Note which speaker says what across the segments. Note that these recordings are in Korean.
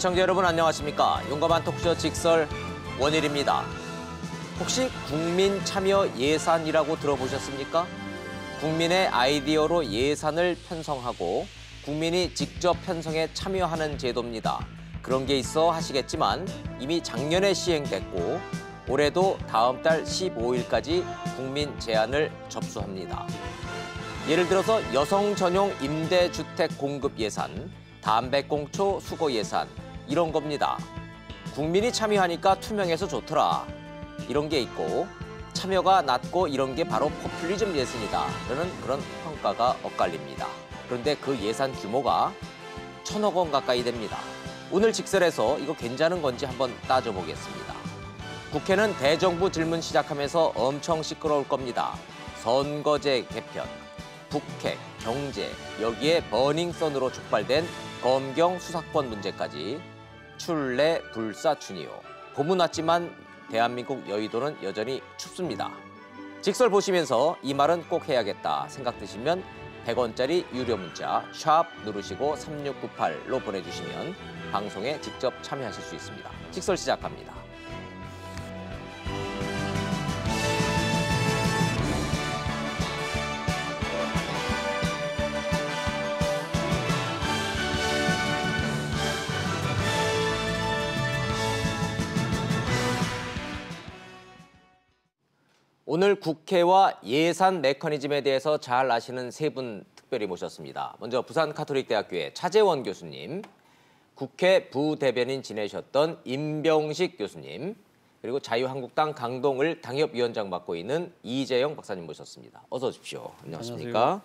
Speaker 1: 시청자 여러분 안녕하십니까? 용감한 토크쇼 직설 원일입니다. 혹시 국민 참여 예산이라고 들어보셨습니까? 국민의 아이디어로 예산을 편성하고 국민이 직접 편성에 참여하는 제도입니다. 그런 게 있어 하시겠지만 이미 작년에 시행됐고 올해도 다음 달 15일까지 국민 제안을 접수합니다. 예를 들어서 여성 전용 임대주택 공급 예산, 담배꽁초 수거 예산 이런 겁니다. 국민이 참여하니까 투명해서 좋더라. 이런 게 있고 참여가 낮고 이런 게 바로 포퓰리즘 예산이다. 라는 그런 평가가 엇갈립니다. 그런데 그 예산 규모가 1,000억 원 가까이 됩니다. 오늘 직설에서 이거 괜찮은 건지 한번 따져보겠습니다. 국회는 대정부 질문 시작하면서 엄청 시끄러울 겁니다. 선거제 개편, 북핵, 경제, 여기에 버닝썬으로 촉발된 검경 수사권 문제까지 출래 불사춘이요. 봄은 왔지만 대한민국 여의도는 여전히 춥습니다. 직설 보시면서 이 말은 꼭 해야겠다 생각 드시면 100원짜리 유료 문자 샵 누르시고 3698로 보내주시면 방송에 직접 참여하실 수 있습니다. 직설 시작합니다. 오늘 국회와 예산 메커니즘에 대해서 잘 아시는 세 분 특별히 모셨습니다. 먼저 부산가톨릭대학교의 차재원 교수님, 국회 부대변인 지내셨던 임병식 교수님, 그리고 자유한국당 강동을 당협위원장 맡고 있는 이재영 박사님 모셨습니다. 어서 오십시오. 안녕하십니까? 안녕하세요.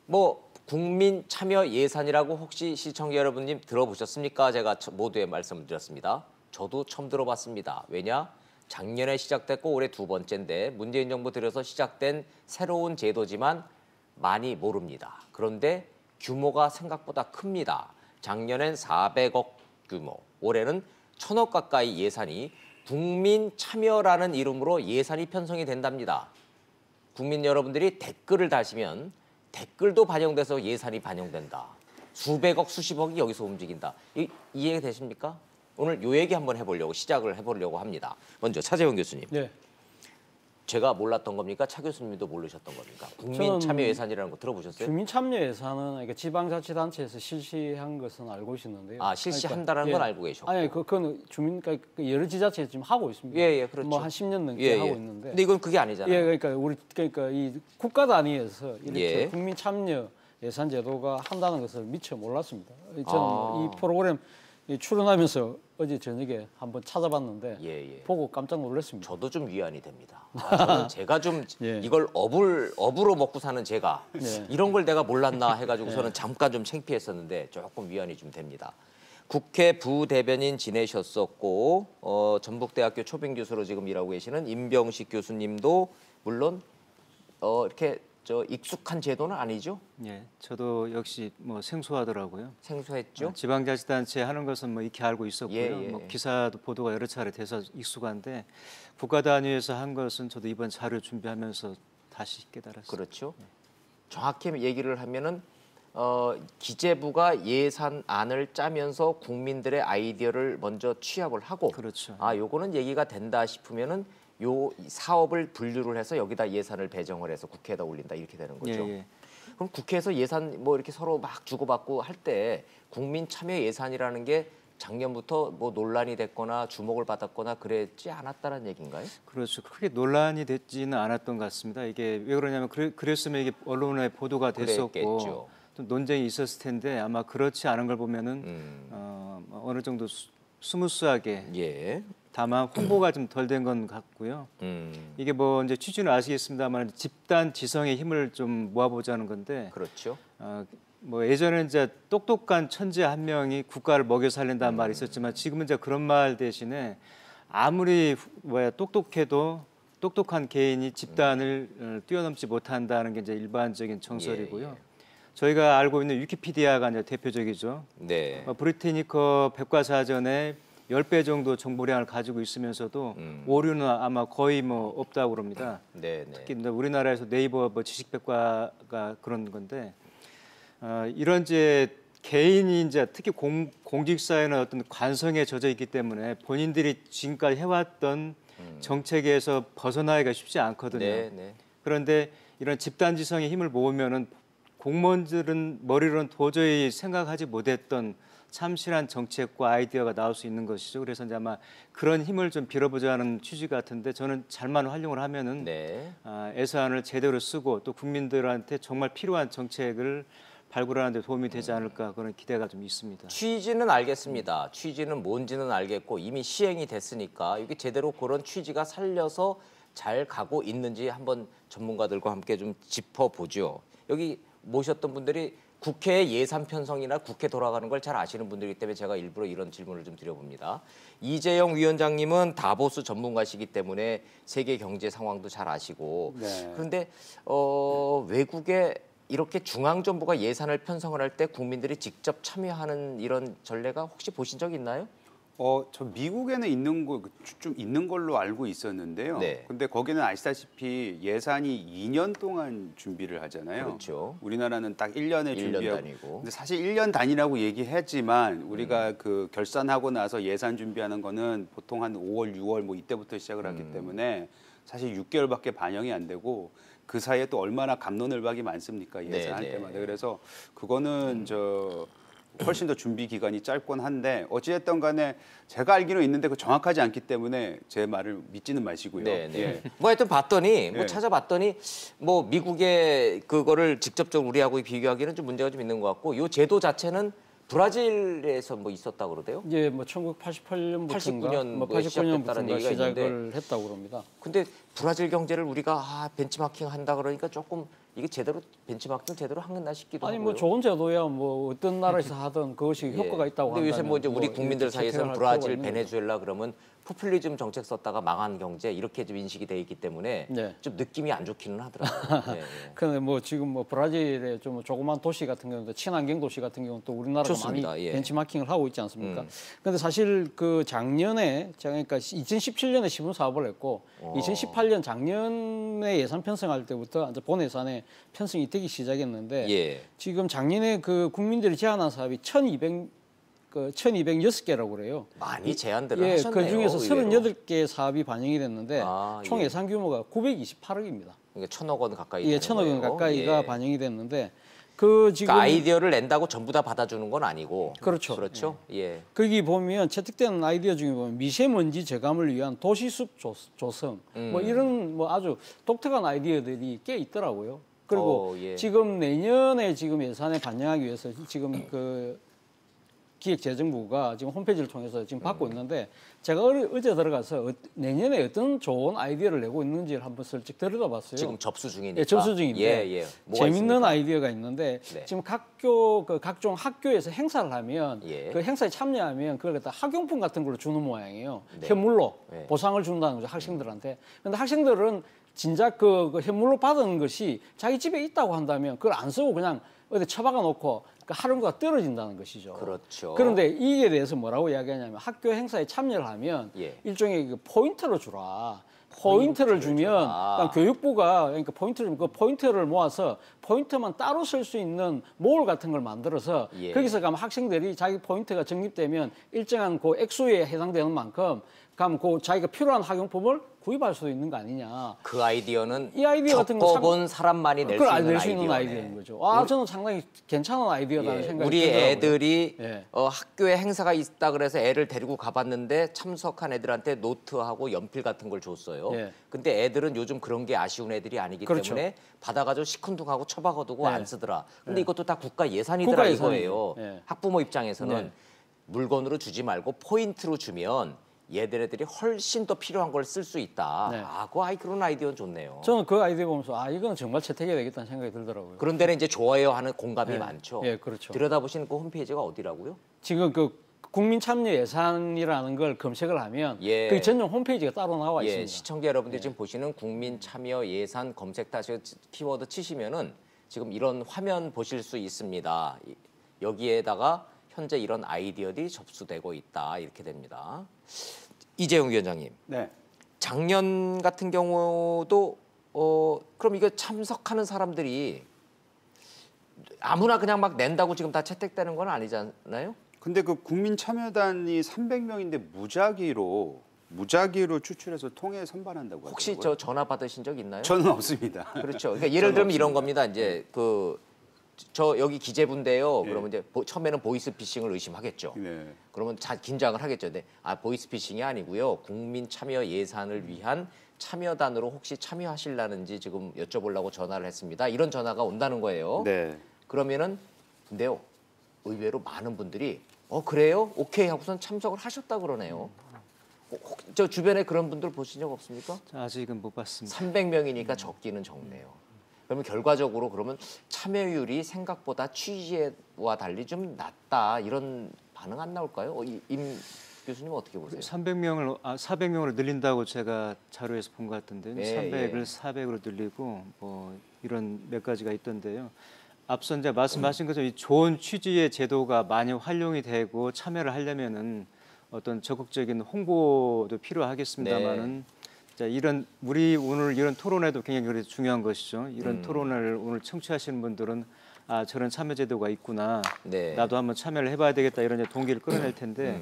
Speaker 1: 뭐 국민 참여 예산이라고 혹시 시청자 여러분님 들어보셨습니까? 제가 모두에 말씀을 드렸습니다. 저도 처음 들어봤습니다. 왜냐? 작년에 시작됐고 올해 두 번째인데 문재인 정부 들여서 시작된 새로운 제도지만 많이 모릅니다. 그런데 규모가 생각보다 큽니다. 작년엔 400억 규모, 올해는 1,000억 가까이 예산이 국민 참여라는 이름으로 예산이 편성이 된답니다. 국민 여러분들이 댓글을 다시면 댓글도 반영돼서 예산이 반영된다. 수백억, 수십억이 여기서 움직인다. 이해가 되십니까? 오늘 요 얘기 한번 시작을 해보려고 합니다. 먼저 차재원 교수님. 네. 제가 몰랐던 겁니까? 차 교수님도 모르셨던 겁니까? 국민 참여 예산이라는 거 들어보셨어요?
Speaker 2: 국민 참여 예산은 지방자치단체에서 실시한 것은 알고 있었는데요.
Speaker 1: 아, 실시한다는 건 알고 계셨고.
Speaker 2: 아니, 그건 그러니까 여러 지자체에서 지금 하고 있습니다.
Speaker 1: 예, 그렇죠.
Speaker 2: 뭐 한 10년 넘게 하고 있는데.
Speaker 1: 근데 이건 그게 아니잖아요.
Speaker 2: 예, 그러니까 이 국가 단위에서 이렇게 국민 참여 예산 제도가 한다는 것을 미처 몰랐습니다. 저는 이 프로그램 출연하면서 어제 저녁에 한번 찾아봤는데 보고 깜짝 놀랐습니다.
Speaker 1: 저도 좀 위안이 됩니다. 저는 제가 좀 이걸 업으로 먹고 사는 제가 이런 걸 내가 몰랐나 해가지고서는 잠깐 좀 창피했었는데 조금 위안이 좀 됩니다. 국회 부대변인 지내셨었고 전북대학교 초빙 교수로 지금 일하고 계시는 임병식 교수님도 물론 이렇게 익숙한 제도는 아니죠?
Speaker 3: 예, 저도 역시 뭐 생소하더라고요.
Speaker 1: 생소했죠?
Speaker 3: 지방자치단체 하는 것은 뭐 익히 알고 있었고요. 뭐 기사도 보도가 여러 차례 돼서 익숙한데 국가 단위에서 한 것은 저도 이번 자료 준비하면서 다시 깨달았어요.
Speaker 1: 그렇죠. 정확히 얘기를 하면은 기재부가 예산안을 짜면서 국민들의 아이디어를 먼저 취합을 하고,
Speaker 3: 그렇죠.
Speaker 1: 요거는 얘기가 된다 싶으면은 요 사업을 분류를 해서 여기다 예산을 배정을 해서 국회에다 올린다 이렇게 되는 거죠. 그럼 국회에서 예산 뭐 이렇게 서로 막 주고받고 할 때 국민 참여 예산이라는 게 작년부터 뭐 논란이 됐거나 주목을 받았거나 그랬지 않았다는 얘기인가요?
Speaker 3: 그렇죠. 크게 논란이 됐지는 않았던 것 같습니다. 이게 왜 그러냐면 그랬으면 이게 언론에 보도가 됐었고 또 논쟁이 있었을 텐데 아마 그렇지 않은 걸 보면은 어느 정도 스무스하게 다만 홍보가 좀 덜 된 건 같고요. 이게 뭐 이제 취지는 아시겠습니다만 집단 지성의 힘을 좀 모아보자는 건데.
Speaker 1: 그렇죠.
Speaker 3: 뭐 예전에 이제 똑똑한 천재 한 명이 국가를 먹여 살린다는 말이 있었지만 지금은 이제 그런 말 대신에 아무리 똑똑해도 똑똑한 개인이 집단을 뛰어넘지 못한다는 게 이제 일반적인 정설이고요. 저희가 알고 있는 위키피디아가 이제 대표적이죠. 브리테니커 백과사전에 10배 정도 정보량을 가지고 있으면서도 오류는 아마 거의 뭐 없다고 그럽니다. 특히 우리나라에서 네이버 뭐 지식백과가 그런 건데 이런 이제 개인이 이제 특히 공직사회는 어떤 관성에 젖어 있기 때문에 본인들이 지금까지 해왔던 정책에서 벗어나기가 쉽지 않거든요.
Speaker 1: 네, 네.
Speaker 3: 그런데 이런 집단지성의 힘을 모으면은 공무원들은 머리로는 도저히 생각하지 못했던 참신한 정책과 아이디어가 나올 수 있는 것이죠. 그래서 이제 아마 그런 힘을 좀 빌어보자는 취지 같은데 저는 잘만 활용을 하면은
Speaker 1: 네.
Speaker 3: 예산을 제대로 쓰고 또 국민들한테 정말 필요한 정책을 발굴하는 데 도움이 되지 않을까 그런 기대가 좀 있습니다.
Speaker 1: 취지는 알겠습니다. 취지는 뭔지는 알겠고 이미 시행이 됐으니까 이게 제대로 그런 취지가 살려서 잘 가고 있는지 한번 전문가들과 함께 좀 짚어보죠. 여기 모셨던 분들이 국회 예산 편성이나 국회 돌아가는 걸 잘 아시는 분들이기 때문에 제가 일부러 이런 질문을 좀 드려봅니다. 이재영 위원장님은 다보스 전문가시기 때문에 세계 경제 상황도 잘 아시고
Speaker 2: 네.
Speaker 1: 그런데 외국에 이렇게 중앙정부가 예산을 편성을 할 때 국민들이 직접 참여하는 이런 전례가 혹시 보신 적 있나요?
Speaker 4: 저 미국에는 좀 있는 걸로 알고 있었는데요.
Speaker 1: 네.
Speaker 4: 근데 거기는 아시다시피 예산이 2년 동안 준비를 하잖아요.
Speaker 1: 그렇죠.
Speaker 4: 우리나라는 딱 1년에
Speaker 1: 1년
Speaker 4: 준비하고.
Speaker 1: 단위고.
Speaker 4: 근데 사실 1년 단위라고 얘기했지만 우리가 그 결산하고 나서 예산 준비하는 거는 보통 한 5월, 6월 뭐 이때부터 시작을 하기 때문에 사실 6개월밖에 반영이 안 되고 그 사이에 또 얼마나 갑론을박이 많습니까 예산할
Speaker 1: 네, 네.
Speaker 4: 때마다. 그래서 그거는 훨씬 더 준비 기간이 짧곤 한데 어찌됐든 간에 제가 알기로 있는데 그 정확하지 않기 때문에 제 말을 믿지는 마시고요.
Speaker 1: 네, 네.
Speaker 4: 예.
Speaker 1: 뭐 하여튼 봤더니 뭐
Speaker 4: 예.
Speaker 1: 찾아봤더니 뭐 미국의 그거를 직접적으로 우리하고 비교하기는 좀 문제가 좀 있는 것 같고 이 제도 자체는 브라질에서 뭐 있었다 그러대요.
Speaker 2: 이제 뭐 1988년부터인가
Speaker 1: 89년
Speaker 2: 뭐
Speaker 1: 뭐 시작됐다는
Speaker 2: 89년부터인가
Speaker 1: 얘기가
Speaker 2: 시작을
Speaker 1: 있는데
Speaker 2: 했다고 그럽니다.
Speaker 1: 근데 브라질 경제를 우리가 벤치마킹 한다 그러니까 조금 이게 제대로 벤치마킹 제대로 하겠나 싶기도
Speaker 2: 아니
Speaker 1: 하고요.
Speaker 2: 뭐 좋은 제도야 뭐 어떤 나라에서 하든 그것이
Speaker 1: 예.
Speaker 2: 효과가 있다고
Speaker 1: 근데
Speaker 2: 한다면
Speaker 1: 요새 뭐 이제 우리 국민들
Speaker 2: 이렇게
Speaker 1: 사이에서는
Speaker 2: 채택을 할
Speaker 1: 브라질,
Speaker 2: 필요가 있는 거죠.
Speaker 1: 베네수엘라 그러면 포퓰리즘 정책 썼다가 망한 경제 이렇게 좀 인식이 돼 있기 때문에
Speaker 2: 네.
Speaker 1: 좀 느낌이 안 좋기는 하더라고요. 네, 네.
Speaker 2: 그런데 뭐 지금 뭐 브라질의 좀 조그만 도시 같은 경우도 친환경 도시 같은 경우는 또 우리나라가
Speaker 1: 좋습니다.
Speaker 2: 많이
Speaker 1: 예.
Speaker 2: 벤치마킹을 하고 있지 않습니까? 그런데 사실 그 작년에 제가 그러니까 2017년에 시분 사업을 했고 2018년 작년에 예산 편성할 때부터 이제 본 예산에 편성이 되기 시작했는데
Speaker 1: 예.
Speaker 2: 지금 작년에 그 국민들이 제안한 사업이 1,206개라고 그래요.
Speaker 1: 많이 제안들을
Speaker 2: 예,
Speaker 1: 하셨네요.
Speaker 2: 그 중에서
Speaker 1: 의외로.
Speaker 2: 38개 사업이 반영이 됐는데
Speaker 1: 아,
Speaker 2: 총
Speaker 1: 예.
Speaker 2: 예산 규모가 928억입니다.
Speaker 1: 그러니까 1,000억 원 가까이
Speaker 2: 예,
Speaker 1: 되는
Speaker 2: 1,000억 원
Speaker 1: 거예요.
Speaker 2: 가까이가
Speaker 1: 예.
Speaker 2: 반영이 됐는데 그 지금
Speaker 1: 그러니까 아이디어를 낸다고 전부 다 받아주는 건 아니고
Speaker 2: 그렇죠.
Speaker 1: 그렇죠. 예.
Speaker 2: 거기 보면 채택되는 아이디어 중에 보면 미세먼지 제감을 위한 도시숲 조성 뭐 이런 뭐 아주 독특한 아이디어들이 꽤 있더라고요. 그리고
Speaker 1: 예.
Speaker 2: 지금 내년에 지금 예산에 반영하기 위해서 지금 그 기획재정부가 지금 홈페이지를 통해서 지금 받고 있는데 제가 어제 들어가서 내년에 어떤 좋은 아이디어를 내고 있는지를 한번 슬쩍 들여다봤어요.
Speaker 1: 지금 접수 중이니까.
Speaker 2: 예, 접수 중인데
Speaker 1: 예, 예. 뭐가
Speaker 2: 재밌는
Speaker 1: 있습니까?
Speaker 2: 아이디어가 있는데
Speaker 1: 네.
Speaker 2: 지금 각종 학교에서 행사를 하면
Speaker 1: 예.
Speaker 2: 그 행사에 참여하면 그걸 갖다 학용품 같은 걸로 주는 모양이에요.
Speaker 1: 네.
Speaker 2: 현물로
Speaker 1: 네.
Speaker 2: 보상을 준다는 거죠 학생들한테. 그런데 학생들은 진작 그 현물로 받은 것이 자기 집에 있다고 한다면 그걸 안 쓰고 그냥 어디 처박아 놓고 그 활용도가 떨어진다는 것이죠.
Speaker 1: 그렇죠.
Speaker 2: 그런데 이에 대해서 뭐라고 이야기하냐면 학교 행사에 참여를 하면
Speaker 1: 예.
Speaker 2: 일종의 그 포인트를 주라. 포인트를 주면 그러니까 교육부가 그러니까 포인트를 주면 그 포인트를 모아서 포인트만 따로 쓸 수 있는 몰 같은 걸 만들어서
Speaker 1: 예.
Speaker 2: 거기서 가면 학생들이 자기 포인트가 적립되면 일정한 그 액수에 해당되는 만큼 가면 그 자기가 필요한 학용품을 구입할 수도 있는 거 아니냐.
Speaker 1: 그 아이디어는
Speaker 2: 이 아이디어 같은 거
Speaker 1: 겪어본 사람만이 낼 수
Speaker 2: 그걸
Speaker 1: 있는
Speaker 2: 낼 수 있는
Speaker 1: 아이디어네.
Speaker 2: 아이디어인 거죠. 아, 저는 상당히 괜찮은 아이디어라는
Speaker 1: 예,
Speaker 2: 생각이
Speaker 1: 우리
Speaker 2: 들더라고요.
Speaker 1: 애들이
Speaker 2: 예.
Speaker 1: 학교에 행사가 있다 그래서 애를 데리고 가봤는데 참석한 애들한테 노트하고 연필 같은 걸 줬어요.
Speaker 2: 예.
Speaker 1: 근데 애들은 요즘 그런 게 아쉬운 애들이 아니기
Speaker 2: 그렇죠.
Speaker 1: 때문에 받아가지고 시큰둥하고 처박아두고
Speaker 2: 예.
Speaker 1: 안 쓰더라. 근데 이것도 다 국가 예산이더라
Speaker 2: 국가 예산이에요.
Speaker 1: 이거예요.
Speaker 2: 예.
Speaker 1: 학부모 입장에서는
Speaker 2: 네.
Speaker 1: 물건으로 주지 말고 포인트로 주면 얘들애들이 훨씬 더 필요한 걸 쓸 수 있다.
Speaker 2: 네.
Speaker 1: 그런 아이디어는 좋네요.
Speaker 2: 저는 그 아이디어 보면서 이거는 정말 채택해야 되겠다는 생각이 들더라고요.
Speaker 1: 그런 데는 이제 좋아요 하는 공감이
Speaker 2: 예.
Speaker 1: 많죠.
Speaker 2: 예, 그렇죠.
Speaker 1: 들여다보시는 그 홈페이지가 어디라고요?
Speaker 2: 지금 그 국민 참여 예산이라는 걸 검색을 하면
Speaker 1: 예.
Speaker 2: 그 전용 홈페이지가 따로 나와
Speaker 1: 예,
Speaker 2: 있습니다.
Speaker 1: 시청자 여러분들이 지금 보시는 국민 참여 예산 검색하셔 키워드 치시면은 지금 이런 화면 보실 수 있습니다. 여기에다가 현재 이런 아이디어들이 접수되고 있다 이렇게 됩니다. 이재용 위원장님,
Speaker 4: 네.
Speaker 1: 작년 같은 경우도 그럼 이거 참석하는 사람들이 아무나 그냥 막 낸다고 지금 다 채택되는 건 아니잖아요.
Speaker 4: 근데 그 국민참여단이 300명인데 무작위로 추출해서 통해 선발한다고
Speaker 1: 혹시
Speaker 4: 하더라고요.
Speaker 1: 저 전화 받으신 적 있나요?
Speaker 4: 저는 없습니다.
Speaker 1: 그렇죠. 그러니까 예를 들면 이런 겁니다. 이제 저 여기 기재부인데요. 그러면 이제 처음에는 보이스피싱을 의심하겠죠.
Speaker 4: 네.
Speaker 1: 그러면 긴장을 하겠죠. 근데 보이스피싱이 아니고요. 국민 참여 예산을 위한 참여단으로 혹시 참여하실라는지 지금 여쭤보려고 전화를 했습니다. 이런 전화가 온다는 거예요.
Speaker 4: 네.
Speaker 1: 그러면은 근데요. 의외로 많은 분들이 그래요? 오케이 하고선 참석을 하셨다 그러네요. 저 주변에 그런 분들 보신 적 없습니까?
Speaker 3: 아직은 못 봤습니다.
Speaker 1: 300명이니까 적기는 적네요. 그러면 결과적으로 그러면 참여율이 생각보다 취지와 달리 좀 낮다 이런 반응 안 나올까요? 임 교수님 어떻게 보세요?
Speaker 3: 400명으로 늘린다고 제가 자료에서 본 것 같은데요.
Speaker 1: 네,
Speaker 3: 300을 400으로 늘리고 뭐 이런 몇 가지가 있던데요. 앞서 이제 말씀하신 것처럼 이 좋은 취지의 제도가 많이 활용이 되고 참여를 하려면은 어떤 적극적인 홍보도 필요하겠습니다만은 자, 우리 오늘 이런 토론에도 굉장히 중요한 것이죠. 이런 토론을 오늘 청취하시는 분들은 저런 참여 제도가 있구나.
Speaker 1: 네.
Speaker 3: 나도 한번 참여를 해봐야 되겠다 이런 이제 동기를 끌어낼 텐데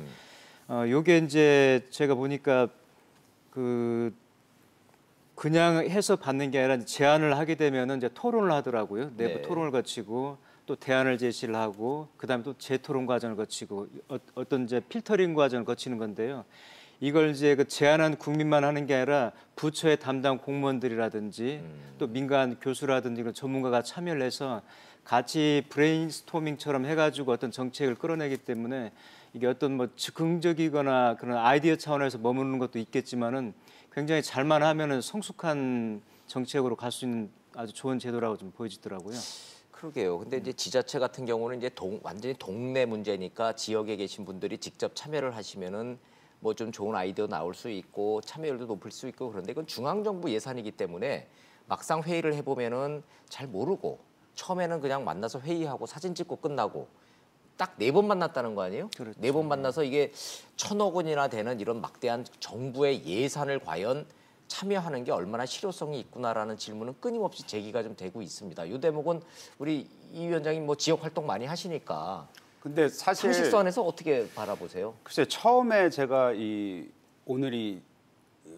Speaker 3: 요게 이제 제가 보니까 그냥 해서 받는 게 아니라 제안을 하게 되면은 이제 토론을 하더라고요. 내부
Speaker 1: 네.
Speaker 3: 토론을 거치고 또 대안을 제시를 하고 그다음에 또 재토론 과정을 거치고 어떤 이제 필터링 과정을 거치는 건데요. 이걸 이제 그 제안한 국민만 하는 게 아니라 부처의 담당 공무원들이라든지 또 민간 교수라든지 그런 전문가가 참여를 해서 같이 브레인스토밍처럼 해가지고 어떤 정책을 끌어내기 때문에 이게 어떤 뭐 즉흥적이거나 그런 아이디어 차원에서 머무르는 것도 있겠지만은 굉장히 잘만 하면은 성숙한 정책으로 갈 수 있는 아주 좋은 제도라고 좀 보여지더라고요.
Speaker 1: 그러게요. 근데 이제 지자체 같은 경우는 이제 완전히 동네 문제니까 지역에 계신 분들이 직접 참여를 하시면은 뭐 좀 좋은 아이디어 나올 수 있고 참여율도 높을 수 있고 그런데 이건 중앙정부 예산이기 때문에 막상 회의를 해보면은 잘 모르고 처음에는 그냥 만나서 회의하고 사진 찍고 끝나고 딱 4번 만났다는 거 아니에요?
Speaker 3: 그렇죠.
Speaker 1: 4번 만나서 이게 1,000억 원이나 되는 이런 막대한 정부의 예산을 과연 참여하는 게 얼마나 실효성이 있구나라는 질문은 끊임없이 제기가 좀 되고 있습니다. 이 대목은 우리 이 위원장님 뭐 지역 활동 많이 하시니까
Speaker 4: 근데 사실
Speaker 1: 상식수 안에서 어떻게 바라보세요?
Speaker 4: 글쎄 처음에 제가 오늘 이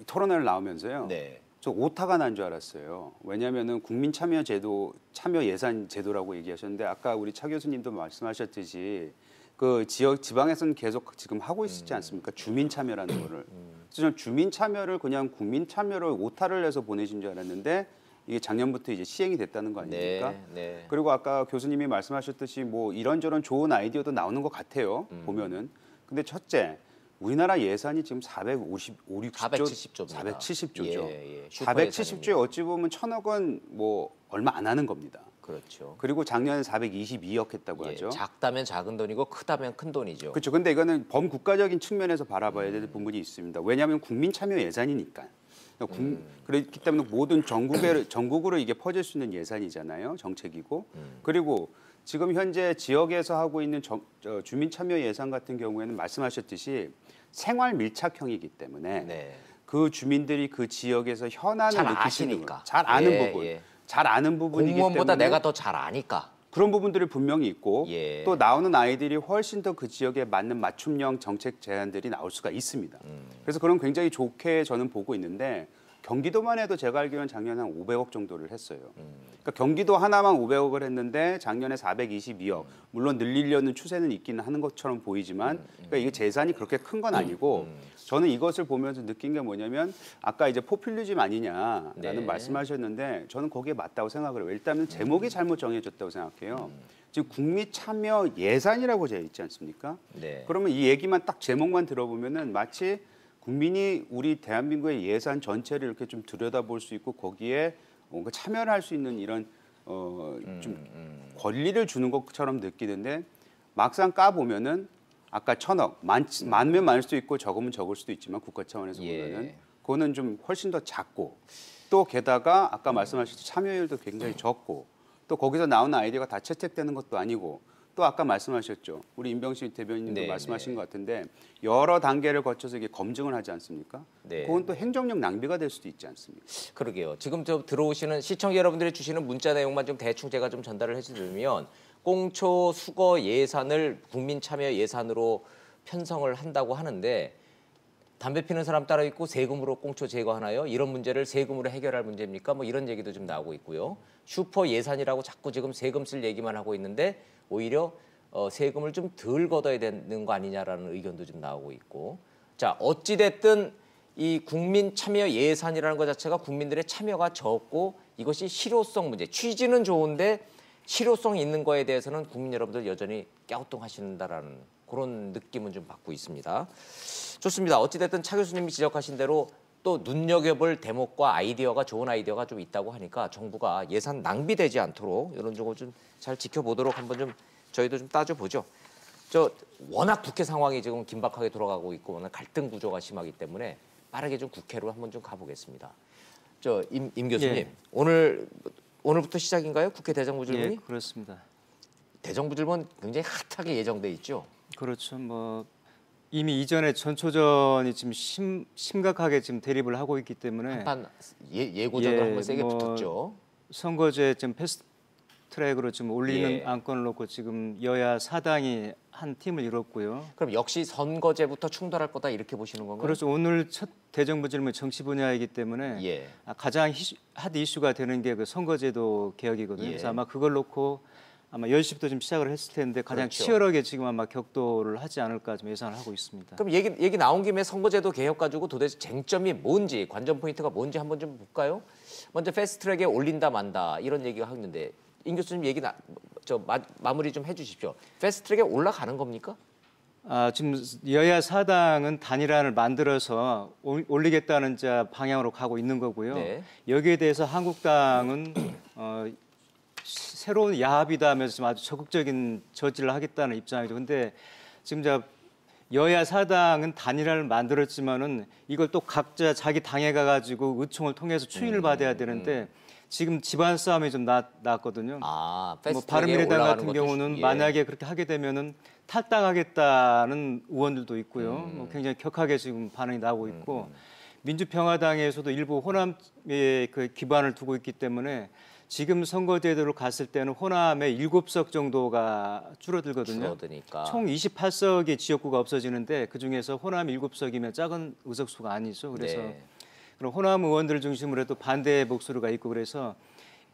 Speaker 4: 토론회를 나오면서요.
Speaker 1: 네.
Speaker 4: 저 오타가 난 줄 알았어요. 왜냐하면은 국민 참여 제도, 참여 예산 제도라고 얘기하셨는데 아까 우리 차 교수님도 말씀하셨듯이 그 지방에서는 계속 지금 하고 있지 않습니까? 주민 참여라는 거를. 그래서 저는 주민 참여를 그냥 국민 참여를 오타를 내서 보내신 줄 알았는데 이게 작년부터 이제 시행이 됐다는 거 아닙니까?
Speaker 1: 네.
Speaker 4: 그리고 아까 교수님이 말씀하셨듯이 뭐 이런저런 좋은 아이디어도 나오는 것 같아요. 보면은. 근데 첫째, 우리나라 예산이 지금 470조입니다. 470조죠.
Speaker 1: 예.
Speaker 4: 470조에 어찌 보면 1,000억은 뭐 얼마 안 하는 겁니다.
Speaker 1: 그렇죠.
Speaker 4: 그리고 작년에 422억 했다고 하죠.
Speaker 1: 작다면 작은 돈이고 크다면 큰 돈이죠.
Speaker 4: 그렇죠. 근데 이거는 범국가적인 측면에서 바라봐야 될 부분이 있습니다. 왜냐하면 국민 참여 예산이니까. 그렇기 때문에 모든 전국으로 이게 퍼질 수 있는 예산이잖아요. 정책이고. 그리고 지금 현재 지역에서 하고 있는 주민 참여 예산 같은 경우에는 말씀하셨듯이 생활 밀착형이기 때문에
Speaker 1: 네.
Speaker 4: 그 주민들이 그 지역에서 현안을
Speaker 1: 잘
Speaker 4: 느끼시는
Speaker 1: 아시니까.
Speaker 4: 거예요. 잘 아는
Speaker 1: 예,
Speaker 4: 부분.
Speaker 1: 예.
Speaker 4: 잘 아는 부분이기
Speaker 1: 공무원보다
Speaker 4: 때문에
Speaker 1: 내가 더 잘 아니까.
Speaker 4: 그런 부분들이 분명히 있고
Speaker 1: 예.
Speaker 4: 또 나오는 아이들이 훨씬 더 그 지역에 맞는 맞춤형 정책 제안들이 나올 수가 있습니다. 그래서 그런 굉장히 좋게 저는 보고 있는데 경기도만 해도 제가 알기로는 작년에 한 500억 정도를 했어요. 그러니까 경기도 하나만 500억을 했는데 작년에 422억. 물론 늘리려는 추세는 있기는 하는 것처럼 보이지만 그러니까 이게 재산이 그렇게 큰 건 아니고 저는 이것을 보면서 느낀 게 뭐냐면 아까 이제 포퓰리즘 아니냐라는
Speaker 1: 네.
Speaker 4: 말씀하셨는데 저는 거기에 맞다고 생각을 해요. 일단은 제목이 잘못 정해졌다고 생각해요. 지금 국민 참여 예산이라고 되어 있지 않습니까?
Speaker 1: 네.
Speaker 4: 그러면 이 얘기만 딱 제목만 들어보면은 마치 국민이 우리 대한민국의 예산 전체를 이렇게 좀 들여다볼 수 있고 거기에 뭔가 참여를 할 수 있는 이런 좀 권리를 주는 것처럼 느끼는데 막상 까 보면은 아까 1,000억 많으면 많을 수도 있고 적으면 적을 수도 있지만 국가 차원에서 보면은 그거는 좀 훨씬 더 작고 또 게다가 아까 말씀하셨듯이 참여율도 굉장히 적고 또 거기서 나오는 아이디어가 다 채택되는 것도 아니고 또 아까 말씀하셨죠. 우리 임병식 대변인도
Speaker 1: 네,
Speaker 4: 말씀하신
Speaker 1: 네.
Speaker 4: 것 같은데 여러 단계를 거쳐서 이게 검증을 하지 않습니까?
Speaker 1: 네.
Speaker 4: 그건 또 행정력 낭비가 될 수도 있지 않습니까?
Speaker 1: 그러게요. 지금 저 들어오시는 시청자 여러분들이 주시는 문자 내용만 좀 대충 제가 좀 전달을 해드리면 꽁초 수거 예산을 국민 참여 예산으로 편성을 한다고 하는데 담배 피는 사람 따로 있고 세금으로 꽁초 제거하나요? 이런 문제를 세금으로 해결할 문제입니까? 뭐 이런 얘기도 좀 나오고 있고요. 슈퍼 예산이라고 자꾸 지금 세금 쓸 얘기만 하고 있는데 오히려 세금을 좀 덜 걷어야 되는 거 아니냐라는 의견도 좀 나오고 있고. 자, 어찌 됐든 이 국민 참여 예산이라는 것 자체가 국민들의 참여가 적고 이것이 실효성 문제. 취지는 좋은데 실효성이 있는 거에 대해서는 국민 여러분들 여전히 갸우뚱하신다라는 그런 느낌은 좀 받고 있습니다. 좋습니다. 어찌 됐든 차 교수님이 지적하신 대로 또 눈여겨볼 대목과 아이디어가 좋은 아이디어가 좀 있다고 하니까 정부가 예산 낭비되지 않도록 이런 쪽을 좀 잘 지켜보도록 한번 좀 저희도 좀 따져보죠. 저 워낙 국회 상황이 지금 긴박하게 돌아가고 있고 워낙 갈등 구조가 심하기 때문에 빠르게 좀 국회로 한번 좀 가보겠습니다. 저 임 교수님
Speaker 3: 예.
Speaker 1: 오늘부터 시작인가요? 국회 대정부 질문이?
Speaker 3: 예, 그렇습니다.
Speaker 1: 대정부 질문 굉장히 핫하게 예정돼 있죠.
Speaker 3: 그렇죠. 뭐 이미 이전에 전초전이 지금 심각하게 지금 대립을 하고 있기 때문에
Speaker 1: 한판 예고전으로
Speaker 3: 예,
Speaker 1: 한번 세게
Speaker 3: 뭐
Speaker 1: 붙었죠.
Speaker 3: 선거제 지금 패스트트랙으로 지금 올리는
Speaker 1: 예.
Speaker 3: 안건을 놓고 지금 여야 사당이 한 팀을 이뤘고요.
Speaker 1: 그럼 역시 선거제부터 충돌할 거다 이렇게 보시는 건가요?
Speaker 3: 그렇죠. 오늘 첫 대정부 질문 정치 분야이기 때문에
Speaker 1: 예.
Speaker 3: 가장 핫 이슈가 되는 게 그 선거제도 개혁이거든요.
Speaker 1: 예.
Speaker 3: 그래서 아마 그걸 놓고 아마 10시부터 좀 시작을 했을 텐데 가장
Speaker 1: 그렇죠.
Speaker 3: 치열하게 지금 아마 격돌을 하지 않을까 좀 예상을 하고 있습니다.
Speaker 1: 그럼 얘기 나온 김에 선거제도 개혁 가지고 도대체 쟁점이 뭔지 관전 포인트가 뭔지 한번 좀 볼까요? 먼저 패스트트랙에 올린다 만다 이런 얘기가 하는데 임 교수님 얘기 마무리 좀 해주십시오. 패스트트랙에 올라가는 겁니까?
Speaker 3: 지금 여야 사당은 단일안을 만들어서 올리겠다는 이제 방향으로 가고 있는 거고요.
Speaker 1: 네.
Speaker 3: 여기에 대해서 한국당은 새로운 야합이다 하면서 지금 아주 적극적인 저지를 하겠다는 입장이죠. 근데 지금 여야 사당은 단일화를 만들었지만은 이걸 또 각자 자기 당에 가가지고 의총을 통해서 추인을 받아야 되는데 지금 집안 싸움이 좀 났거든요.
Speaker 1: 아,
Speaker 3: 뭐
Speaker 1: 패스트트랙에
Speaker 3: 바른미래당
Speaker 1: 올라가는
Speaker 3: 같은
Speaker 1: 것도
Speaker 3: 경우는
Speaker 1: 예.
Speaker 3: 만약에 그렇게 하게 되면은 탈당하겠다는 의원들도 있고요. 뭐 굉장히 격하게 지금 반응이 나오고 있고 민주평화당에서도 일부 호남에 그 기반을 두고 있기 때문에 지금 선거제도로 갔을 때는 호남의 7석 정도가 줄어들거든요.
Speaker 1: 줄어드니까.
Speaker 3: 총 28석의 지역구가 없어지는데 그중에서 호남 7석이면 작은 의석수가 아니죠. 그래서
Speaker 1: 네.
Speaker 3: 그럼 호남 의원들을 중심으로 해도 반대 목소리가 있고 그래서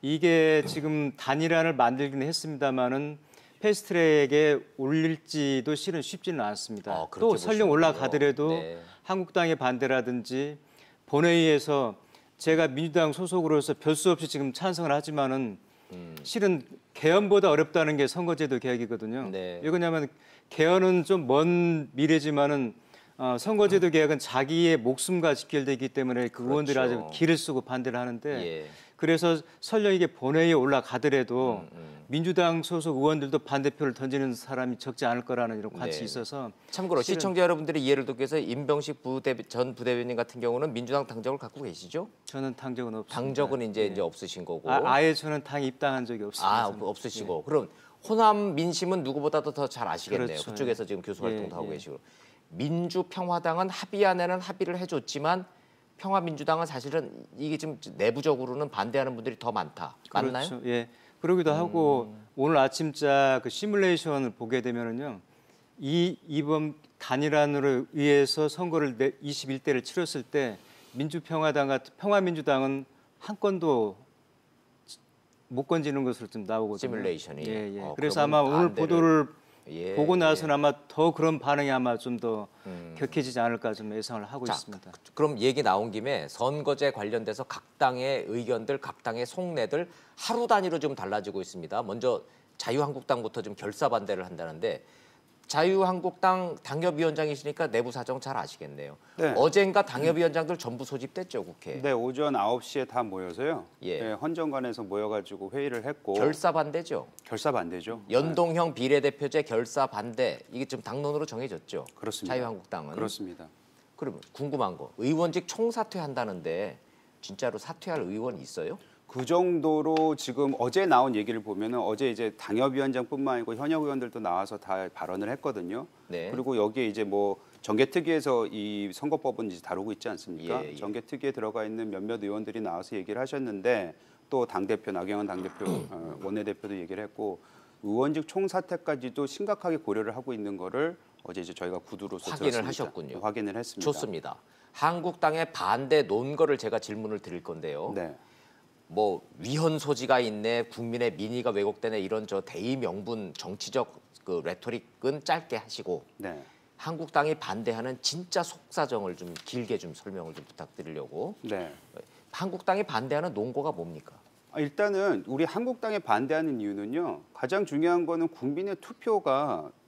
Speaker 3: 이게 지금 단일안을 만들기는 했습니다마는 패스트트랙에 올릴지도 실은 쉽지는 않습니다.
Speaker 1: 그렇게
Speaker 3: 또 설령
Speaker 1: 보시는군요.
Speaker 3: 올라가더라도
Speaker 1: 네.
Speaker 3: 한국당의 반대라든지 본회의에서 제가 민주당 소속으로서 별 수 없이 지금 찬성을 하지만은 실은 개헌보다 어렵다는 게 선거제도 개혁이거든요.
Speaker 1: 네.
Speaker 3: 왜 그러냐면 개헌은 좀 먼 미래지만은 선거제도 개혁은 자기의 목숨과 직결되기 때문에 그 의원들이
Speaker 1: 그렇죠.
Speaker 3: 아주 기를 쓰고 반대를 하는데
Speaker 1: 예.
Speaker 3: 그래서 설령 이게 본회의에 올라가더라도 민주당 소속 의원들도 반대표를 던지는 사람이 적지 않을 거라는 이런 관측이
Speaker 1: 네.
Speaker 3: 있어서
Speaker 1: 참고로
Speaker 3: 실은-
Speaker 1: 시청자 여러분들의 이해를 돕기 위해서 임병식 전 부대변인 같은 경우는 민주당 당적을 갖고 계시죠?
Speaker 3: 저는 당적은 없습니다.
Speaker 1: 당적은 이제
Speaker 3: 예.
Speaker 1: 없으신 거고.
Speaker 3: 아예 저는 당에 입당한 적이 없습니다. 저는.
Speaker 1: 없으시고. 그럼 호남 민심은 누구보다도 더 잘 아시겠네요.
Speaker 3: 그렇죠.
Speaker 1: 그쪽에서 지금 교수 활동도
Speaker 3: 예,
Speaker 1: 하고
Speaker 3: 예.
Speaker 1: 계시고. 민주평화당은 합의안에는 합의를 해줬지만 평화민주당은 사실은 이게 지금 내부적으로는 반대하는 분들이 더 많다. 맞나요?
Speaker 3: 그렇죠. 예. 그러기도 하고 오늘 아침자 그 시뮬레이션을 보게 되면은요. 이번 단일안으로 의해서 선거를 21대를 치렀을 때 민주평화당 같은 평화민주당은 한 건도 못 건지는 것으로 좀 나오거든요.
Speaker 1: 시뮬레이션이.
Speaker 3: 예, 예.
Speaker 1: 어,
Speaker 3: 그래서
Speaker 1: 그러면
Speaker 3: 아마 오늘
Speaker 1: 반대를-
Speaker 3: 보도를
Speaker 1: 예,
Speaker 3: 보고 나서는
Speaker 1: 예.
Speaker 3: 아마 더 그런 반응이 아마 좀 더 격해지지 않을까 좀 예상을 하고
Speaker 1: 자,
Speaker 3: 있습니다.
Speaker 1: 그럼 얘기 나온 김에 선거제 관련돼서 각 당의 의견들, 각 당의 속내들 하루 단위로 좀 달라지고 있습니다. 먼저 자유한국당부터 좀 결사 반대를 한다는데 자유한국당 당협위원장이시니까 내부 사정 잘 아시겠네요.
Speaker 4: 네.
Speaker 1: 어젠가 당협위원장들 전부 소집됐죠, 국회.
Speaker 4: 네, 오전 9시에 다 모여서요.
Speaker 1: 예.
Speaker 4: 네, 헌정관에서 모여가지고 회의를 했고
Speaker 1: 결사 반대죠.
Speaker 4: 결사 반대죠.
Speaker 1: 연동형 비례대표제 결사 반대. 이게 좀 당론으로 정해졌죠.
Speaker 4: 그렇습니다.
Speaker 1: 자유한국당은.
Speaker 4: 그렇습니다.
Speaker 1: 그럼 궁금한 거. 의원직 총사퇴한다는데 진짜로 사퇴할 의원이 있어요?
Speaker 4: 그 정도로 지금 어제 나온 얘기를 보면은 어제 이제 당협위원장뿐만 아니고 현역 의원들도 나와서 다 발언을 했거든요.
Speaker 1: 네.
Speaker 4: 그리고 여기에 이제 뭐 정개특위에서 이 선거법은 이제 다루고 있지 않습니까?
Speaker 1: 예.
Speaker 4: 정개특위에 들어가 있는 몇몇 의원들이 나와서 얘기를 하셨는데 또 당대표 나경원 당대표 원내대표도 얘기를 했고 의원직 총사퇴까지도 심각하게 고려를 하고 있는 거를 어제 이제 저희가 구두로서
Speaker 1: 확인을
Speaker 4: 들었습니다.
Speaker 1: 하셨군요.
Speaker 4: 확인을 했습니다.
Speaker 1: 좋습니다. 한국당의 반대 논거를 제가 질문을 드릴 건데요.
Speaker 4: 네.
Speaker 1: 뭐 위헌 소지가 있네, 국민의 민의가 왜곡되네 이런 저 대의 명분 정치적 그 레토릭은 짧게 하시고
Speaker 4: 네.
Speaker 1: 한국당이 반대하는 진짜 속사정을 좀 길게 좀 설명을 좀 부탁드리려고.
Speaker 4: 네.
Speaker 1: 한국당이 반대하는 논거가 뭡니까?
Speaker 4: 일단은 우리 한국당에 반대하는 이유는요. 가장 중요한 거는 국민의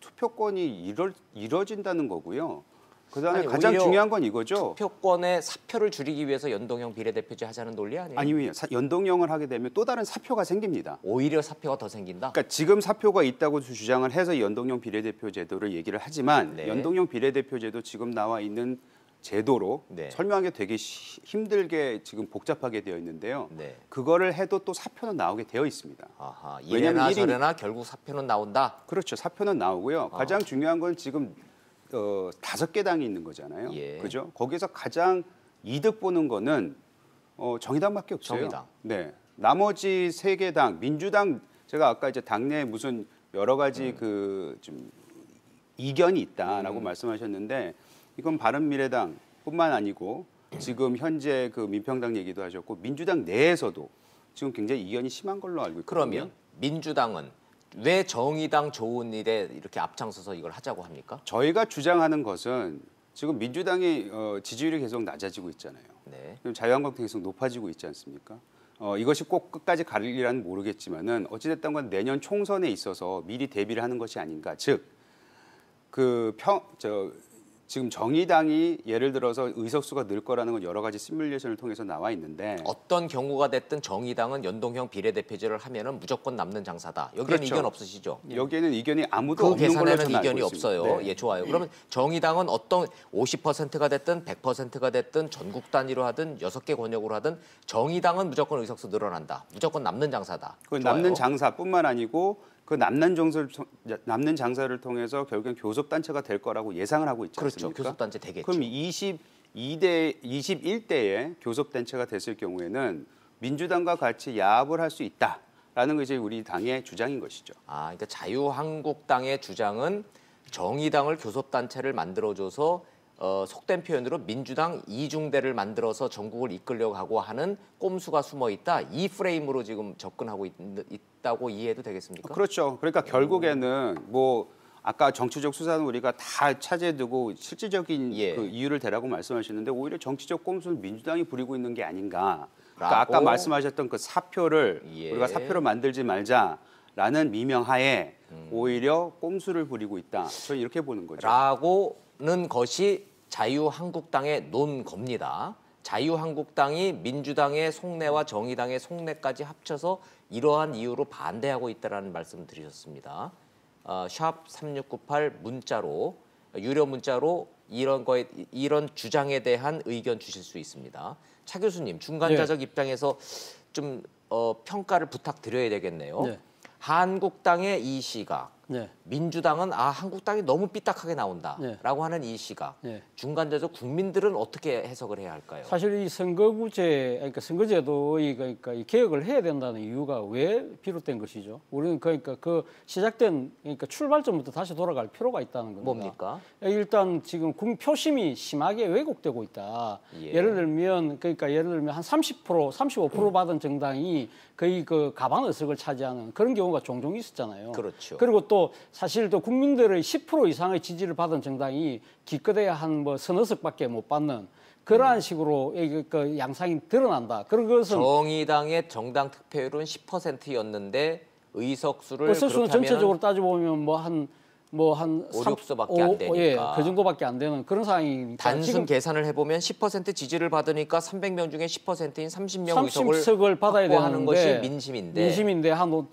Speaker 4: 투표권이 이뤄진다는 거고요. 그다음에
Speaker 1: 아니,
Speaker 4: 가장
Speaker 1: 오히려
Speaker 4: 중요한 건 이거죠.
Speaker 1: 투표권의 사표를 줄이기 위해서 연동형 비례대표제 하자는 논리 아니에요?
Speaker 4: 아니면 연동형을 하게 되면 또 다른 사표가 생깁니다.
Speaker 1: 오히려 사표가 더 생긴다?
Speaker 4: 그러니까 지금 사표가 있다고 주장을 해서 연동형 비례대표 제도를 얘기를 하지만
Speaker 1: 네.
Speaker 4: 연동형 비례대표 제도 지금 나와 있는 제도로
Speaker 1: 네.
Speaker 4: 설명하기 되게 힘들게 지금 복잡하게 되어 있는데요.
Speaker 1: 네.
Speaker 4: 그거를 해도 또 사표는 나오게 되어 있습니다.
Speaker 1: 아하,
Speaker 4: 왜냐면
Speaker 1: 이래나
Speaker 4: 일인이-
Speaker 1: 저래나 결국 사표는 나온다?
Speaker 4: 그렇죠. 사표는 나오고요. 가장 중요한 건 지금 5개 당이 있는 거잖아요.
Speaker 1: 예.
Speaker 4: 그죠? 거기서 가장 이득 보는 거는 정의당밖에 없어요.
Speaker 1: 정의당.
Speaker 4: 네. 나머지 3개 당, 민주당 제가 아까 이제 당내에 무슨 여러 가지 그 좀 이견이 있다라고 말씀하셨는데 이건 바른미래당뿐만 아니고 지금 현재 그 민평당 얘기도 하셨고 민주당 내에서도 지금 굉장히 이견이 심한 걸로 알고 있거든요.
Speaker 1: 그러면 민주당은 왜 정의당 좋은 일에 이렇게 앞장서서 이걸 하자고 합니까?
Speaker 4: 저희가 주장하는 것은 지금 민주당이 지지율이 계속 낮아지고 있잖아요.
Speaker 1: 네.
Speaker 4: 그럼 자유한국당이 계속 높아지고 있지 않습니까? 이것이 꼭 끝까지 가리라는 모르겠지만은 어찌됐든 건 내년 총선에 있어서 미리 대비를 하는 것이 아닌가. 즉, 지금 정의당이 예를 들어서 의석수가 늘 거라는 건 여러 가지 시뮬레이션을 통해서 나와 있는데
Speaker 1: 어떤 경우가 됐든 정의당은 연동형 비례대표제를 하면은 무조건 남는 장사다. 여기는
Speaker 4: 그렇죠.
Speaker 1: 이견 없으시죠?
Speaker 4: 여기에는 이견이 아무도
Speaker 1: 그
Speaker 4: 없는 걸로
Speaker 1: 계산에는
Speaker 4: 저는 알고
Speaker 1: 이견이
Speaker 4: 있습니다.
Speaker 1: 없어요.
Speaker 4: 네.
Speaker 1: 예, 좋아요. 그러면 정의당은 어떤 50%가 됐든 100%가 됐든 전국 단위로 하든 6개 권역으로 하든 정의당은 무조건 의석수 늘어난다. 무조건 남는 장사다.
Speaker 4: 그
Speaker 1: 좋아요.
Speaker 4: 남는 장사뿐만 아니고 그 남는 장사를 통해서 결국엔 교섭단체가 될 거라고 예상을 하고 있지
Speaker 1: 그렇죠.
Speaker 4: 않습니까?
Speaker 1: 교섭단체 되겠죠.
Speaker 4: 그럼 21대에 교섭단체가 됐을 경우에는 민주당과 같이 야합을 할 수 있다라는 것이 우리 당의 주장인 것이죠.
Speaker 1: 그러니까 자유한국당의 주장은 정의당을 교섭단체를 만들어줘서 속된 표현으로 민주당 이중대를 만들어서 전국을 이끌려고 하고 하는 꼼수가 숨어 있다. 이 프레임으로 지금 접근하고 있다고 이해해도 되겠습니까?
Speaker 4: 그렇죠. 그러니까 결국에는 뭐 아까 정치적 수사는 우리가 다 차지해두고 실질적인
Speaker 1: 예.
Speaker 4: 그 이유를 대라고 말씀하시는데 오히려 정치적 꼼수는 민주당이 부리고 있는 게 아닌가. 그러니까
Speaker 1: 라고?
Speaker 4: 아까 말씀하셨던 그 사표를
Speaker 1: 예.
Speaker 4: 우리가 사표를 만들지 말자라는 미명하에 오히려 꼼수를 부리고 있다. 저는 이렇게 보는 거죠.
Speaker 1: 라고는 것이 자유한국당의 논겁니다. 자유한국당이 민주당의 속내와 정의당의 속내까지 합쳐서 이러한 이유로 반대하고 있다는 말씀을 드리셨습니다. 샵 3698 문자로 유료 문자로 이런 주장에 대한 의견 주실 수 있습니다. 차 교수님 중간자적 입장에서 좀 평가를 부탁드려야 되겠네요.
Speaker 2: 네.
Speaker 1: 한국당의 이 시각,
Speaker 2: 네.
Speaker 1: 민주당은 한국당이 너무 삐딱하게 나온다라고
Speaker 2: 네.
Speaker 1: 하는 이 시각,
Speaker 2: 네.
Speaker 1: 중간자적 국민들은 어떻게 해석을 해야 할까요?
Speaker 2: 사실 이 선거구제, 그러니까 선거제도의 그러니까 이 개혁을 해야 된다는 이유가 왜 비롯된 것이죠? 우리는 그러니까 그 시작된 그러니까 출발점부터 다시 돌아갈 필요가 있다는 겁니다.
Speaker 1: 뭡니까?
Speaker 2: 일단 지금 국민 표심이 심하게 왜곡되고 있다.
Speaker 1: 예.
Speaker 2: 예를 들면 한 30%, 35% 받은 정당이 거의 그 가반 의석을 차지하는 그런 경우가 종종 있었잖아요.
Speaker 1: 그렇죠.
Speaker 2: 그리고 또 사실 또 국민들의 10% 이상의 지지를 받은 정당이 기껏해야 한 뭐 서너 석밖에 못 받는 그러한 식으로 그 양상이 드러난다. 그런 것은
Speaker 1: 정의당의 정당 득표율은 10%였는데 의석수를
Speaker 2: 의석수는
Speaker 1: 그렇게
Speaker 2: 전체적으로 따져보면 한
Speaker 1: 5, 6석밖에 안 되니까.
Speaker 2: 예, 그 정도밖에 안 되는 그런 상황이니까
Speaker 1: 단순
Speaker 2: 지금
Speaker 1: 계산을 해보면 10% 지지를 받으니까 300명 중에 10%인 30명
Speaker 2: 30석을 받아야
Speaker 1: 확보하는
Speaker 2: 되는데
Speaker 1: 것이 민심인데
Speaker 2: 한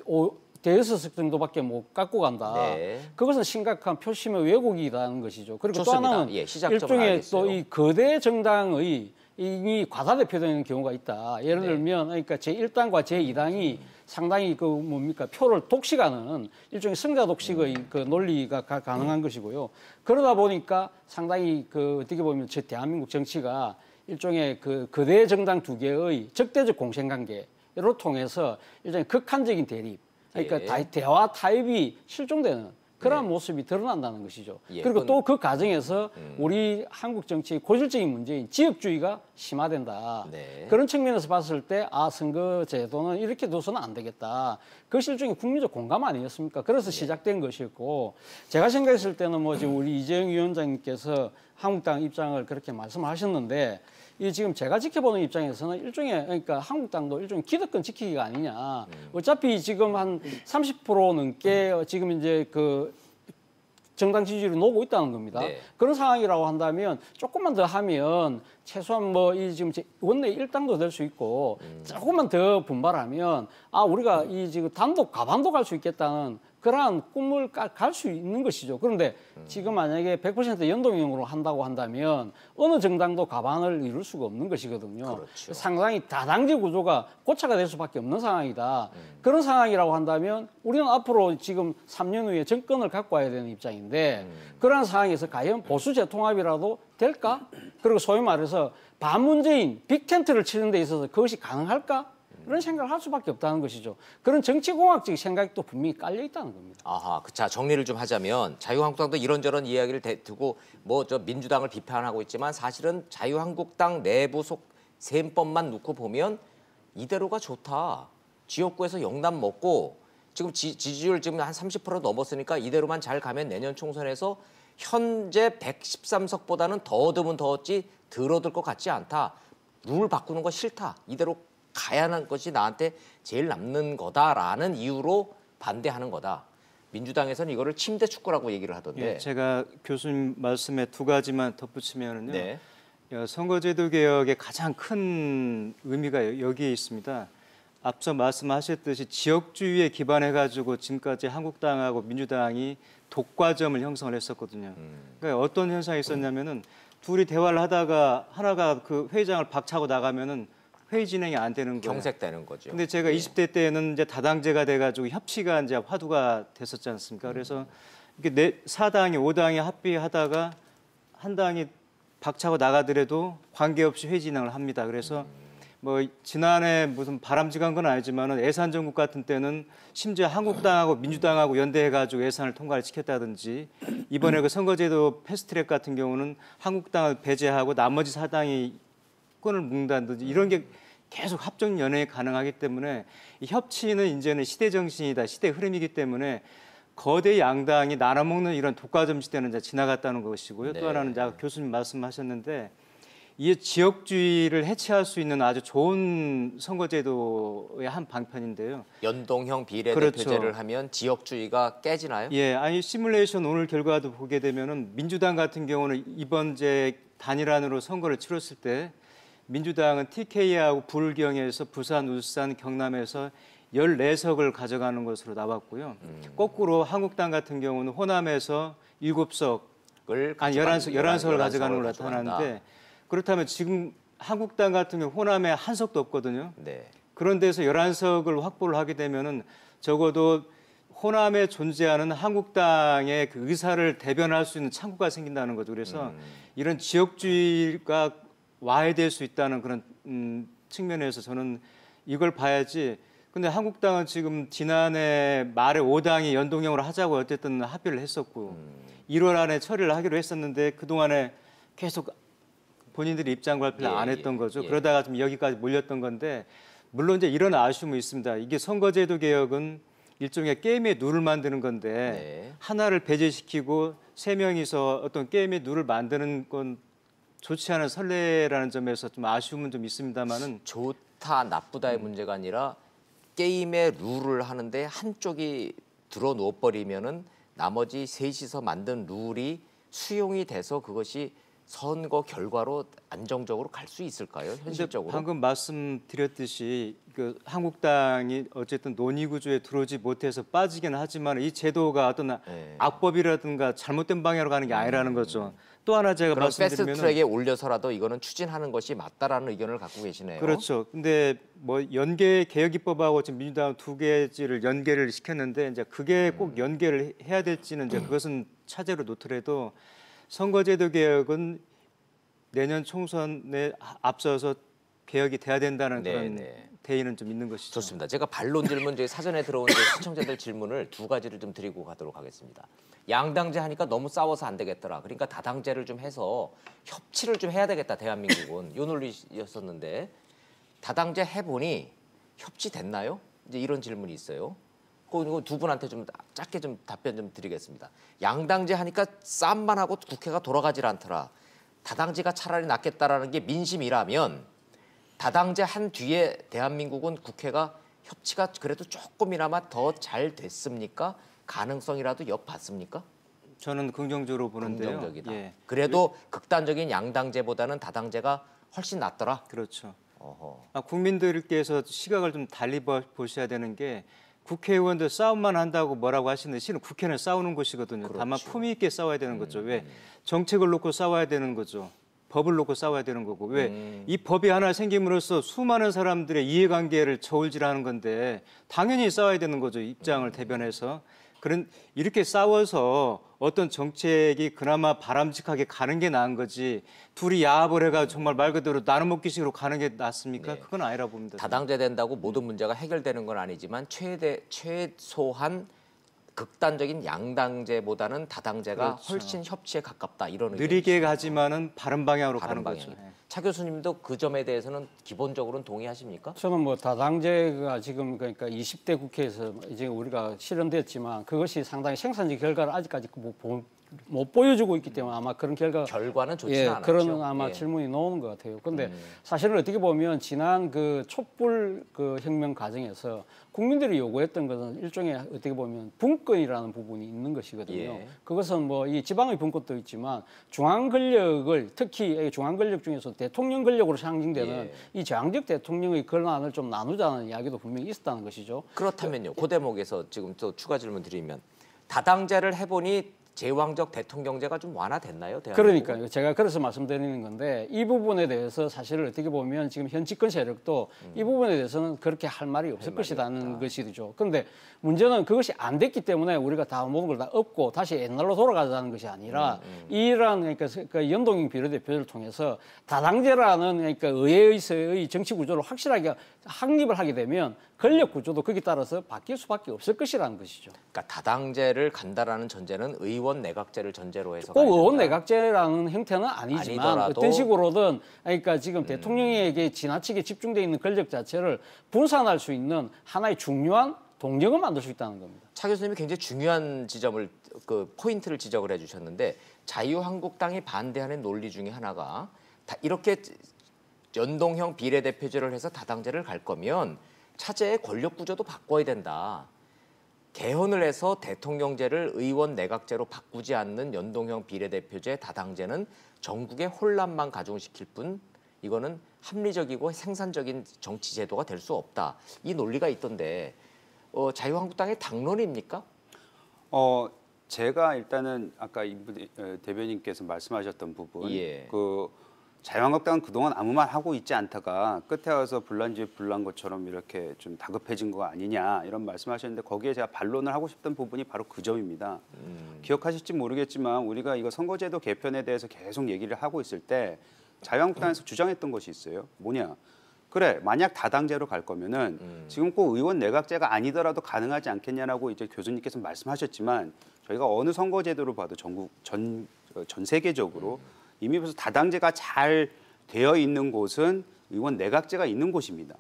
Speaker 2: 대여섯 정도밖에 못 갖고 간다.
Speaker 1: 네.
Speaker 2: 그것은 심각한 표심의 왜곡이라는 것이죠. 그리고
Speaker 1: 좋습니다.
Speaker 2: 또 하나는
Speaker 1: 예, 시작점을
Speaker 2: 일종의
Speaker 1: 알겠어요.
Speaker 2: 또 이 거대 정당의 이미 과다대표되는 경우가 있다. 예를 들면 그러니까 제1당과 제2당이 상당히 그 뭡니까 표를 독식하는 일종의 승자 독식의 그 논리가 가능한 것이고요. 그러다 보니까 상당히 그 어떻게 보면 저 대한민국 정치가 일종의 그 거대 정당 두 개의 적대적 공생관계로 통해서 일종의 극한적인 대립, 그러니까 대화 타협이 실종되는 그러한 모습이 드러난다는 것이죠. 그리고 또 그 과정에서 우리 한국 정치의 고질적인 문제인 지역주의가 심화된다. 그런 측면에서 봤을 때 선거 제도는 이렇게 둬서는 안 되겠다. 그것이 일종의 국민적 공감 아니었습니까? 그래서 시작된 것이었고 제가 생각했을 때는 뭐 지금 우리 이재용 위원장님께서 한국당 입장을 그렇게 말씀하셨는데 이 지금 제가 지켜보는 입장에서는 일종의 그러니까 한국당도 일종의 기득권 지키기가 아니냐. 어차피 지금 한 30% 넘게 지금 이제 그 정당 지지율이 녹고 있다는 겁니다. 그런 상황이라고 한다면 조금만 더 하면 최소한 뭐 이 지금 원내 1당도 될 수 있고 조금만 더 분발하면 우리가 이 지금 단독 과반도 갈 수 있겠다는 그러한 꿈을 갈 수 있는 것이죠. 그런데 지금 만약에 100% 연동형으로 한다고 한다면 어느 정당도 과반을 이룰 수가 없는 것이거든요. 그렇죠. 상당히 다당제 구조가 고착화 될 수밖에 없는 상황이다. 그런 상황이라고 한다면 우리는 앞으로 지금 3년 후에 정권을 갖고 와야 되는 입장인데 그러한 상황에서 과연 보수 재통합이라도 될까? 그리고 소위 말해서 반문재인 빅텐트를 치는 데 있어서 그것이 가능할까? 그런 생각을 할 수밖에 없다는 것이죠. 그런 정치공학적 생각이 또 분명히 깔려 있다는 겁니다.
Speaker 1: 자, 정리를 좀 하자면 자유한국당도 이런저런 이야기를 두고 뭐 저 민주당을 비판하고 있지만 사실은 자유한국당 내부 속 셈법만 놓고 보면 이대로가 좋다. 지역구에서 영남 먹고 지금 지지율 지금 한 30% 넘었으니까 이대로만 잘 가면 내년 총선에서 현재 113석보다는 더 얻으면 더 얻지 덜 얻을 것 같지 않다. 룰 바꾸는 거 싫다. 이대로 가야 하는 것이 나한테 제일 남는 거다라는 이유로 반대하는 거다. 민주당에서는 이거를 침대 축구라고 얘기를 하던데.
Speaker 3: 제가 교수님 말씀에 두 가지만 덧붙이면은요. 선거제도 개혁의 가장 큰 의미가 여기에 있습니다. 앞서 말씀하셨듯이 지역주의에 기반해 가지고 지금까지 한국당하고 민주당이 독과점을 형성을 했었거든요. 그러니까 어떤 현상이 있었냐면은 둘이 대화를 하다가 하나가 그 회의장을 박차고 나가면은 회의 진행이 안 되는 거예요.
Speaker 1: 경색되는 거죠.
Speaker 3: 근데 제가 20대 때는 이제 다당제가 돼가지고 협치가 이제 화두가 됐었지 않습니까? 그래서 이게 4당이 5당이 합의하다가 한 당이 박차고 나가더라도 관계없이 회의 진행을 합니다. 그래서 뭐 지난해 무슨 바람직한 건 아니지만은 예산 정국 같은 때는 심지어 한국당하고 민주당하고 연대해가지고 예산을 통과를 시켰다든지 이번에 그 선거제도 패스트트랙 같은 경우는 한국당을 배제하고 나머지 4당이 끈을 묶는다든지 이런 게 계속 합종 연행이 가능하기 때문에 이 협치는 이제는 시대 정신이다, 시대 흐름이기 때문에 거대 양당이 나눠먹는 이런 독과점 시대는 이제 지나갔다는 것이고요. 또 하나는 아까 교수님 말씀하셨는데 이 지역주의를 해체할 수 있는 아주 좋은 선거제도의 한 방편인데요.
Speaker 1: 연동형 비례대표제를 하면 지역주의가 깨지나요?
Speaker 3: 아니 시뮬레이션 오늘 결과도 보게 되면은 민주당 같은 경우는 이번 제 단일안으로 선거를 치렀을 때 민주당은 TK하고 불경에서 부산, 울산, 경남에서 14석을 가져가는 것으로 나왔고요. 거꾸로 한국당 같은 경우는 호남에서 7석을 11석을 가져가는 걸로 나타나는데 그렇다면 지금 한국당 같은 경우 호남에 한 석도 없거든요. 그런 데서 11석을 확보를 하게 되면은 적어도 호남에 존재하는 한국당의 그 의사를 대변할 수 있는 창구가 생긴다는 거죠. 그래서 이런 지역주의가 와해될 수 있다는 그런 측면에서 저는 이걸 봐야지. 근데 한국당은 지금 지난해 말에 5당이 연동형으로 하자고 어쨌든 합의를 했었고 1월 안에 처리를 하기로 했었는데 그동안에 계속 본인들이 입장 발표를 안 했던 거죠. 그러다가 좀 여기까지 몰렸던 건데 물론 이제 이런 아쉬움이 있습니다. 이게 선거제도 개혁은 일종의 게임의 룰을 만드는 건데 하나를 배제시키고 3명이서 어떤 게임의 룰을 만드는 건 좋지 않은 선례라는 점에서 좀 아쉬움은 좀 있습니다만은
Speaker 1: 좋다 나쁘다의 문제가 아니라 게임의 룰을 하는데 한쪽이 들어 누워버리면은 나머지 셋이서 만든 룰이 수용이 돼서 그것이 선거 결과로 안정적으로 갈 수 있을까요? 현실적으로?
Speaker 3: 방금 말씀드렸듯이 그 한국당이 어쨌든 논의 구조에 들어오지 못해서 빠지긴 하지만 이 제도가 어떤 악법이라든가 잘못된 방향으로 가는 게 아니라는 거죠. 또 하나 제가
Speaker 1: 그럼
Speaker 3: 말씀드리면
Speaker 1: 패스트트랙에 올려서라도 이거는 추진하는 것이 맞다라는 의견을 갖고 계시네요.
Speaker 3: 그렇죠. 근데 뭐 연계 개혁 입법하고 지금 민주당 두 개지를 연계를 시켰는데 이제 그게 꼭 연계를 해야 될지는 이제 그것은 차제로 놓더라도 선거제도 개혁은 내년 총선에 앞서서 개혁이 돼야 된다는 그런 대의는 좀 있는 것이죠.
Speaker 1: 좋습니다. 제가 반론 질문 저희 사전에 들어온 저희 시청자들 질문을 두 가지를 좀 드리고 가도록 하겠습니다. 양당제 하니까 너무 싸워서 안 되겠더라. 그러니까 다당제를 좀 해서 협치를 좀 해야 되겠다. 대한민국은 요 논리였었는데 다당제 해보니 협치됐나요? 이제 이런 질문이 있어요. 그거 두 분한테 좀 짧게 좀 답변 좀 드리겠습니다. 양당제 하니까 싸움만 하고 국회가 돌아가질 않더라. 다당제가 차라리 낫겠다라는 게 민심이라면 다당제 한 뒤에 대한민국은 국회가 협치가 그래도 조금이나마 더 잘 됐습니까? 가능성이라도 엿봤습니까?
Speaker 3: 저는 긍정적으로 보는데요.
Speaker 1: 긍정적이다.
Speaker 3: 예.
Speaker 1: 그래도 극단적인 양당제보다는 다당제가 훨씬 낫더라.
Speaker 3: 그렇죠.
Speaker 1: 어허.
Speaker 3: 국민들께서 시각을 좀 달리 보셔야 되는 게 국회의원들 싸움만 한다고 뭐라고 하시는데 실은 국회는 싸우는 곳이거든요.
Speaker 1: 그렇죠.
Speaker 3: 다만 품위 있게 싸워야 되는 거죠. 왜 정책을 놓고 싸워야 되는 거죠. 법을 놓고 싸워야 되는 거고 왜 이 법이 하나 생김으로써 수많은 사람들의 이해관계를 저울질하는 건데 당연히 싸워야 되는 거죠. 입장을 대변해서. 이렇게 싸워서 어떤 정책이 그나마 바람직하게 가는 게 나은 거지 둘이 야합을 해가 정말 말 그대로 나눠 먹기식으로 가는 게 낫습니까? 그건 아니라 봅니다.
Speaker 1: 다당제 된다고 모든 문제가 해결되는 건 아니지만 최소한 극단적인 양당제보다는 다당제가
Speaker 3: 그렇죠.
Speaker 1: 훨씬 협치에 가깝다 이런
Speaker 3: 느리게
Speaker 1: 의견이시죠.
Speaker 3: 가지만은 바른 방향으로
Speaker 1: 바른
Speaker 3: 가는 거죠.
Speaker 1: 방향.
Speaker 3: 예.
Speaker 1: 차 교수님도 그 점에 대해서는 기본적으로는 동의하십니까?
Speaker 2: 저는 뭐 다당제가 지금 그러니까 20대 국회에서 이제 우리가 실현됐지만 그것이 상당히 생산적 결과를 아직까지 못 보여주고 있기 때문에 아마 그런
Speaker 1: 결과는 좋지는
Speaker 2: 예,
Speaker 1: 않았죠.
Speaker 2: 그런 아마
Speaker 1: 예.
Speaker 2: 질문이 나오는 것 같아요. 근데 사실은 어떻게 보면 지난 그 촛불 그 혁명 과정에서 국민들이 요구했던 것은 일종의 어떻게 보면 분권이라는 부분이 있는 것이거든요.
Speaker 1: 예.
Speaker 2: 그것은 뭐 이 지방의 분권도 있지만 중앙 권력을 특히 중앙 권력 중에서 대통령 권력으로 상징되는
Speaker 1: 예.
Speaker 2: 이 제왕적 대통령의 권한을 좀 나누자는 이야기도 분명히 있었다는 것이죠.
Speaker 1: 그렇다면요. 그 대목에서 지금 또 추가 질문 드리면 다당제를 해보니 제왕적 대통령제가 좀 완화됐나요? 대한민국은?
Speaker 2: 그러니까요. 제가 그래서 말씀드리는 건데 이 부분에 대해서 사실 어떻게 보면 지금 현 집권 세력도 이 부분에 대해서는 그렇게 할 말이 없을 것이라는 것이죠. 그런데 문제는 그것이 안 됐기 때문에 우리가 다 모든 걸 다 얻고 다시 옛날로 돌아가자는 것이 아니라 이러한 그러니까 그 연동형 비례대표를 통해서 다당제라는 그러니까 의회에서의 정치 구조를 확실하게 확립을 하게 되면 권력 구조도 거기에 따라서 바뀔 수밖에 없을 것이라는 것이죠.
Speaker 1: 그러니까 다당제를 간다라는 전제는 의원 내각제를 전제로 해서
Speaker 2: 꼭
Speaker 1: 가야
Speaker 2: 의원
Speaker 1: 된다.
Speaker 2: 내각제라는 형태는 아니지만
Speaker 1: 아니더라도
Speaker 2: 어떤 식으로든 그러니까 지금 대통령에게 지나치게 집중되어 있는 권력 자체를 분산할 수 있는 하나의 중요한 동력을 만들 수 있다는 겁니다.
Speaker 1: 차 교수님이 굉장히 중요한 지점을 그 포인트를 지적을 해주셨는데 자유한국당이 반대하는 논리 중에 하나가 이렇게 연동형 비례대표제를 해서 다당제를 갈 거면 차제의 권력 구조도 바꿔야 된다. 개헌을 해서 대통령제를 의원 내각제로 바꾸지 않는 연동형 비례대표제 다당제는 전국의 혼란만 가중시킬 뿐 이거는 합리적이고 생산적인 정치 제도가 될 수 없다. 이 논리가 있던데 자유한국당의 당론입니까?
Speaker 4: 제가 일단은 아까 대변인께서 말씀하셨던 부분,
Speaker 1: 예.
Speaker 4: 그 자유한국당은 그동안 아무 말 하고 있지 않다가 끝에 와서 불난 집에 불난 것처럼 이렇게 좀 다급해진 거 아니냐 이런 말씀하셨는데 거기에 제가 반론을 하고 싶던 부분이 바로 그 점입니다. 기억하실지 모르겠지만 우리가 이거 선거제도 개편에 대해서 계속 얘기를 하고 있을 때 자유한국당에서 주장했던 것이 있어요. 뭐냐? 그래, 만약 다당제로 갈 거면은 지금 꼭 의원 내각제가 아니더라도 가능하지 않겠냐라고 이제 교수님께서 말씀하셨지만 저희가 어느 선거제도를 봐도 전 세계적으로 이미 벌써 다당제가 잘 되어 있는 곳은 의원 내각제가 있는 곳입니다.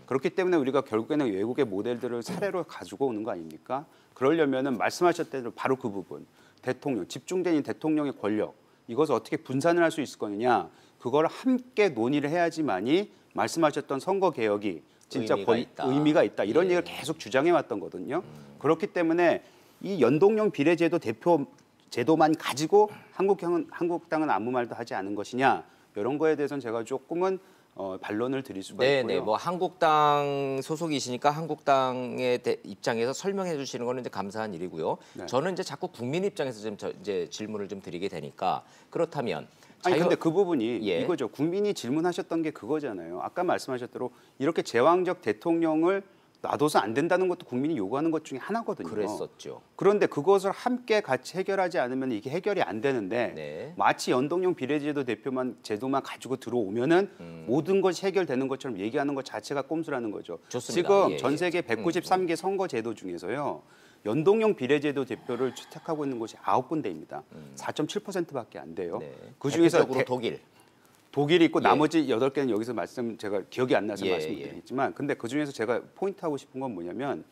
Speaker 4: 그렇기 때문에 우리가 결국에는 외국의 모델들을 사례로 가지고 오는 거 아닙니까? 그러려면은 말씀하셨던 대로 바로 그 부분, 대통령, 집중된 대통령의 권력, 이것을 어떻게 분산을 할 수 있을 거느냐, 그걸 함께 논의를 해야지만이 말씀하셨던 선거 개혁이 진짜 의미가 있다. 이런 얘기를 계속 주장해 왔던 거거든요. 그렇기 때문에 이 연동형 비례제도 대표 제도만 가지고 한국당은 아무 말도 하지 않은 것이냐 이런 거에 대해서는 제가 조금은 반론을 드릴 수가
Speaker 1: 네,
Speaker 4: 있고요.
Speaker 1: 네. 뭐 한국당 소속이시니까 한국당의 입장에서 설명해 주시는 거는 이제 감사한 일이고요.
Speaker 4: 네.
Speaker 1: 저는 이제 자꾸 국민 입장에서 좀 이제 질문을 좀 드리게 되니까 그렇다면
Speaker 4: 아니 근데 그 부분이
Speaker 1: 예.
Speaker 4: 이거죠. 국민이 질문하셨던 게 그거잖아요. 아까 말씀하셨대로 이렇게 제왕적 대통령을 놔둬서 안 된다는 것도 국민이 요구하는 것 중에 하나거든요.
Speaker 1: 그랬었죠.
Speaker 4: 그런데 그것을 함께 같이 해결하지 않으면 이게 해결이 안 되는데
Speaker 1: 네.
Speaker 4: 마치 연동형 비례제도 제도만 가지고 들어오면은 모든 것이 해결되는 것처럼 얘기하는 것 자체가 꼼수라는 거죠.
Speaker 1: 좋습니다.
Speaker 4: 지금
Speaker 1: 예,
Speaker 4: 전 세계 193개 선거 제도 중에서요. 연동형 비례제도 대표를 채택하고 있는 곳이 9군데입니다. 4.7%밖에 안 돼요.
Speaker 1: 네.
Speaker 4: 그 중에서
Speaker 1: 대표적으로 독일.
Speaker 4: 독일이 있고
Speaker 1: 예.
Speaker 4: 나머지 8개는 여기서 제가 기억이 안 나서
Speaker 1: 예,
Speaker 4: 말씀드리겠지만 근데 그중에서 제가 포인트하고 싶은 건 뭐냐면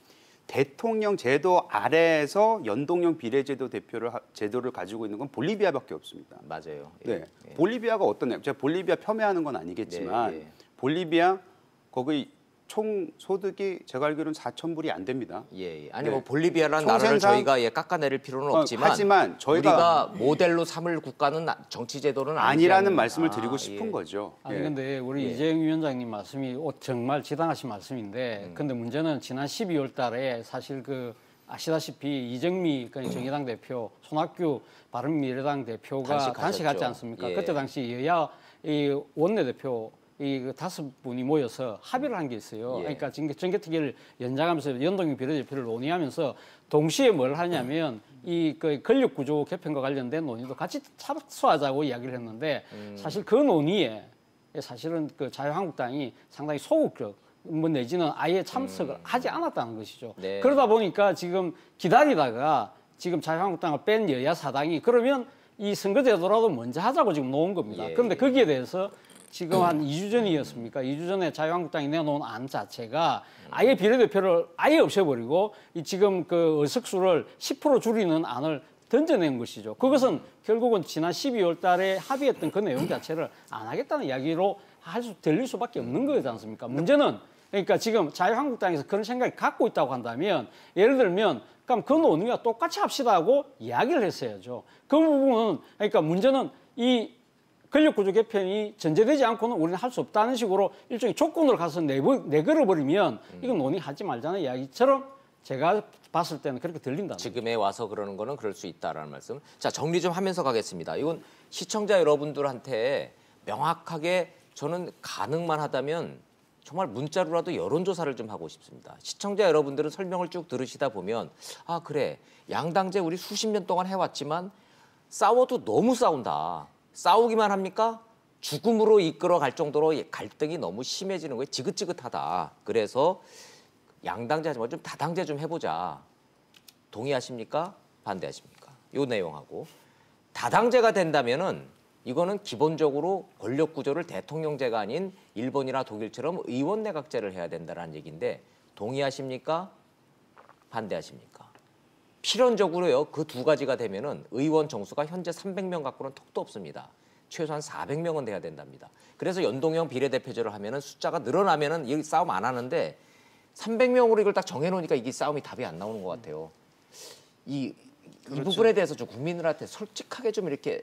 Speaker 4: 대통령 제도 아래에서 연동형 비례제도 제도를 가지고 있는 건 볼리비아밖에 없습니다.
Speaker 1: 맞아요. 예.
Speaker 4: 네.
Speaker 1: 예.
Speaker 4: 볼리비아가 어떠냐요? 제가 볼리비아 폄훼하는 건 아니겠지만
Speaker 1: 네, 예.
Speaker 4: 볼리비아 거기 총 소득이 제가 알기로는 4,000불이 안 됩니다.
Speaker 1: 예, 예. 아니
Speaker 4: 네.
Speaker 1: 뭐 볼리비아라는 나라를
Speaker 4: 총생산-
Speaker 1: 저희가 깎아내릴 필요는 없지만
Speaker 4: 하지만 저희가
Speaker 1: 우리가 모델로 삼을 국가는 정치 제도는
Speaker 4: 아니라는
Speaker 1: 아니지
Speaker 4: 말씀을
Speaker 1: 않나.
Speaker 4: 드리고 싶은
Speaker 1: 예.
Speaker 4: 거죠.
Speaker 2: 아니
Speaker 4: 예.
Speaker 2: 근데 우리
Speaker 1: 예.
Speaker 2: 이재용 위원장님 말씀이 정말 지당하신 말씀인데 근데 문제는 지난 12월 달에 사실 그 아시다시피 이정미 정의당 대표, 손학규 바른미래당 대표가 단식 갔지 않습니까?
Speaker 1: 예.
Speaker 2: 그때 당시 여야 이 원내대표 이 5분이 모여서 합의를 한 게 있어요.
Speaker 1: 예.
Speaker 2: 그러니까 지금 정개특위를 연장하면서 연동형 비례대표를 논의하면서 동시에 뭘 하냐면 이 그 권력구조 개편과 관련된 논의도 같이 참수하자고 이야기를 했는데 사실 그 논의에 사실은 그 자유한국당이 상당히 소극적 뭐 내지는 아예 참석을 하지 않았다는 것이죠.
Speaker 1: 네.
Speaker 2: 그러다 보니까 지금 기다리다가 지금 자유한국당을 뺀 여야 사당이 그러면 이 선거제도라도 먼저 하자고 지금 놓은 겁니다.
Speaker 1: 예.
Speaker 2: 그런데 거기에 대해서 지금 한 2주 전이었습니까? 2주 전에 자유한국당이 내놓은 안 자체가 아예 비례대표를 아예 없애버리고 이 지금 그 의석수를 10% 줄이는 안을 던져낸 것이죠. 그것은 결국은 지난 12월 달에 합의했던 그 내용 자체를 안 하겠다는 이야기로 들릴 수밖에 없는 거지 않습니까? 문제는 그러니까 지금 자유한국당에서 그런 생각을 갖고 있다고 한다면 예를 들면 그럼 그 논의와 똑같이 합시다 하고 이야기를 했어야죠. 그 부분은 그러니까 문제는 이 권력구조 개편이 전제되지 않고는 우리는 할 수 없다는 식으로 일종의 조건으로 가서 내걸어버리면 이건 논의하지 말자는 이야기처럼 제가 봤을 때는 그렇게 들린다.
Speaker 1: 지금에 와서 그러는 거는 그럴 수 있다라는 말씀. 자, 정리 좀 하면서 가겠습니다. 이건 시청자 여러분들한테 명확하게 저는 가능만 하다면 정말 문자로라도 여론조사를 좀 하고 싶습니다. 시청자 여러분들은 설명을 쭉 들으시다 보면 아 그래 양당제 우리 수십 년 동안 해왔지만 싸워도 너무 싸운다. 싸우기만 합니까? 죽음으로 이끌어갈 정도로 갈등이 너무 심해지는 거예요. 지긋지긋하다. 그래서 양당제 하지 말고 좀 다당제 좀 해보자. 동의하십니까? 반대하십니까? 요 내용하고 다당제가 된다면은 이거는 기본적으로 권력 구조를 대통령제가 아닌 일본이나 독일처럼 의원 내각제를 해야 된다는 얘기인데 동의하십니까? 반대하십니까? 필연적으로요. 그 두 가지가 되면은 의원 정수가 현재 300명 갖고는 턱도 없습니다. 최소한 400명은 돼야 된답니다. 그래서 연동형 비례대표제를 하면은 숫자가 늘어나면은 이 싸움 안 하는데 300명으로 이걸 딱 정해놓으니까 이게 싸움이 답이 안 나오는 것 같아요. 이 부분에 대해서 좀 국민들한테 솔직하게 좀 이렇게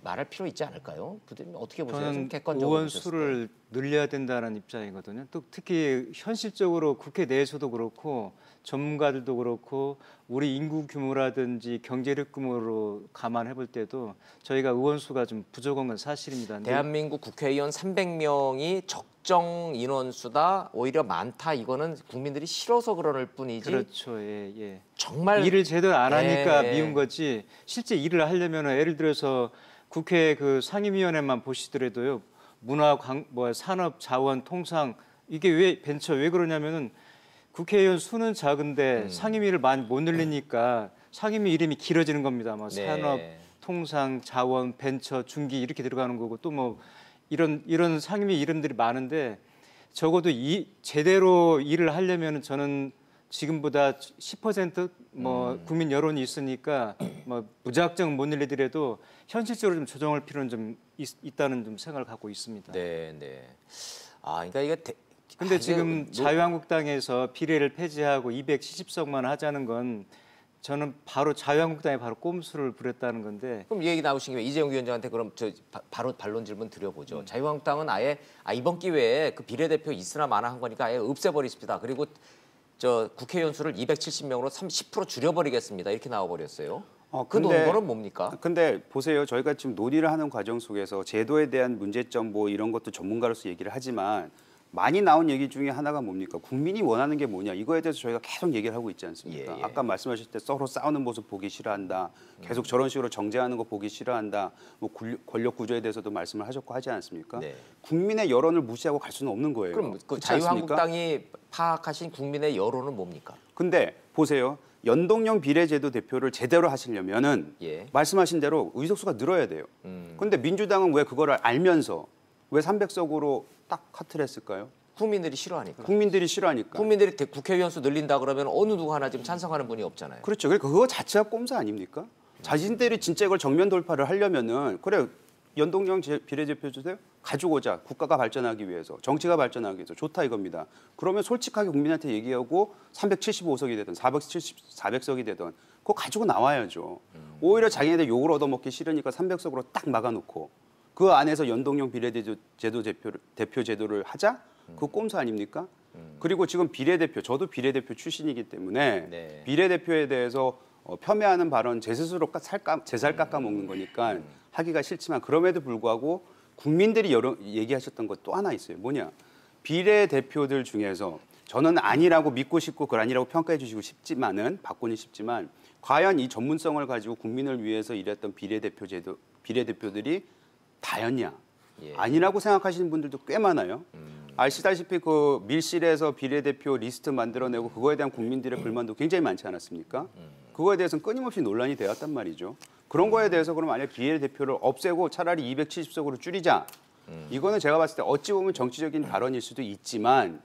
Speaker 1: 말할 필요 있지 않을까요? 부대님 어떻게 보세요? 좀
Speaker 3: 저는
Speaker 1: 객관적으로
Speaker 3: 의원
Speaker 1: 보셨을
Speaker 3: 수를 늘려야 된다는 입장이거든요. 또 특히 현실적으로 국회 내에서도 그렇고 전문가들도 그렇고 우리 인구 규모라든지 경제력 규모로 감안해 볼 때도 저희가 의원 수가 좀 부족한 건 사실입니다. 근데
Speaker 1: 대한민국 국회의원 300명이 적정 인원수다 오히려 많다 이거는 국민들이 싫어서 그럴 뿐이지
Speaker 3: 그렇죠. 예, 예.
Speaker 1: 정말
Speaker 3: 일을 제대로 안 하니까
Speaker 1: 예.
Speaker 3: 미운 거지. 실제 일을 하려면 예를 들어서 국회 그 상임위원회만 보시더라도요. 문화, 산업, 자원, 통상 이게 왜 벤처 왜 그러냐면은 국회의원 수는 작은데 상임위를 많이 못 늘리니까 상임위 이름이 길어지는 겁니다. 뭐
Speaker 1: 네.
Speaker 3: 산업, 통상, 자원, 벤처, 중기 이렇게 들어가는 거고 또 뭐 이런 상임위 이름들이 많은데 적어도 제대로 일을 하려면은 저는 지금보다 10%뭐 국민 여론이 있으니까 뭐 무작정 못 늘리더라도 현실적으로 좀 조정할 필요는 좀 있다는 좀 생각을 갖고 있습니다.
Speaker 1: 네, 네. 아, 그러니까 이게
Speaker 3: 근데 지금 자유한국당에서 비례를 폐지하고 270석만 하자는 건 저는 바로 자유한국당이 바로 꼼수를 부렸다는 건데
Speaker 1: 그럼 얘기 나오신 김에 이재용 위원장한테 그럼 바로 반론 질문 드려보죠. 자유한국당은 아예 이번 기회에 그 비례대표 있으나 마나 한 거니까 아예 없애버리십니다. 그리고 국회의원 수를 270명으로 30% 줄여버리겠습니다. 이렇게 나와버렸어요. 그 논거는 뭡니까?
Speaker 4: 근데 보세요. 저희가 지금 논의를 하는 과정 속에서 제도에 대한 문제점 뭐 이런 것도 전문가로서 얘기를 하지만 많이 나온 얘기 중에 하나가 뭡니까? 국민이 원하는 게 뭐냐? 이거에 대해서 저희가 계속 얘기를 하고 있지 않습니까?
Speaker 1: 예.
Speaker 4: 아까 말씀하실 때 서로 싸우는 모습 보기 싫어한다. 계속 저런 식으로 정쟁하는 거 보기 싫어한다. 뭐 권력 구조에 대해서도 말씀을 하셨고 하지 않습니까?
Speaker 1: 네.
Speaker 4: 국민의 여론을 무시하고 갈 수는 없는 거예요.
Speaker 1: 그럼 그
Speaker 4: 그렇지 않습니까?
Speaker 1: 자유한국당이 파악하신 국민의 여론은 뭡니까?
Speaker 4: 근데 보세요. 연동형 비례제도 대표를 제대로 하시려면은
Speaker 1: 예.
Speaker 4: 말씀하신 대로 의석수가 늘어야 돼요. 근데 민주당은 왜 그거를 알면서 왜 300석으로 딱 카트를 했을까요?
Speaker 1: 국민들이 싫어하니까.
Speaker 4: 국민들이 싫어하니까.
Speaker 1: 국민들이 국회의원 수 늘린다 그러면 어느 누구 하나 지금 찬성하는 분이 없잖아요.
Speaker 4: 그렇죠. 그러니까 그거 자체가 꼼수 아닙니까? 자신들이 진짜 이걸 정면 돌파를 하려면은 그래 연동형 비례대표 주세요. 가지고 오자. 국가가 발전하기 위해서, 정치가 발전하기 위해서 좋다 이겁니다. 그러면 솔직하게 국민한테 얘기하고 375석이 되든 400석이 되든 그거 가지고 나와야죠. 오히려 자기네들 욕을 얻어먹기 싫으니까 300석으로 딱 막아놓고 그 안에서 연동형 비례제도 대표 제도를 하자? 그 꼼수 아닙니까? 그리고 지금 비례대표, 저도 비례대표 출신이기 때문에
Speaker 1: 네.
Speaker 4: 비례대표에 대해서 폄훼하는 발언 제 스스로 제살 깎아먹는 거니까 하기가 싫지만 그럼에도 불구하고 국민들이 얘기하셨던 것 또 하나 있어요. 뭐냐? 비례대표들 중에서 저는 아니라고 믿고 싶고 그걸 아니라고 평가해 주시고 싶지만은 받고는 싶지만 과연 이 전문성을 가지고 국민을 위해서 일했던 비례대표들이 다였냐?
Speaker 1: 예.
Speaker 4: 아니라고 생각하시는 분들도 꽤 많아요. 아시다시피 그 밀실에서 비례대표 리스트 만들어내고 그거에 대한 국민들의 불만도 굉장히 많지 않았습니까? 그거에 대해서는 끊임없이 논란이 되었단 말이죠. 그런 거에 대해서 그럼 만약 비례대표를 없애고 차라리 270석으로 줄이자. 이거는 제가 봤을 때 어찌 보면 정치적인 발언일 수도 있지만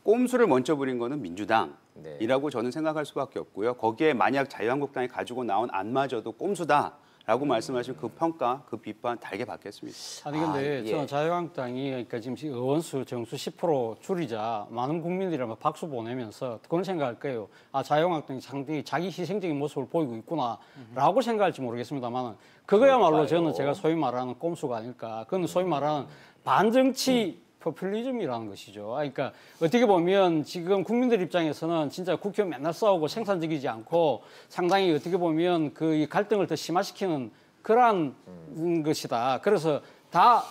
Speaker 4: 꼼수를 먼저 부린 거는 민주당이라고 저는 생각할 수밖에 없고요. 거기에 만약 자유한국당이 가지고 나온 안마저도 꼼수다라고 말씀하신 그 평가, 그 비판 달게 받겠습니다.
Speaker 2: 아니 근데
Speaker 1: 예.
Speaker 2: 저는 자유한국당이 그러니까 지금 의원수 정수 10% 줄이자 많은 국민들이 막 박수 보내면서 그런 생각할 거예요. 아 자유한국당이 상당히 자기 희생적인 모습을 보이고 있구나라고 생각할지 모르겠습니다만 그거야말로 저는 제가 소위 말하는 꼼수가 아닐까. 그건 소위 말하는 반정치 포퓰리즘이라는 것이죠. 그러니까 어떻게 보면 지금 국민들 입장에서는 진짜 국회의원 맨날 싸우고 생산적이지 않고 상당히 어떻게 보면 그 이 갈등을 더 심화시키는 그러한 것이다. 그래서 다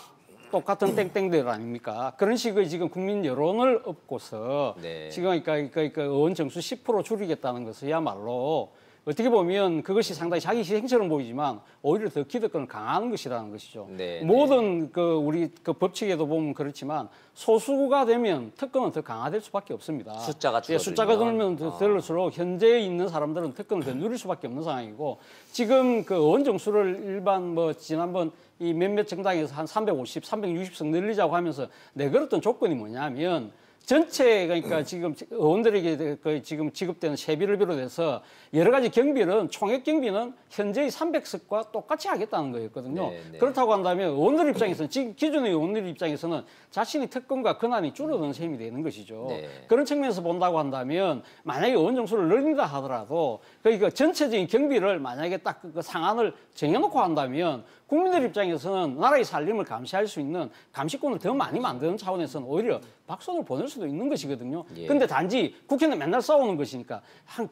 Speaker 2: 똑같은 땡땡들 아닙니까? 그런 식의 지금 국민 여론을 업고서
Speaker 1: 네.
Speaker 2: 지금 그러니까 의원 정수 10% 줄이겠다는 것이야말로 어떻게 보면 그것이 상당히 자기 희생처럼 보이지만 오히려 더 기득권을 강화하는 것이라는 것이죠.
Speaker 1: 네,
Speaker 2: 모든 그 우리 그 법칙에도 보면 그렇지만 소수가 되면 특권은 더 강화될 수밖에 없습니다.
Speaker 1: 숫자가 줄어들면.
Speaker 2: 숫자가 늘면 늘수록 현재에 있는 사람들은 특권을 더 누릴 수밖에 없는 상황이고 지금 그 의원 정수를 일반 뭐 지난번 이 몇몇 정당에서 한 350, 360석 늘리자고 하면서 내걸었던 조건이 뭐냐면 전체 그러니까 지금 의원들에게 지금 지급되는 세비를 비롯해서 여러 가지 경비는 총액 경비는 현재의 300석과 똑같이 하겠다는 거였거든요.
Speaker 1: 네, 네.
Speaker 2: 그렇다고 한다면 의원들 입장에서는 지금 기존의 의원들 입장에서는 자신의 특권과 권한이 줄어드는 셈이 되는 것이죠.
Speaker 1: 네.
Speaker 2: 그런 측면에서 본다고 한다면 만약에 의원 정수를 늘린다 하더라도 그러니까 전체적인 경비를 만약에 딱 그 상한을 정해놓고 한다면 국민들 입장에서는 나라의 살림을 감시할 수 있는 감시권을 더 많이 만드는 차원에서는 오히려 박수를 보낼 수도 있는 것이거든요.
Speaker 1: 예.
Speaker 2: 근데 단지 국회는 맨날 싸우는 것이니까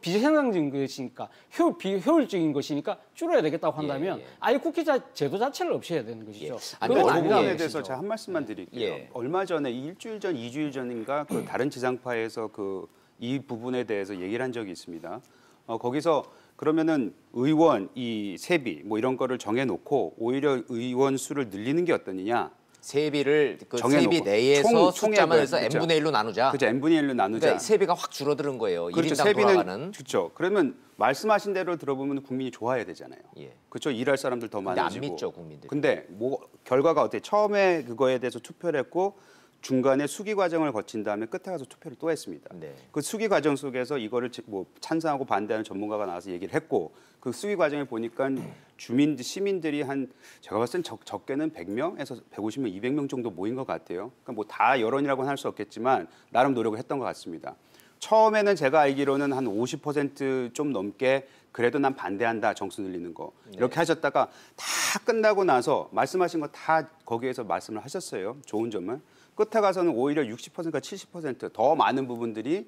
Speaker 2: 비생산적인 것이니까 비효율적인 것이니까 줄여야 되겠다고 한다면
Speaker 1: 예.
Speaker 2: 아예 국회 제도 자체를 없애야 되는 것이죠.
Speaker 1: 아니,
Speaker 2: 그건
Speaker 4: 그
Speaker 1: 아니라는
Speaker 4: 부분에
Speaker 2: 아니라는
Speaker 4: 대해서
Speaker 2: 것이죠.
Speaker 4: 제가 한 말씀만 드릴게요.
Speaker 1: 예.
Speaker 4: 얼마 전에 일주일 전, 2주일 전인가 그 다른 지상파에서 그 이 부분에 대해서 얘기를 한 적이 있습니다. 거기서 그러면은 의원 이 세비 뭐 이런 거를 정해놓고 오히려 의원 수를 늘리는 게 어떠느냐?
Speaker 1: 세비를 그
Speaker 4: 정해놓고.
Speaker 1: 세비 내에서
Speaker 4: 총액을,
Speaker 1: 숫자만 해서
Speaker 4: 그렇죠.
Speaker 1: n분의 1로 나누자.
Speaker 4: 그죠? n분의 1로 나누자.
Speaker 1: 그러니까 세비가 확 줄어드는 거예요.
Speaker 4: 그렇죠.
Speaker 1: 1인당
Speaker 4: 세비는
Speaker 1: 돌아가는.
Speaker 4: 그렇죠. 그러면 말씀하신 대로 들어보면 국민이 좋아해야 되잖아요.
Speaker 1: 예.
Speaker 4: 그렇죠. 일할 사람들 더
Speaker 1: 근데 안
Speaker 4: 많아지고.
Speaker 1: 믿죠, 국민들이.
Speaker 4: 근데 뭐 결과가 어때? 처음에 그거에 대해서 투표를 했고 중간에 수기 과정을 거친 다음에 끝에 가서 투표를 또 했습니다.
Speaker 1: 네.
Speaker 4: 그 수기 과정 속에서 이거를 뭐 찬성하고 반대하는 전문가가 나와서 얘기를 했고 그 수기 과정을 보니까 시민들이 한 제가 봤을 땐 적게는 100명에서 150명, 200명 정도 모인 것 같아요. 그러니까 뭐 다 여론이라고는 할 수 없겠지만 나름 노력을 했던 것 같습니다. 처음에는 제가 알기로는 한 50%좀 넘게 그래도 난 반대한다 정수 늘리는 거 이렇게 하셨다가 다 끝나고 나서 말씀하신 거 다 거기에서 말씀을 하셨어요. 좋은 점은 끝에 가서는 오히려 60%가 70%더 많은 분들이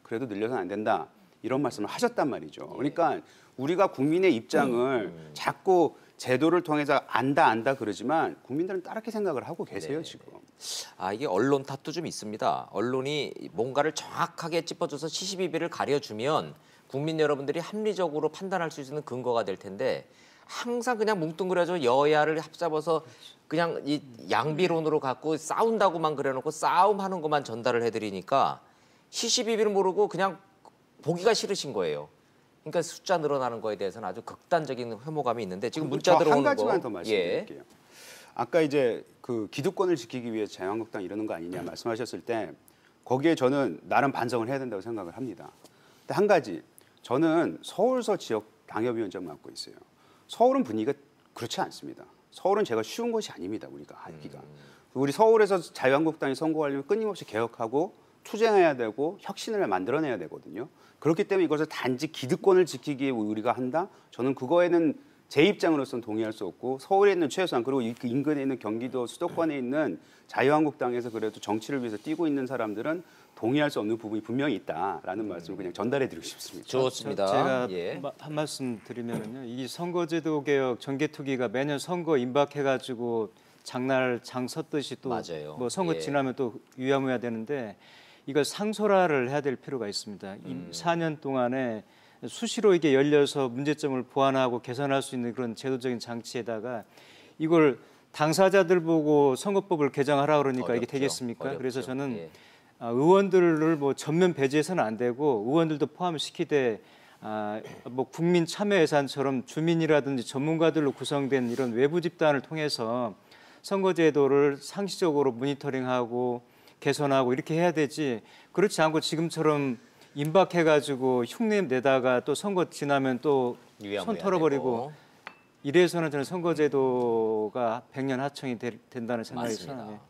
Speaker 4: 그래도 늘려서는 안 된다 이런 말씀을 하셨단 말이죠. 그러니까 우리가 국민의 입장을 자꾸 제도를 통해서 안다 그러지만 국민들은 다르게 생각을 하고 계세요 지금.
Speaker 1: 이게 언론 탓도 좀 있습니다. 언론이 뭔가를 정확하게 짚어줘서 시시비비를 가려주면 국민 여러분들이 합리적으로 판단할 수 있는 근거가 될 텐데 항상 그냥 뭉뚱그려서 여야를 합잡아서 그냥 이 양비론으로 갖고 싸운다고만 그려놓고 싸움하는 것만 전달을 해드리니까 시시비비를 모르고 그냥 보기가 싫으신 거예요. 그러니까 숫자 늘어나는 거에 대해서는 아주 극단적인 혐오감이 있는데 지금 문자 들어오는 거.
Speaker 4: 한 가지만 더 말씀드릴게요. 아까 이제 그 기득권을 지키기 위해 자유한국당 이러는 거 아니냐 말씀하셨을 때 거기에 저는 나름 반성을 해야 된다고 생각을 합니다. 근데 한 가지 저는 서울서 지역 당협위원장 맡고 있어요. 서울은 분위기가 그렇지 않습니다. 서울은 제가 쉬운 것이 아닙니다. 우리가 하기가. 우리 서울에서 자유한국당이 선거하려면 끊임없이 개혁하고 투쟁해야 되고 혁신을 만들어내야 되거든요. 그렇기 때문에 이것을 단지 기득권을 지키기 위해 우리가 한다? 저는 그거에는 제 입장으로서는 동의할 수 없고 서울에 있는 최소한 그리고 그 인근에 있는 경기도 수도권에 있는 자유한국당에서 그래도 정치를 위해서 뛰고 있는 사람들은 동의할 수 없는 부분이 분명히 있다라는 말씀을 그냥 전달해드리고 싶습니다.
Speaker 1: 좋습니다.
Speaker 3: 제가
Speaker 1: 예.
Speaker 3: 한 말씀 드리면요, 이 선거제도 개혁 정개투기가 매년 선거 임박해가지고 장날 장 섰듯이 또
Speaker 1: 맞아요.
Speaker 3: 뭐 선거
Speaker 1: 예.
Speaker 3: 지나면 또 유야무야 되는데 이걸 상소화를 해야 될 필요가 있습니다. 이 4년 동안에 수시로 이게 열려서 문제점을 보완하고 개선할 수 있는 그런 제도적인 장치에다가 이걸 당사자들 보고 선거법을 개정하라 그러니까
Speaker 1: 어렵죠.
Speaker 3: 이게 되겠습니까?
Speaker 1: 어렵죠.
Speaker 3: 그래서 저는
Speaker 1: 예.
Speaker 3: 의원들을 뭐 전면 배제해서는 안 되고 의원들도 포함시키되 뭐 국민 참여 예산처럼 주민이라든지 전문가들로 구성된 이런 외부 집단을 통해서 선거제도를 상시적으로 모니터링하고 개선하고 이렇게 해야 되지 그렇지 않고 지금처럼 임박해가지고 흉내 내다가 또 선거 지나면 또 손 털어버리고 이래서는 저는 선거제도가 백년하청이 된다는 생각이
Speaker 1: 맞습니다.
Speaker 3: 들어요.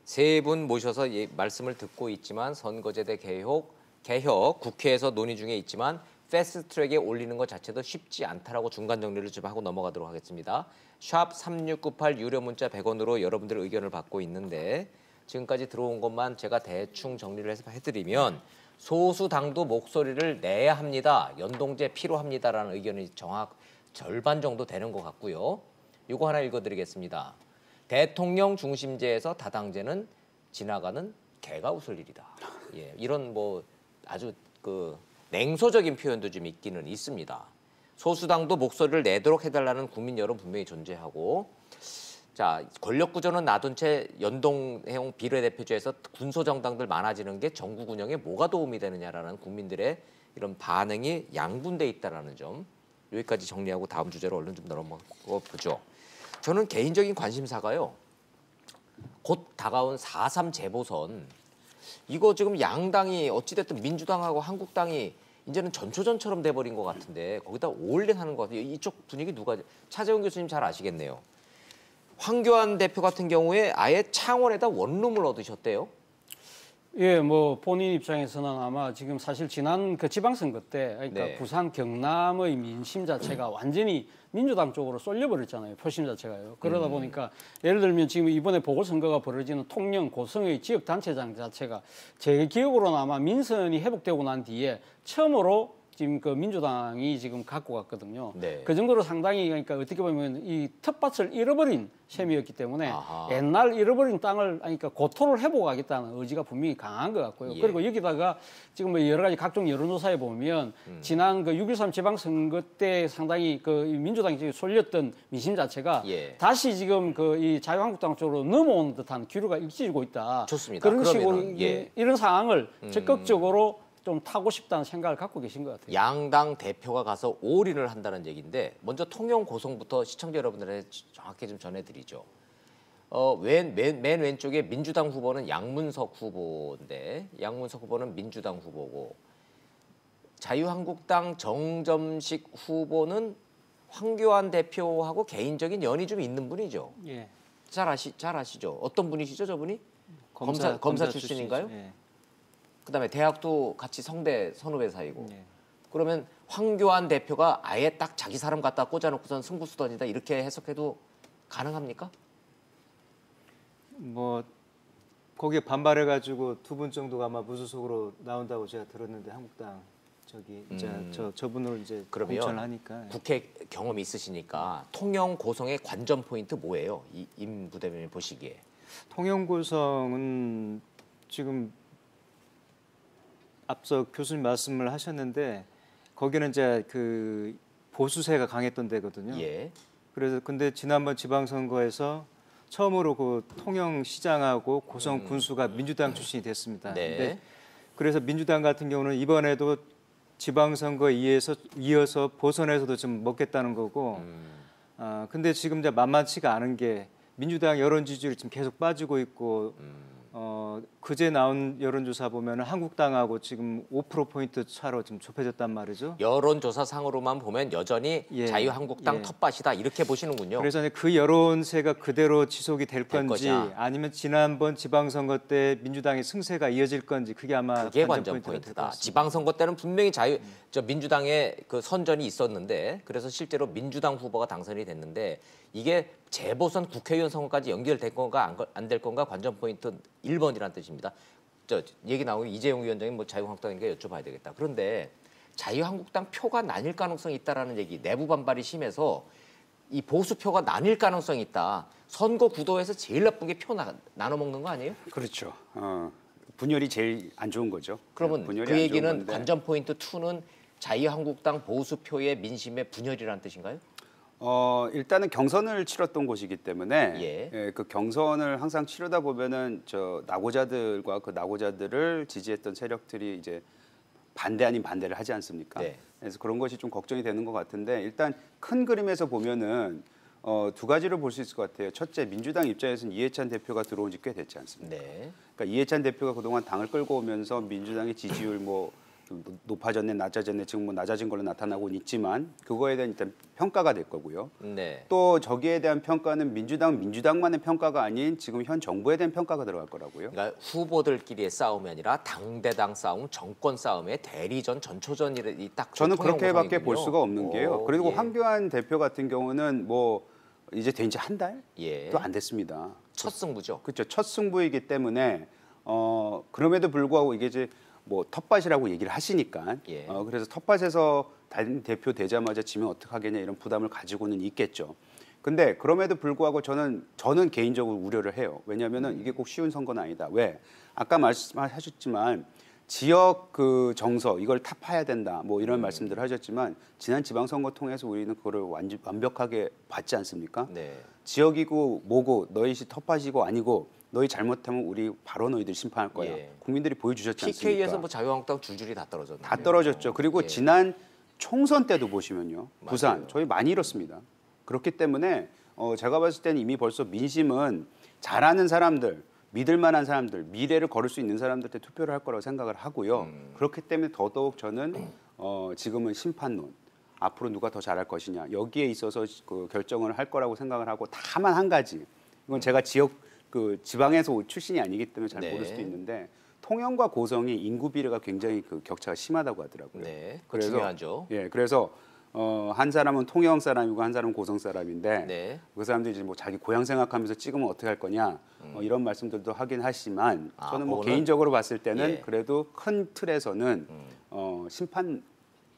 Speaker 1: 세 분 모셔서 말씀을 듣고 있지만 선거제도 개혁 국회에서 논의 중에 있지만 패스트트랙에 올리는 것 자체도 쉽지 않다라고 중간 정리를 좀 하고 넘어가도록 하겠습니다. 샵 3698 유료 문자 100원으로 여러분들의 의견을 받고 있는데 지금까지 들어온 것만 제가 대충 정리를 해서 해드리면 소수당도 목소리를 내야 합니다. 연동제 필요합니다라는 의견이 절반 정도 되는 것 같고요. 이거 하나 읽어드리겠습니다. 대통령 중심제에서 다당제는 지나가는 개가 웃을 일이다. 예, 이런 뭐 아주 그 냉소적인 표현도 좀 있기는 있습니다. 소수당도 목소리를 내도록 해달라는 국민 여론 분명히 존재하고 자 권력 구조는 놔둔 채 연동형 비례대표제에서 군소정당들 많아지는 게 정국 운영에 뭐가 도움이 되느냐라는 국민들의 이런 반응이 양분돼 있다라는 점 여기까지 정리하고 다음 주제로 얼른 좀 넘어가 보죠. 저는 개인적인 관심사가요. 곧 다가온 4.3 재보선 이거 지금 양당이 어찌됐든 민주당하고 한국당이 이제는 전초전처럼 돼버린 것 같은데 거기다 올인하는 것 같아요. 이쪽 분위기 누가 차재훈 교수님 잘 아시겠네요. 황교안 대표 같은 경우에 아예 창원에다 원룸을 얻으셨대요.
Speaker 2: 예, 뭐 본인 입장에서는 아마 지금 사실 지난 그 지방선거 때 그러니까
Speaker 1: 네.
Speaker 2: 부산 경남의 민심 자체가 완전히 민주당 쪽으로 쏠려버렸잖아요. 표심 자체가요. 그러다 보니까 예를 들면 지금 이번에 보궐선거가 벌어지는 통영, 고성의 지역단체장 자체가 제 기억으로는 아마 민선이 회복되고 난 뒤에 처음으로 지금 그 민주당이 지금 갖고 갔거든요.
Speaker 1: 네.
Speaker 2: 그 정도로 상당히 그러니까 어떻게 보면 이 텃밭을 잃어버린 셈이었기 때문에
Speaker 1: 아하.
Speaker 2: 옛날 잃어버린 땅을 그러니까 고토를 회복하겠다는 의지가 분명히 강한 것 같고요.
Speaker 1: 예.
Speaker 2: 그리고 여기다가 지금 뭐 여러 가지 각종 여론조사에 보면 지난 그 6.13 지방선거 때 상당히 그 민주당이 지금 쏠렸던 민심 자체가
Speaker 1: 예.
Speaker 2: 다시 지금 그 이 자유한국당 쪽으로 넘어오는 듯한 기류가 일치고 있다.
Speaker 1: 좋습니다.
Speaker 2: 그런 식으로
Speaker 1: 그러면은, 예.
Speaker 2: 이런 상황을 적극적으로 좀 타고 싶다는 생각을 갖고 계신 것 같아요.
Speaker 1: 양당 대표가 가서 올인을 한다는 얘기인데 먼저 통영 고성부터 시청자 여러분들한테 정확히 좀 전해드리죠. 맨 왼쪽에 민주당 후보는 양문석 후보인데 양문석 후보는 민주당 후보고 자유한국당 정점식 후보는 황교안 대표하고 개인적인 연이 좀 있는 분이죠.
Speaker 2: 예.
Speaker 1: 잘 아시죠? 어떤 분이시죠, 저분이? 검사 출신인가요?
Speaker 3: 예.
Speaker 1: 그다음에 대학도 같이 성대 선후배 사이고.
Speaker 3: 네.
Speaker 1: 그러면 황교안 대표가 아예 딱 자기 사람 갖다 꽂아놓고선 승부수단이다 이렇게 해석해도 가능합니까?
Speaker 3: 뭐 거기에 반발해가지고 2분 정도가 아마 무소속으로 나온다고 제가 들었는데 한국당 저기 이제 저분으로 이제
Speaker 1: 그러면
Speaker 3: 공천을 하니까
Speaker 1: 국회 경험이 있으시니까 통영 고성의 관전 포인트 뭐예요? 임 부대변인 보시기에.
Speaker 3: 통영 고성은 지금 앞서 교수님 말씀을 하셨는데 거기는 이제 그 보수세가 강했던 데거든요.
Speaker 1: 예.
Speaker 3: 그래서 근데 지난번 지방선거에서 처음으로 그 통영 시장하고 고성 군수가 민주당 출신이 됐습니다.
Speaker 1: 네.
Speaker 3: 근데 그래서 민주당 같은 경우는 이번에도 지방선거에 이어서 보선에서도 좀 먹겠다는 거고. 근데 지금 이제 만만치가 않은 게 민주당 여론 지지율이 지금 계속 빠지고 있고. 그제 나온 여론조사 보면 한국당하고 지금 5%포인트 차로 좀 좁혀졌단 말이죠.
Speaker 1: 여론조사 상으로만 보면 여전히
Speaker 3: 예,
Speaker 1: 자유한국당
Speaker 3: 예.
Speaker 1: 텃밭이다 이렇게 보시는군요.
Speaker 3: 그래서 이제 그 여론세가 그대로 지속이 될
Speaker 1: 될
Speaker 3: 건지
Speaker 1: 거냐.
Speaker 3: 아니면 지난번 지방선거 때 민주당의 승세가 이어질 건지 그게 아마
Speaker 1: 그게
Speaker 3: 관전
Speaker 1: 관전
Speaker 3: 포인트가 될 것
Speaker 1: 포인트다.
Speaker 3: 같습니다.
Speaker 1: 지방선거 때는 분명히 저 민주당의 그 선전이 있었는데 그래서 실제로 민주당 후보가 당선이 됐는데 이게 재보선 국회의원 선거까지 연결될 건가 안 될 건가 관전 포인트 1번이라는 뜻입니다. 저 얘기 나오고 이재용 위원장이 뭐 자유한국당인가 여쭤봐야 되겠다. 그런데 자유한국당 표가 나뉠 가능성이 있다라는 얘기, 내부 반발이 심해서 이 보수표가 나뉠 가능성이 있다. 선거 구도에서 제일 나쁜 게 표 나눠 먹는 거 아니에요?
Speaker 4: 그렇죠. 분열이 제일 안 좋은 거죠.
Speaker 1: 그러면
Speaker 4: 분열이
Speaker 1: 그
Speaker 4: 안 좋은
Speaker 1: 얘기는
Speaker 4: 건데.
Speaker 1: 관전 포인트 2는 자유한국당 보수표의 민심의 분열이라는 뜻인가요?
Speaker 4: 일단은 경선을 치렀던 곳이기 때문에
Speaker 1: 예.
Speaker 4: 그 경선을 항상 치르다 보면은 저 낙오자들과 그 낙오자들을 지지했던 세력들이 이제 반대 아닌 반대를 하지 않습니까?
Speaker 1: 네.
Speaker 4: 그래서 그런 것이 좀 걱정이 되는 것 같은데 일단 큰 그림에서 보면은 두 가지를 볼 수 있을 것 같아요. 첫째, 민주당 입장에서는 이해찬 대표가 들어온 지 꽤 됐지 않습니까?
Speaker 1: 네.
Speaker 4: 그러니까 이해찬 대표가 그동안 당을 끌고 오면서 민주당의 지지율 뭐 높아졌네, 낮아졌네, 지금 뭐 낮아진 걸로 나타나고는 있지만 그거에 대한 일단 평가가 될 거고요.
Speaker 1: 네.
Speaker 4: 또 저기에 대한 평가는 민주당만의 평가가 아닌 지금 현 정부에 대한 평가가 들어갈 거라고요.
Speaker 1: 그러니까 후보들끼리의 싸움이 아니라 당대당 싸움, 정권 싸움의 대리전, 전초전이 딱
Speaker 4: 저는
Speaker 1: 통영
Speaker 4: 그렇게밖에 볼
Speaker 1: 고성이군요.
Speaker 4: 수가 없는 게요. 그리고
Speaker 1: 예.
Speaker 4: 황교안 대표 같은 경우는 뭐 이제 된 지 한 달?
Speaker 1: 예.
Speaker 4: 또 안 됐습니다.
Speaker 1: 첫 승부죠.
Speaker 4: 그렇죠. 첫 승부이기 때문에 그럼에도 불구하고 이게 이제 뭐 텃밭이라고 얘기를 하시니까
Speaker 1: 예.
Speaker 4: 그래서 텃밭에서 당 대표 되자마자 지면 어떡하겠냐 이런 부담을 가지고는 있겠죠. 근데 그럼에도 불구하고 저는 개인적으로 우려를 해요. 왜냐하면은 이게 꼭 쉬운 선거는 아니다. 왜? 아까 말씀하셨지만 지역 그 정서 이걸 타파해야 된다. 뭐 이런 말씀들을 하셨지만 지난 지방선거 통해서 우리는 그거를 완벽하게 봤지 않습니까?
Speaker 1: 네.
Speaker 4: 지역이고 뭐고 너희 시 텃밭이고 아니고 너희 잘못하면 우리 바로 너희들 심판할 거야.
Speaker 1: 예.
Speaker 4: 국민들이 보여주셨지 않습니까?
Speaker 1: PK에서 뭐 자유한국당 줄줄이 다 떨어졌네요.
Speaker 4: 다 떨어졌죠. 그리고
Speaker 1: 예.
Speaker 4: 지난 총선 때도 보시면요. 부산
Speaker 1: 맞아요.
Speaker 4: 저희 많이 잃었습니다. 그렇기 때문에 제가 봤을 때는 이미 벌써 민심은 잘하는 사람들, 믿을 만한 사람들, 미래를 걸을 수 있는 사람들한테 투표를 할 거라고 생각을 하고요. 그렇기 때문에 더더욱 저는 지금은 심판론, 앞으로 누가 더 잘할 것이냐 여기에 있어서 그 결정을 할 거라고 생각을 하고 다만 한 가지 이건 제가 지방에서 출신이 아니기 때문에 잘
Speaker 1: 네.
Speaker 4: 모를 수도 있는데 통영과 고성이 인구 비례가 굉장히 그 격차가 심하다고 하더라고요.
Speaker 1: 네. 그거 중요하죠.
Speaker 4: 예, 그래서 한 사람은 통영 사람이고 한 사람은 고성 사람인데
Speaker 1: 네.
Speaker 4: 그 사람들이 이제 뭐 자기 고향 생각하면서 찍으면 어떻게 할 거냐 이런 말씀들도 하긴 하지만 저는 뭐
Speaker 1: 그거는
Speaker 4: 개인적으로 봤을 때는
Speaker 1: 예.
Speaker 4: 그래도 큰 틀에서는 심판론이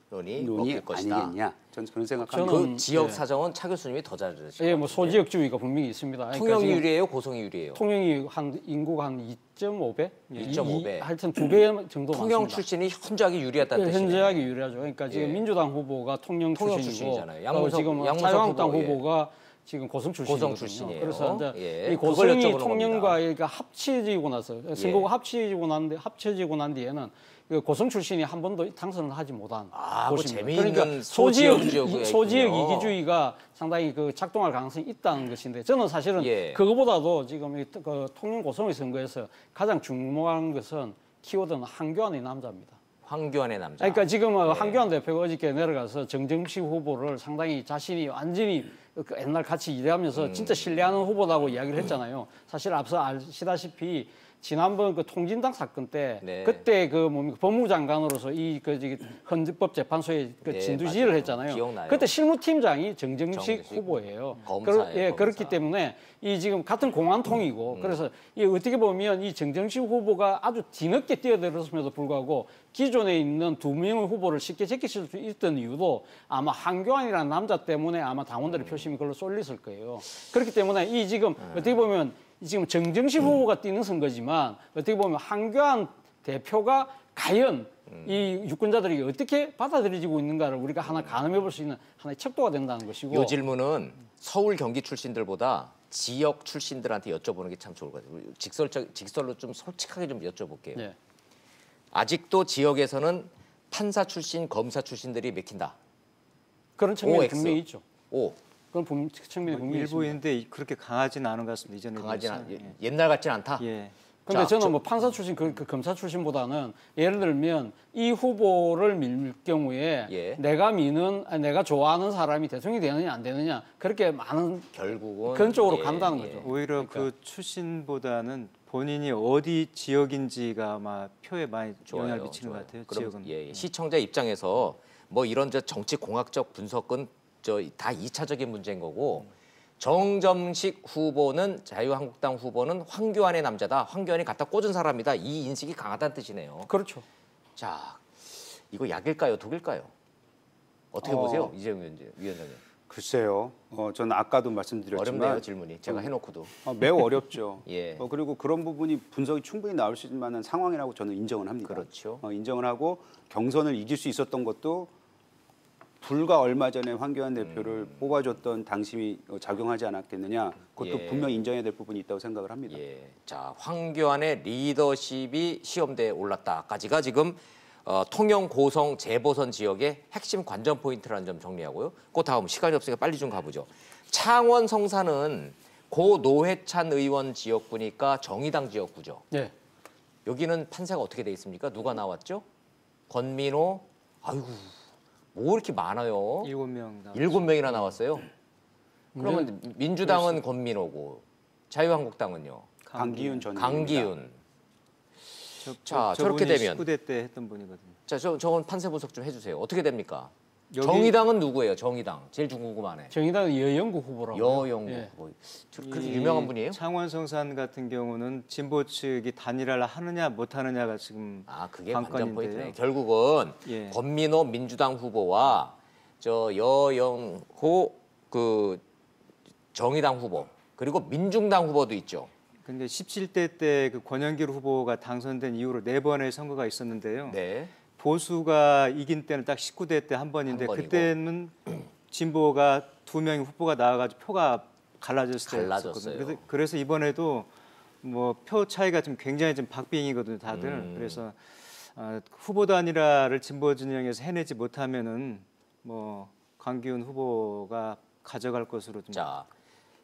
Speaker 1: 론이 먹힐 것이다.
Speaker 4: 아니겠냐 저는 그런 생각합니다.
Speaker 1: 그
Speaker 2: 저는-
Speaker 1: 지역
Speaker 2: 예.
Speaker 1: 사정은 차 교수님이 더 잘 들으시죠.
Speaker 2: 예, 뭐 소지역주의가 분명히 있습니다. 그러니까
Speaker 1: 통영이
Speaker 2: 지금
Speaker 1: 유리해요, 고성이 유리해요.
Speaker 2: 통영이 한 인구가 한 2.5배,
Speaker 1: 2.5배.
Speaker 2: 하여튼 2배 정도
Speaker 1: 통영
Speaker 2: 많습니다.
Speaker 1: 출신이 현저하게 유리하다는
Speaker 2: 예,
Speaker 1: 뜻이에요.
Speaker 2: 현저하게 유리하죠. 그러니까 지금
Speaker 1: 예.
Speaker 2: 민주당 후보가 통영
Speaker 1: 통영
Speaker 2: 출신이고
Speaker 1: 출신이잖아요. 양문석-
Speaker 2: 지금
Speaker 1: 양문석
Speaker 2: 자유한국당
Speaker 1: 후보, 예.
Speaker 2: 후보가 지금 고성 출신이거든요.
Speaker 1: 고성 출신이에요.
Speaker 2: 그래서 이제
Speaker 1: 예,
Speaker 2: 이
Speaker 1: 그걸
Speaker 2: 고성이
Speaker 1: 여쭤보는
Speaker 2: 통영과
Speaker 1: 겁니다.
Speaker 2: 그러니까 합쳐지고 나서 선거가 합쳐지고 난 뒤에는 그 고성 출신이 한 번도 당선을 하지 못한
Speaker 1: 그
Speaker 2: 곳입니다.
Speaker 1: 재미있는
Speaker 2: 그러니까
Speaker 1: 소지역
Speaker 2: 소지역
Speaker 1: 있군요.
Speaker 2: 이기주의가 상당히 그 작동할 가능성이 있다는 것인데 저는 사실은
Speaker 1: 예.
Speaker 2: 그거보다도 지금 그 통영 고성의 선거에서 가장 주목하는 것은 키워드는 황교안의 남자입니다.
Speaker 1: 황교안의 남자.
Speaker 2: 그러니까 지금 황교안 대표가 어저께 내려가서 정정식 후보를 상당히 자신이 완전히 그 옛날 같이 일하면서 진짜 신뢰하는 후보라고 이야기를 했잖아요. 사실 앞서 아시다시피 지난번 그 통진당 사건 때
Speaker 1: 네.
Speaker 2: 그때 그 뭡니까 법무부 장관으로서 이 헌법재판소에 그
Speaker 1: 네,
Speaker 2: 진두지휘를
Speaker 1: 맞아요.
Speaker 2: 했잖아요.
Speaker 1: 기억나요.
Speaker 2: 그때 실무팀장이 정정식
Speaker 1: 정정식
Speaker 2: 후보예요.
Speaker 1: 검사예요,
Speaker 2: 예,
Speaker 1: 검사.
Speaker 2: 그렇기 때문에 이 지금 같은 공안통이고 그래서 이 어떻게 보면 이 정정식 후보가 아주 뒤늦게 뛰어들었음에도 불구하고 기존에 있는 두 명의 후보를 쉽게 제끼실 수 있던 이유도 아마 한교안이라는 남자 때문에 아마 당원들의 표심이 그걸로 쏠렸을 거예요. 그렇기 때문에 이 지금 어떻게 보면 지금 정정식 후보가 뛰는 선거지만 어떻게 보면 한교안 대표가 과연 이 유권자들이 어떻게 받아들여지고 있는가를 우리가 하나 가늠해 볼 수 있는 하나의 척도가 된다는 것이고
Speaker 1: 이 질문은 서울 경기 출신들보다 지역 출신들한테 여쭤보는 게 참 좋을 것 같아요. 직설로 좀 솔직하게 좀 여쭤볼게요.
Speaker 2: 예.
Speaker 1: 아직도 지역에서는 판사 출신, 검사 출신들이 맥힌다.
Speaker 2: 그런 측면이
Speaker 1: OX.
Speaker 2: 분명히 있죠.
Speaker 1: 오,
Speaker 2: 그런 측면이 분명히
Speaker 3: 일부
Speaker 2: 있습니다.
Speaker 3: 있는데 그렇게 강하지는 않은 것 같습니다. 이전에
Speaker 1: 강하진
Speaker 3: 비해서.
Speaker 1: 옛날 같진 않다.
Speaker 3: 예.
Speaker 2: 근데
Speaker 1: 자,
Speaker 2: 저는 뭐 판사 출신, 그 검사 출신보다는 예를 들면 이 후보를 밀 경우에
Speaker 1: 예.
Speaker 2: 내가 좋아하는 사람이 대통령이 되느냐 안 되느냐 그렇게 많은
Speaker 1: 결국은
Speaker 2: 그런 쪽으로
Speaker 1: 예,
Speaker 2: 간다는
Speaker 1: 예.
Speaker 2: 거죠.
Speaker 3: 오히려 그 출신보다는 본인이 어디 지역인지가 아마 표에 많이 영향을 미치는 것 같아요.
Speaker 1: 그럼
Speaker 3: 지역은.
Speaker 1: 예, 시청자 입장에서 뭐 이런 저 정치 공학적 분석은 다 2차적인 문제인 거고 정점식 후보는 자유한국당 후보는 황교안의 남자다. 황교안이 갖다 꽂은 사람이다. 이 인식이 강하다는 뜻이네요.
Speaker 2: 그렇죠.
Speaker 1: 자, 이거 약일까요, 독일까요? 어떻게 보세요, 이재용 위원장님?
Speaker 4: 글쎄요. 저는 아까도 말씀드렸지만
Speaker 1: 어렵네요 질문이. 제가 해놓고도.
Speaker 4: 매우 어렵죠.
Speaker 1: 예.
Speaker 4: 그리고 그런 부분이 분석이 충분히 나올 수 있는 만한 상황이라고 저는 인정을 합니다.
Speaker 1: 그렇죠.
Speaker 4: 인정을 하고 경선을 이길 수 있었던 것도 불과 얼마 전에 황교안 대표를 뽑아줬던 당심이 작용하지 않았겠느냐. 그것도
Speaker 1: 예.
Speaker 4: 분명히 인정해야 될 부분이 있다고 생각을 합니다.
Speaker 1: 예. 자, 황교안의 리더십이 시험대에 올랐다까지가 지금 통영, 고성, 재보선 지역의 핵심 관전 포인트라는 점 정리하고요. 그 다음 시간이 없으니까 빨리 좀 가보죠. 창원 성산은 고 노회찬 의원 지역구니까 정의당 지역구죠.
Speaker 2: 네.
Speaker 1: 여기는 판세가 어떻게 돼 있습니까? 누가 나왔죠? 권민호. 아이고, 뭐 이렇게 많아요?
Speaker 3: 7명 나.
Speaker 1: 7명이나 나왔어요. 그러면 민주당은 권민호고 자유한국당은요?
Speaker 4: 강기훈 전
Speaker 1: 강기훈. 자,
Speaker 3: 저분이
Speaker 1: 저렇게 되면
Speaker 3: 19대 때 했던 분이거든요.
Speaker 1: 자, 저건 판세 분석 좀 해주세요. 어떻게 됩니까?
Speaker 3: 여기-
Speaker 1: 정의당은 누구예요? 정의당 제일 궁금하네.
Speaker 2: 정의당은 여영구 후보라고.
Speaker 1: 여영구
Speaker 2: 예.
Speaker 1: 후보. 그렇게 유명한 분이에요?
Speaker 3: 창원 성산 같은 경우는 진보 측이 단일화를 하느냐 못 하느냐가 지금
Speaker 1: 아, 그게 관전 포인트네.
Speaker 3: 관건인데요.
Speaker 1: 결국은
Speaker 3: 예.
Speaker 1: 권민호 민주당 후보와 저 여영호 그 정의당 후보 그리고 민중당 후보도 있죠.
Speaker 3: 근데 17대 때 그 권영길 후보가 당선된 이후로 4번의 선거가 있었는데요.
Speaker 1: 네.
Speaker 3: 보수가 이긴 때는 딱 19대 때 한 번인데
Speaker 1: 한 번이고.
Speaker 3: 그때는 진보가 2명의 후보가 나와가지고 표가 갈라졌을
Speaker 1: 갈라졌어요.
Speaker 3: 때였거든요. 그래서 이번에도 뭐 표 차이가 좀 굉장히 좀 박빙이거든요, 다들. 그래서 후보 단일화를 진보 진영에서 해내지 못하면은 뭐 강기훈 후보가 가져갈 것으로 좀.
Speaker 1: 자,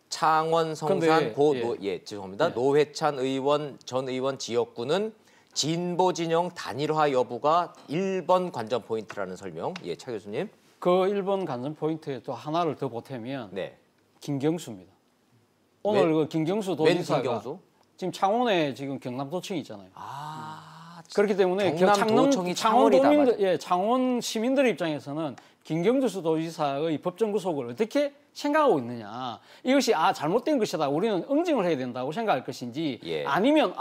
Speaker 1: 창원 성산
Speaker 2: 근데,
Speaker 1: 죄송합니다. 노회찬 의원 전 의원 지역구는 진보 진영 단일화 여부가 1번 관전 포인트라는 설명. 예, 차 교수님.
Speaker 2: 그 1번 관전 포인트에 또 하나를 더 보태면
Speaker 1: 네.
Speaker 2: 김경수입니다. 오늘 그 김경수
Speaker 1: 웬
Speaker 2: 도지사가
Speaker 1: 김경수?
Speaker 2: 지금 창원에 지금 경남도청이 있잖아요.
Speaker 1: 아,
Speaker 2: 그렇기 때문에
Speaker 1: 경남도청이
Speaker 2: 창원
Speaker 1: 창원이다,
Speaker 2: 도민들,
Speaker 1: 맞아.
Speaker 2: 예, 창원 시민들 입장에서는 김경수 도지사의 법정 구속을 어떻게 생각하고 있느냐. 이것이 잘못된 것이다. 우리는 응징을 해야 된다고 생각할 것인지
Speaker 1: 예.
Speaker 2: 아니면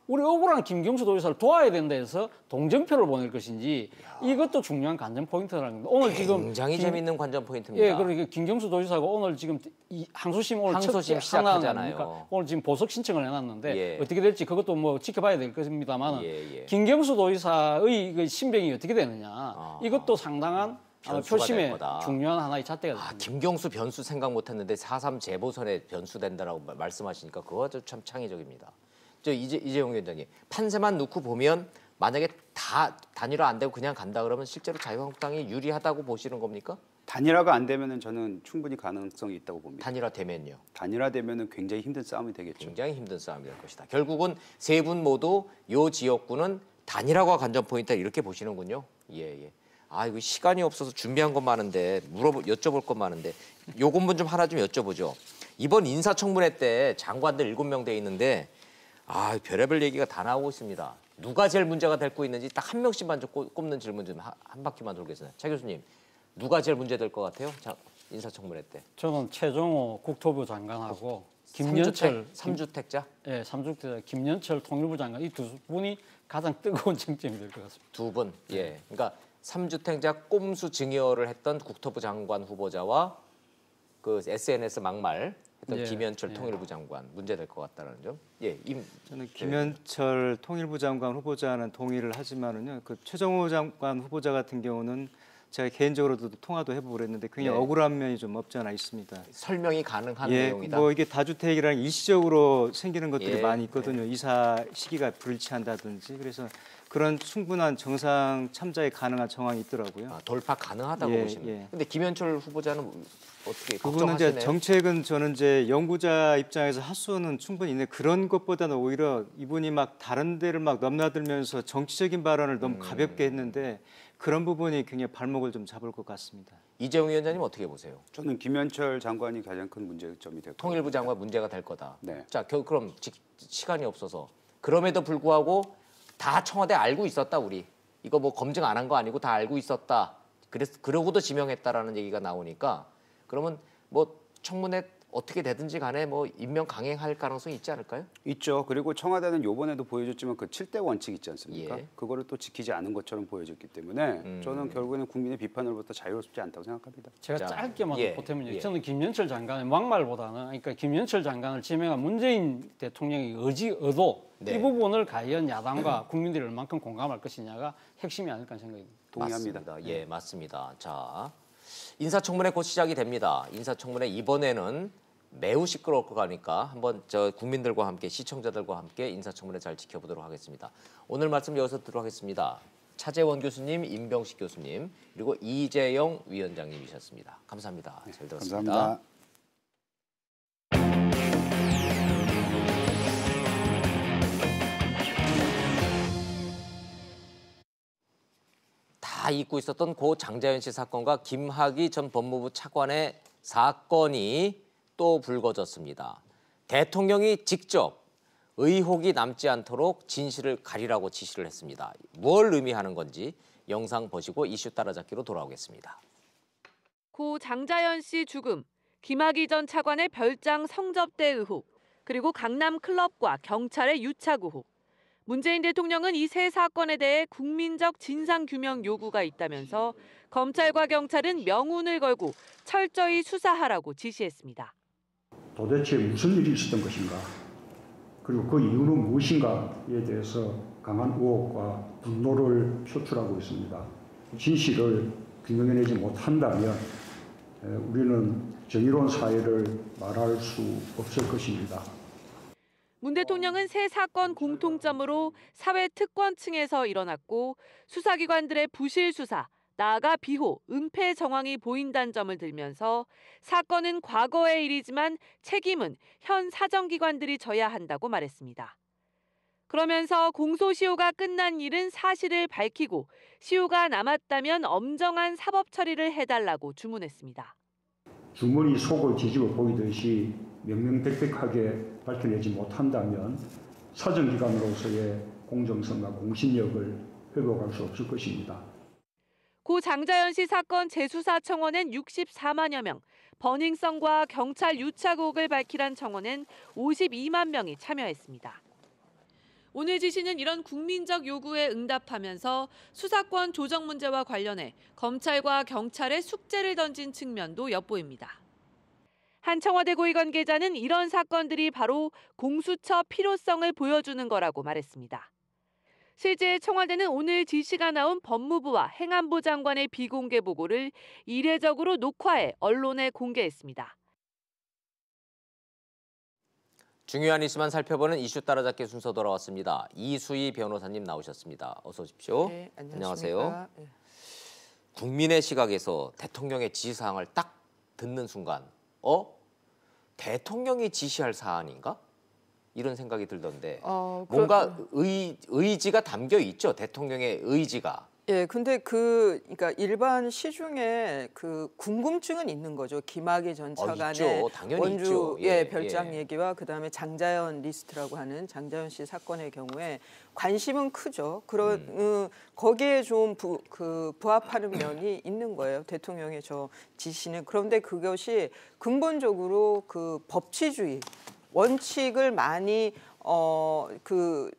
Speaker 2: 우리 억울한 김경수 도지사를 도와야 된다 해서 동정표를 보낼 것인지 이것도 중요한 관전 포인트라는 겁니다. 오늘 지금
Speaker 1: 굉장히 재밌는 관전 포인트입니다.
Speaker 2: 예, 그리고 오늘 오늘 오늘 지금 항소심
Speaker 1: 항소심 시작하잖아요.
Speaker 2: 오늘 지금 보석 신청을 해놨는데
Speaker 1: 예.
Speaker 2: 어떻게 될지 그것도 뭐 지켜봐야 될 것입니다만
Speaker 1: 예.
Speaker 2: 김경수 도지사의 그 신병이 어떻게 되느냐 이것도 상당한
Speaker 1: 변수가 될
Speaker 2: 표심의
Speaker 1: 거다.
Speaker 2: 중요한 하나의 잣대가 됩니다.
Speaker 1: 김경수 변수 생각 못했는데 4.3 재보선에 변수된다라고 말씀하시니까 그것도 참 창의적입니다. 이재용 위원장님, 판세만 놓고 보면 만약에 다 단일화 안 되고 그냥 간다 그러면 실제로 자유한국당이 유리하다고 보시는 겁니까?
Speaker 4: 단일화가 안 되면은 저는 충분히 가능성이 있다고 봅니다.
Speaker 1: 단일화 되면요.
Speaker 4: 단일화되면은 굉장히 힘든 싸움이 되겠죠.
Speaker 1: 굉장히 힘든 싸움이 될 것이다. 결국은 세 분 모두 요 지역구는 단일화가 관전 포인트다 이렇게 보시는군요. 예. 이거 시간이 없어서 준비한 것 많은데 여쭤볼 것 많은데 요것만 좀 하나 좀 여쭤보죠. 이번 인사청문회 때 장관들 7명 돼 있는데 아, 별의별 얘기가 다 나오고 있습니다. 누가 제일 문제가 될 거 있는지 딱 한 명씩만 좀 꼽는 질문 좀 한 바퀴만 돌겠습니다. 차 교수님, 누가 제일 문제 될 것 같아요? 자, 인사청문회 때.
Speaker 2: 저는 최종호 국토부 장관하고 김연철
Speaker 1: 삼주택자?
Speaker 2: 예, 삼주택자 김연철 통일부 장관 이 두 분이 가장 뜨거운 쟁점이 될 것 같습니다.
Speaker 1: 두 분. 예. 그러니까 삼주택자 꼼수 증여를 했던 국토부 장관 후보자와 그 SNS 막말 했던
Speaker 2: 예,
Speaker 1: 김연철
Speaker 2: 예.
Speaker 1: 통일부 장관 문제 될 것 같다는 점. 예.
Speaker 3: 저는 김현철 통일부 장관 후보자는 동의를 하지만은요. 그 최정호 장관 후보자 같은 경우는 제가 개인적으로도 통화도 해보고 그랬는데 굉장히
Speaker 1: 네.
Speaker 3: 억울한 면이 좀 없지 않아 있습니다.
Speaker 1: 설명이 가능한
Speaker 3: 예,
Speaker 1: 내용이다.
Speaker 3: 뭐 이게 다주택이랑 일시적으로 생기는 것들이
Speaker 1: 예,
Speaker 3: 많이 있거든요. 이사 시기가 불일치한다든지 그래서 그런 충분한 정상 참작이 가능한 정황이 있더라고요.
Speaker 1: 아, 돌파 가능하다고
Speaker 3: 예,
Speaker 1: 보시면.
Speaker 3: 예.
Speaker 1: 근데 김현철 후보자는 어떻게
Speaker 3: 그분은 이제
Speaker 1: 걱정하시네요?
Speaker 3: 정책은 저는 이제 연구자 입장에서 할 수는 충분히 있는데 그런 것보다는 오히려 이분이 막 다른 데를 막 넘나들면서 정치적인 발언을 너무 가볍게 했는데 그런 부분이 굉장히 발목을 좀 잡을 것 같습니다.
Speaker 1: 이재용 위원장님 어떻게 보세요?
Speaker 4: 저는 김현철 장관이 가장 큰 문제점이 될 거예요.
Speaker 1: 통일부 장관 문제가 될 거다.
Speaker 4: 네.
Speaker 1: 자, 그럼 시간이 없어서 그럼에도 불구하고 다 청와대 알고 있었다 우리. 이거 뭐 검증 안 한 거 아니고 다 알고 있었다. 그러고도 지명했다라는 얘기가 나오니까 그러면 뭐 청문회 어떻게 되든지 간에 뭐 임명 강행할 가능성이 있지 않을까요?
Speaker 4: 있죠. 그리고 청와대는 요번에도 보여줬지만 그 7대 원칙 있지 않습니까?
Speaker 1: 예.
Speaker 4: 그거를 또 지키지 않은 것처럼 보여졌기 때문에 저는 결국에는 국민의 비판으로부터 자유롭지 않다고 생각합니다.
Speaker 2: 제가
Speaker 1: 자,
Speaker 2: 짧게만
Speaker 1: 예,
Speaker 2: 보태면요.
Speaker 1: 예.
Speaker 2: 저는 김연철 장관의 막말보다는 그러니까 김연철 장관을 지명한 문재인 대통령의 의도
Speaker 1: 네.
Speaker 2: 이 부분을 과연 야당과 국민들이 얼만큼 공감할 것이냐가 핵심이 아닐까 생각이 듭니다.
Speaker 4: 동의합니다.
Speaker 1: 맞습니다. 예, 맞습니다. 자, 인사청문회 곧 시작이 됩니다. 인사청문회 이번에는 매우 시끄러울 것 같으니까 한번 저 국민들과 함께 시청자들과 함께 인사청문회 잘 지켜보도록 하겠습니다. 오늘 말씀 여기서 듣도록 하겠습니다. 차재원 교수님, 임병식 교수님, 그리고 이재영 위원장님이셨습니다. 감사합니다. 잘 들었습니다.
Speaker 4: 감사합니다.
Speaker 1: 다 잊고 있었던 고 장자연 씨 사건과 김학의 전 법무부 차관의 사건이 또 불거졌습니다. 대통령이 직접 의혹이 남지 않도록 진실을 가리라고 지시를 했습니다. 뭘 의미하는 건지 영상 보시고 이슈 따라잡기로 돌아오겠습니다.
Speaker 5: 고 장자연 씨 죽음, 김학의 전 차관의 별장 성접대 의혹, 그리고 강남 클럽과 경찰의 유착 의혹. 문재인 대통령은 이 세 사건에 대해 국민적 진상규명 요구가 있다면서 검찰과 경찰은 명운을 걸고 철저히 수사하라고 지시했습니다.
Speaker 6: 도대체 무슨 일이 있었던 것인가, 그리고 그 이유는 무엇인가에 대해서 강한 의혹과 분노를 표출하고 있습니다. 진실을 규명해내지 못한다면 우리는 정의로운 사회를 말할 수 없을 것입니다.
Speaker 5: 문 대통령은 세 사건 공통점으로 사회 특권층에서 일어났고 수사기관들의 부실 수사, 나아가 비호, 은폐 정황이 보인다는 점을 들면서 사건은 과거의 일이지만 책임은 현 사정기관들이 져야 한다고 말했습니다. 그러면서 공소시효가 끝난 일은 사실을 밝히고 시효가 남았다면 엄정한 사법 처리를 해달라고 주문했습니다.
Speaker 6: 주머니 속을 뒤집어 보이듯이 명명백백하게 밝혀내지 못한다면 사정기관으로서의 공정성과 공신력을 회복할 수 없을 것입니다.
Speaker 5: 고 장자연 씨 사건 재수사 청원엔 64만여 명, 버닝썬과 경찰 유착 의혹을 밝히란 청원엔 52만 명이 참여했습니다. 오늘 지시는 이런 국민적 요구에 응답하면서 수사권 조정 문제와 관련해 검찰과 경찰에 숙제를 던진 측면도 엿보입니다. 한 청와대 고위 관계자는 이런 사건들이 바로 공수처 필요성을 보여주는 거라고 말했습니다. 실제 청와대는 오늘 지시가 나온 법무부와 행안부 장관의 비공개 보고를 이례적으로 녹화해 언론에 공개했습니다.
Speaker 1: 중요한 이슈만 살펴보는 이슈 따라잡기 순서 돌아왔습니다. 이수희 변호사님 나오셨습니다. 어서 오십시오.
Speaker 7: 네,
Speaker 1: 안녕하세요. 국민의 시각에서 대통령의 지시사항을 딱 듣는 순간 대통령이 지시할 사안인가? 이런 생각이 들던데 뭔가 의지가 담겨 있죠. 대통령의 의지가.
Speaker 7: 예, 근데 그러니까 일반 시중에 그 궁금증은 있는 거죠. 김학의 전 차관의
Speaker 1: 있죠. 당연히
Speaker 7: 원주
Speaker 1: 있죠.
Speaker 7: 별장 얘기와 그다음에 장자연 리스트라고 하는 장자연 씨 사건의 경우에 관심은 크죠. 그런 거기에 좀 부합하는 면이 있는 거예요. 대통령의 저 지시는. 그런데 그것이 근본적으로 그 법치주의 원칙을 많이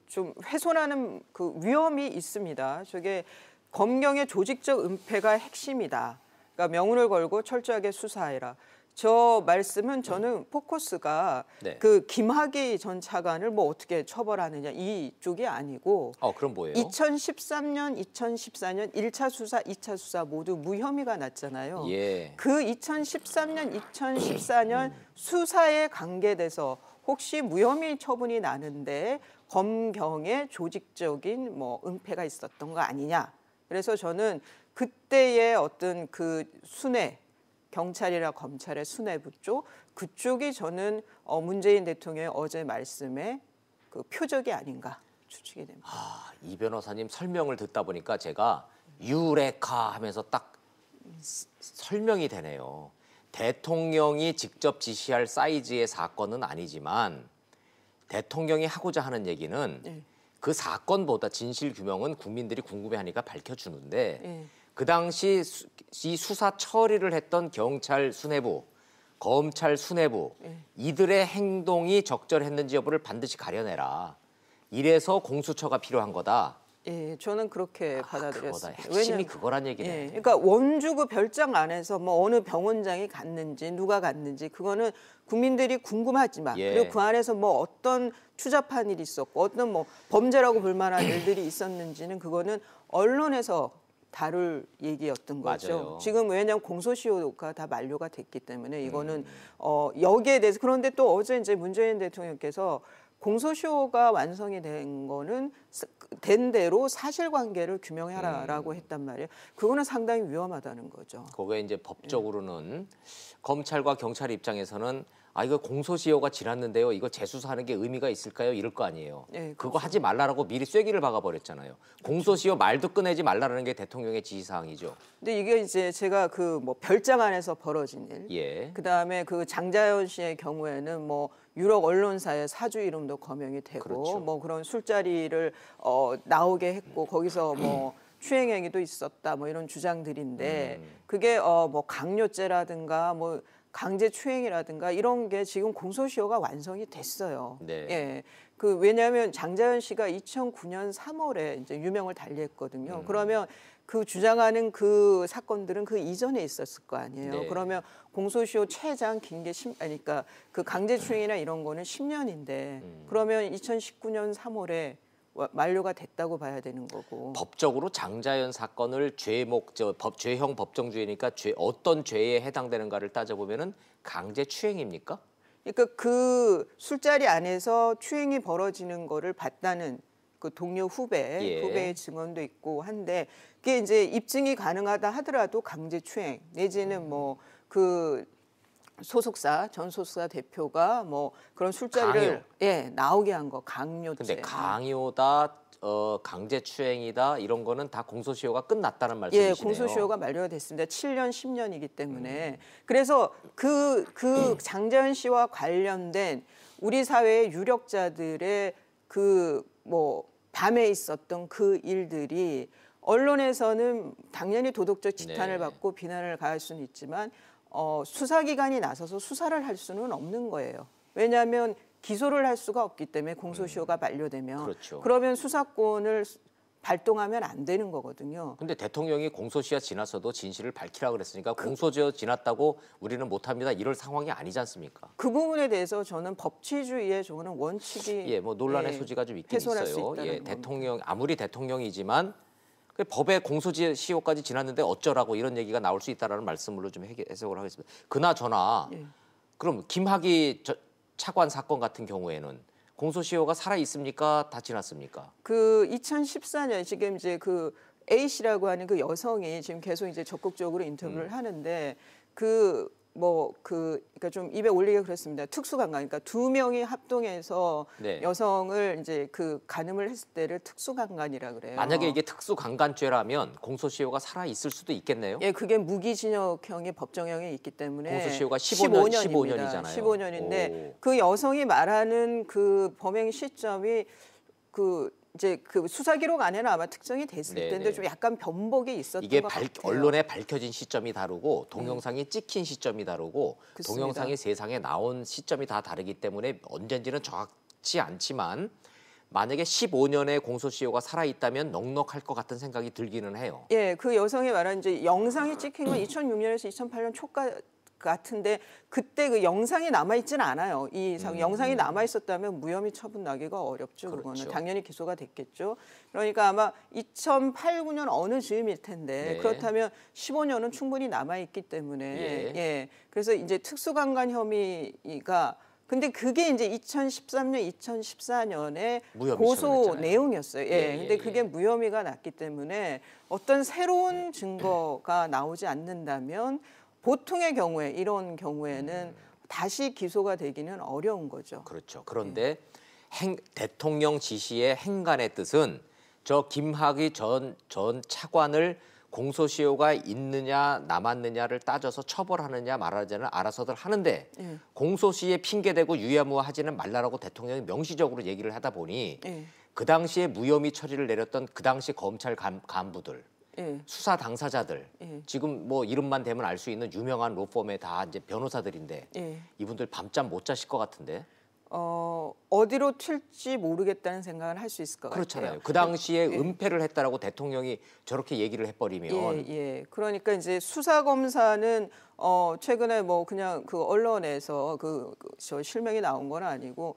Speaker 7: 좀 훼손하는 그 위험이 있습니다. 저게 검경의 조직적 은폐가 핵심이다. 그러니까 명운을 걸고 철저하게 수사해라. 저 말씀은 저는 포커스가
Speaker 1: 네.
Speaker 7: 그 김학의 전 차관을 뭐 어떻게 처벌하느냐 이쪽이 아니고
Speaker 1: 그럼 뭐예요?
Speaker 7: 2013년, 2014년 1차 수사, 2차 수사 모두 무혐의가 났잖아요.
Speaker 1: 예.
Speaker 7: 그 2013년, 2014년 수사에 관계돼서 혹시 무혐의 처분이 나는데 검경의 조직적인 뭐 은폐가 있었던 거 아니냐. 그래서 저는 그때의 어떤 그 순회, 경찰이나 검찰의 수뇌부 쪽, 그쪽이 저는 문재인 대통령의 어제 말씀에 그 표적이 아닌가 추측이 됩니다.
Speaker 1: 이 변호사님 설명을 듣다 보니까 제가 유레카 하면서 딱 설명이 되네요. 대통령이 직접 지시할 사이즈의 사건은 아니지만 대통령이 하고자 하는 얘기는
Speaker 7: 네.
Speaker 1: 그 사건보다 진실 규명은 국민들이 궁금해하니까 밝혀주는데
Speaker 7: 네.
Speaker 1: 그 당시 이 수사 처리를 했던 경찰 수뇌부, 검찰 수뇌부 이들의 행동이 적절했는지 여부를 반드시 가려내라. 이래서 공수처가 필요한 거다.
Speaker 7: 예, 저는 그렇게 받아들였습니다.
Speaker 1: 그거다. 핵심이 그거란 얘기네.
Speaker 7: 예, 그러니까 원주구 별장 안에서 뭐 어느 병원장이 갔는지 누가 갔는지 그거는 국민들이 궁금하지만 그리고 그 안에서 뭐 어떤 추잡한 일이 있었고 어떤 뭐 범죄라고 볼 만한 일들이 있었는지는 그거는 언론에서 다룰 얘기였던 거죠.
Speaker 1: 맞아요.
Speaker 7: 지금 왜냐하면 공소시효가 다 만료가 됐기 때문에 이거는 여기에 대해서 그런데 또 어제 이제 문재인 대통령께서 공소시효가 완성이 된 거는 된 대로 사실관계를 규명해라라고 했단 말이에요. 그거는 상당히 위험하다는 거죠.
Speaker 1: 그게 이제 법적으로는 검찰과 경찰 입장에서는 이거 공소시효가 지났는데요. 이거 재수사하는 게 의미가 있을까요? 이럴 거 아니에요.
Speaker 7: 네,
Speaker 1: 그거 하지 말라라고 미리 쐐기를 박아버렸잖아요. 공소시효 말도 꺼내지 말라라는 게 대통령의 지시사항이죠.
Speaker 7: 근데 이게 이제 제가 그 뭐 별장 안에서 벌어진 일,
Speaker 1: 예.
Speaker 7: 그다음에 그 장자연 씨의 경우에는 뭐 유력 언론사의 사주 이름도 거명이 되고
Speaker 1: 그렇죠.
Speaker 7: 뭐 그런 술자리를 나오게 했고 거기서 뭐 추행행위도 있었다 뭐 이런 주장들인데 그게 뭐 강요죄라든가 뭐 강제 추행이라든가 이런 게 지금 공소시효가 완성이 됐어요.
Speaker 1: 네.
Speaker 7: 예. 그 왜냐하면 장자연 씨가 2009년 3월에 이제 유명을 달리했거든요. 그러면 그 주장하는 그 사건들은 그 이전에 있었을 거 아니에요.
Speaker 1: 네.
Speaker 7: 그러면 공소시효 최장 긴 게 그러니까 그 강제추행이나 이런 거는 10년인데 그러면 2019년 3월에 만료가 됐다고 봐야 되는 거고.
Speaker 1: 법적으로 장자연 사건을 죄형 법정주의니까 어떤 죄에 해당되는가를 따져보면은 강제추행입니까?
Speaker 7: 그러니까 그 술자리 안에서 추행이 벌어지는 거를 봤다는 그 동료 후배의 증언도 있고 한데 그게 이제 입증이 가능하다 하더라도 강제추행 내지는 뭐 그 전 소속사 대표가 뭐 그런 술자리를 나오게 한 거 강요죄.
Speaker 1: 근데 강요다, 강제추행이다 이런 거는 다 공소시효가 끝났다는 말씀이시네요.
Speaker 7: 예, 공소시효가 만료가 됐습니다. 7년, 10년이기 때문에. 그래서 그 장자연 씨와 관련된 우리 사회의 유력자들의 그 뭐 밤에 있었던 그 일들이 언론에서는 당연히 도덕적 지탄을 받고 비난을 가할 수는 있지만 수사기관이 나서서 수사를 할 수는 없는 거예요. 왜냐하면 기소를 할 수가 없기 때문에 공소시효가 만료되면
Speaker 1: 그렇죠.
Speaker 7: 그러면 수사권을 발동하면 안 되는 거거든요.
Speaker 1: 근데 대통령이 공소시효 지났어도 진실을 밝히라 그랬으니까 공소시효 지났다고 우리는 못합니다. 이럴 상황이 아니지 않습니까?
Speaker 7: 그 부분에 대해서 저는 법치주의의 저는 원칙이
Speaker 1: 뭐 논란의 소지가 좀 있긴
Speaker 7: 훼손할 수
Speaker 1: 있어요.
Speaker 7: 있다는
Speaker 1: 대통령 아무리 대통령이지만 그 법의 공소시효까지 지났는데 어쩌라고 이런 얘기가 나올 수 있다라는 말씀으로 좀 해석을 하겠습니다. 그나저나 그럼 김학의 차관 사건 같은 경우에는 공소시효가 살아 있습니까? 다 지났습니까?
Speaker 7: 그 2014년 지금 이제 그 A 씨라고 하는 그 여성이 지금 계속 이제 적극적으로 인터뷰를 하는데 그 그러니까 좀 입에 올리기가 그렇습니다. 특수강간, 그러니까 두 명이 합동해서
Speaker 1: 네.
Speaker 7: 여성을 이제 그 간음을 했을 때를 특수강간이라 그래요.
Speaker 1: 만약에 이게 특수강간죄라면 공소시효가 살아 있을 수도 있겠네요.
Speaker 7: 예, 그게 무기징역형이 법정형에 있기 때문에
Speaker 1: 공소시효가 15년이잖아요.
Speaker 7: 15년인데 그 여성이 말하는 그 범행 시점이 이제 그 수사 기록 안에는 아마 특정이 됐을
Speaker 1: 네네.
Speaker 7: 텐데 좀 약간 변복이 있었던
Speaker 1: 이게
Speaker 7: 것 같아요.
Speaker 1: 언론에 밝혀진 시점이 다르고 동영상이 찍힌 시점이 다르고
Speaker 7: 그렇습니다.
Speaker 1: 동영상이 세상에 나온 시점이 다 다르기 때문에 언젠지는 정확치 않지만 만약에 15년의 공소시효가 살아있다면 넉넉할 것 같은 생각이 들기는 해요.
Speaker 7: 예, 그 여성이 말한 이제 영상이 찍힌 건 2006년에서 2008년 초까 같은데 그때 그 영상이 남아 있지는 않아요. 영상이 남아 있었다면 무혐의 처분 나기가 어렵죠.
Speaker 1: 그렇죠.
Speaker 7: 그거는 당연히 기소가 됐겠죠. 그러니까 아마 2008, 9년 어느 즈음일 텐데
Speaker 1: 네.
Speaker 7: 그렇다면 15년은 충분히 남아 있기 때문에
Speaker 1: 예.
Speaker 7: 그래서 이제 특수강간 혐의가 근데 그게 이제 2013년, 2014년에
Speaker 1: 무혐의
Speaker 7: 고소
Speaker 1: 처분했잖아요.
Speaker 7: 내용이었어요.
Speaker 1: 예,
Speaker 7: 근데
Speaker 1: 예.
Speaker 7: 그게 무혐의가 났기 때문에 어떤 새로운 증거가 나오지 않는다면 보통의 경우에 이런 경우에는 다시 기소가 되기는 어려운 거죠.
Speaker 1: 그렇죠. 그런데 대통령 지시의 행간의 뜻은 저 김학의 전 차관을 공소시효가 있느냐 남았느냐를 따져서 처벌하느냐 말하느냐는 알아서들 하는데
Speaker 7: 예.
Speaker 1: 공소시효에 핑계대고 유야무야하지는 말라라고 대통령이 명시적으로 얘기를 하다 보니
Speaker 7: 예.
Speaker 1: 그 당시에 무혐의 처리를 내렸던 그 당시 검찰 간부들
Speaker 7: 예.
Speaker 1: 수사 당사자들
Speaker 7: 예.
Speaker 1: 지금 뭐 이름만 대면 알 수 있는 유명한 로펌의 다 이제 변호사들인데
Speaker 7: 예.
Speaker 1: 이분들 밤잠 못 자실 것 같은데
Speaker 7: 어디로 튈지 모르겠다는 생각을 할 수 있을 것
Speaker 1: 그렇잖아요.
Speaker 7: 같아요.
Speaker 1: 그 당시에 은폐를 했다라고 대통령이 저렇게 얘기를 해버리면
Speaker 7: 예. 그러니까 이제 수사 검사는 최근에 뭐 그냥 그 언론에서 저 실명이 나온 건 아니고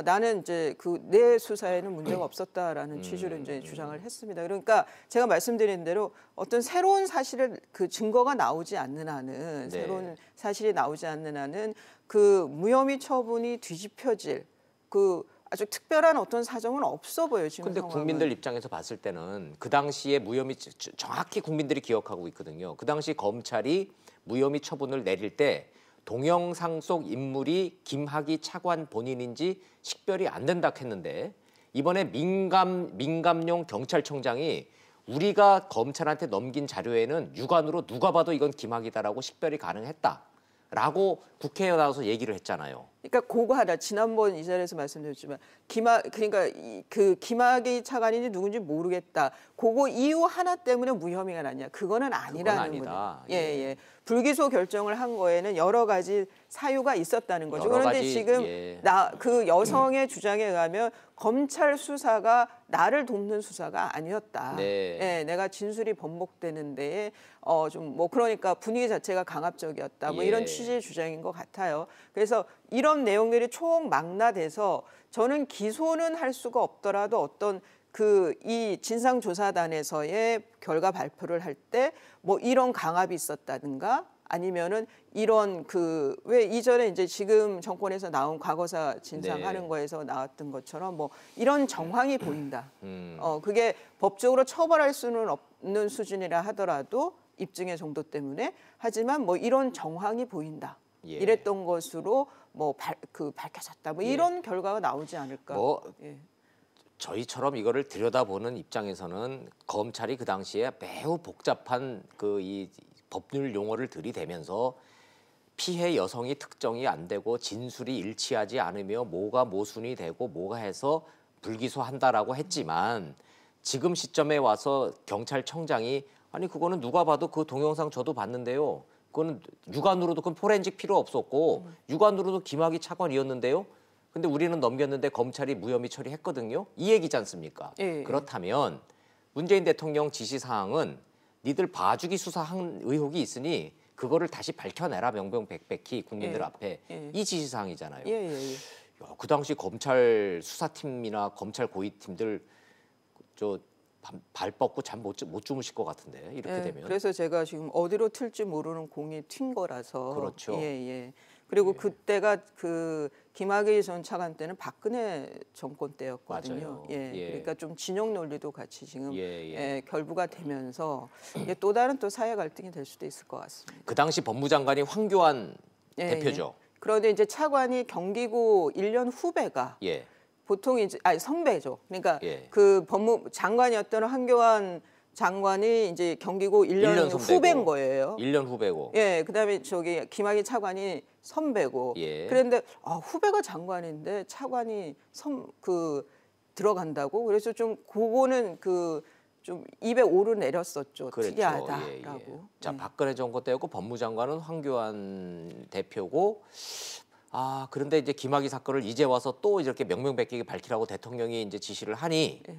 Speaker 7: 나는 이제 내 수사에는 문제가 없었다라는 취지로 이제 주장을 했습니다. 그러니까 제가 말씀드린 대로 어떤 새로운 사실을 그 증거가 나오지 않는 한은
Speaker 1: 네.
Speaker 7: 새로운 사실이 나오지 않는 한은 그 무혐의 처분이 뒤집혀질 그 아주 특별한 어떤 사정은 없어 보여요. 지금
Speaker 1: 근데
Speaker 7: 상황은.
Speaker 1: 국민들 입장에서 봤을 때는 그 당시에 무혐의 정확히 국민들이 기억하고 있거든요. 그 당시 검찰이 무혐의 처분을 내릴 때 동영상 속 인물이 김학의 차관 본인인지 식별이 안 된다 했는데 이번에 민감용 경찰청장이 우리가 검찰한테 넘긴 자료에는 육안으로 누가 봐도 이건 김학의다라고 식별이 가능했다라고 국회에 나와서 얘기를 했잖아요.
Speaker 7: 그러니까 그거 하나 지난번 이 자리에서 말씀드렸지만 그러니까 그 김학의 차관인지 누군지 모르겠다. 그거 이유 하나 때문에 무혐의가 났냐? 그거는 아니라는
Speaker 1: 아니다.
Speaker 7: 거죠. 예. 불기소 결정을 한 거에는 여러 가지 사유가 있었다는 거죠.
Speaker 1: 여러
Speaker 7: 그런데
Speaker 1: 가지,
Speaker 7: 지금
Speaker 1: 예.
Speaker 7: 그 여성의 주장에 의하면 검찰 수사가 나를 돕는 수사가 아니었다.
Speaker 1: 네.
Speaker 7: 예, 내가 진술이 번복되는데 좀 뭐 그러니까 분위기 자체가 강압적이었다. 뭐
Speaker 1: 예.
Speaker 7: 이런 취지의 주장인 것 같아요. 그래서 이런 내용들이 총망라돼서 저는 기소는 할 수가 없더라도 어떤 이 진상조사단에서의 결과 발표를 할 때 뭐 이런 강압이 있었다든가 아니면은 이런 왜 이전에 이제 지금 정권에서 나온 과거사 진상하는
Speaker 1: 네.
Speaker 7: 거에서 나왔던 것처럼 뭐 이런 정황이 보인다.
Speaker 1: 음.
Speaker 7: 그게 법적으로 처벌할 수는 없는 수준이라 하더라도 입증의 정도 때문에 하지만 뭐 이런 정황이 보인다.
Speaker 1: 예.
Speaker 7: 이랬던 것으로 뭐 밝혀졌다. 뭐
Speaker 1: 예.
Speaker 7: 이런 결과가 나오지 않을까. 예.
Speaker 1: 저희처럼 이거를 들여다보는 입장에서는 검찰이 그 당시에 매우 복잡한 이 법률 용어를 들이대면서 피해 여성이 특정이 안 되고 진술이 일치하지 않으며 뭐가 모순이 되고 뭐가 해서 불기소한다라고 했지만 지금 시점에 와서 경찰청장이 아니 그거는 누가 봐도 그 동영상 저도 봤는데요. 그거는 육안으로도 그건 포렌식 필요 없었고 육안으로도 김학의 차관이었는데요. 근데 우리는 넘겼는데 검찰이 무혐의 처리했거든요. 이 얘기지 않습니까?
Speaker 7: 예.
Speaker 1: 그렇다면 문재인 대통령 지시사항은 니들 봐주기 수사한 의혹이 있으니 그거를 다시 밝혀내라 명명백백히 국민들
Speaker 7: 예.
Speaker 1: 앞에.
Speaker 7: 예.
Speaker 1: 이 지시사항이잖아요.
Speaker 7: 예.
Speaker 1: 야, 그 당시 검찰 수사팀이나 검찰 고위팀들 발 뻗고 잠 못 주무실 것 같은데 이렇게 되면.
Speaker 7: 그래서 제가 지금 어디로 튈지 모르는 공이 튄 거라서.
Speaker 1: 그렇죠.
Speaker 7: 예. 그리고 그때가 그 김학의 전 차관 때는 박근혜 정권 때였거든요.
Speaker 1: 맞아요.
Speaker 7: 예.
Speaker 1: 예.
Speaker 7: 그러니까 좀 진영 논리도 같이 지금
Speaker 1: 예.
Speaker 7: 결부가 되면서 이게 또 다른 또 사회 갈등이 될 수도 있을 것 같습니다.
Speaker 1: 그 당시 법무장관이 황교안
Speaker 7: 예,
Speaker 1: 대표죠.
Speaker 7: 예. 그런데 이제 차관이 경기고 1년 후배가
Speaker 1: 예.
Speaker 7: 보통 이제 선배죠. 그러니까
Speaker 1: 예.
Speaker 7: 그 법무 장관이었던 황교안 장관이 이제 경기고 1년
Speaker 1: 선배고.
Speaker 7: 후배인 거예요.
Speaker 1: 1년 후배고.
Speaker 7: 예, 그다음에 저기 김학의 차관이 선배고.
Speaker 1: 예.
Speaker 7: 그런데 후배가 장관인데 차관이 들어간다고. 그래서 좀 그거는 좀 입에 오르내렸었죠.
Speaker 1: 그랬죠.
Speaker 7: 특이하다라고.
Speaker 1: 예. 자,
Speaker 7: 예.
Speaker 1: 박근혜 정권 때였고 법무장관은 황교안 대표고. 그런데 이제 김학의 사건을 이제 와서 또 이렇게 명명백백히 밝히라고 대통령이 이제 지시를 하니
Speaker 7: 예.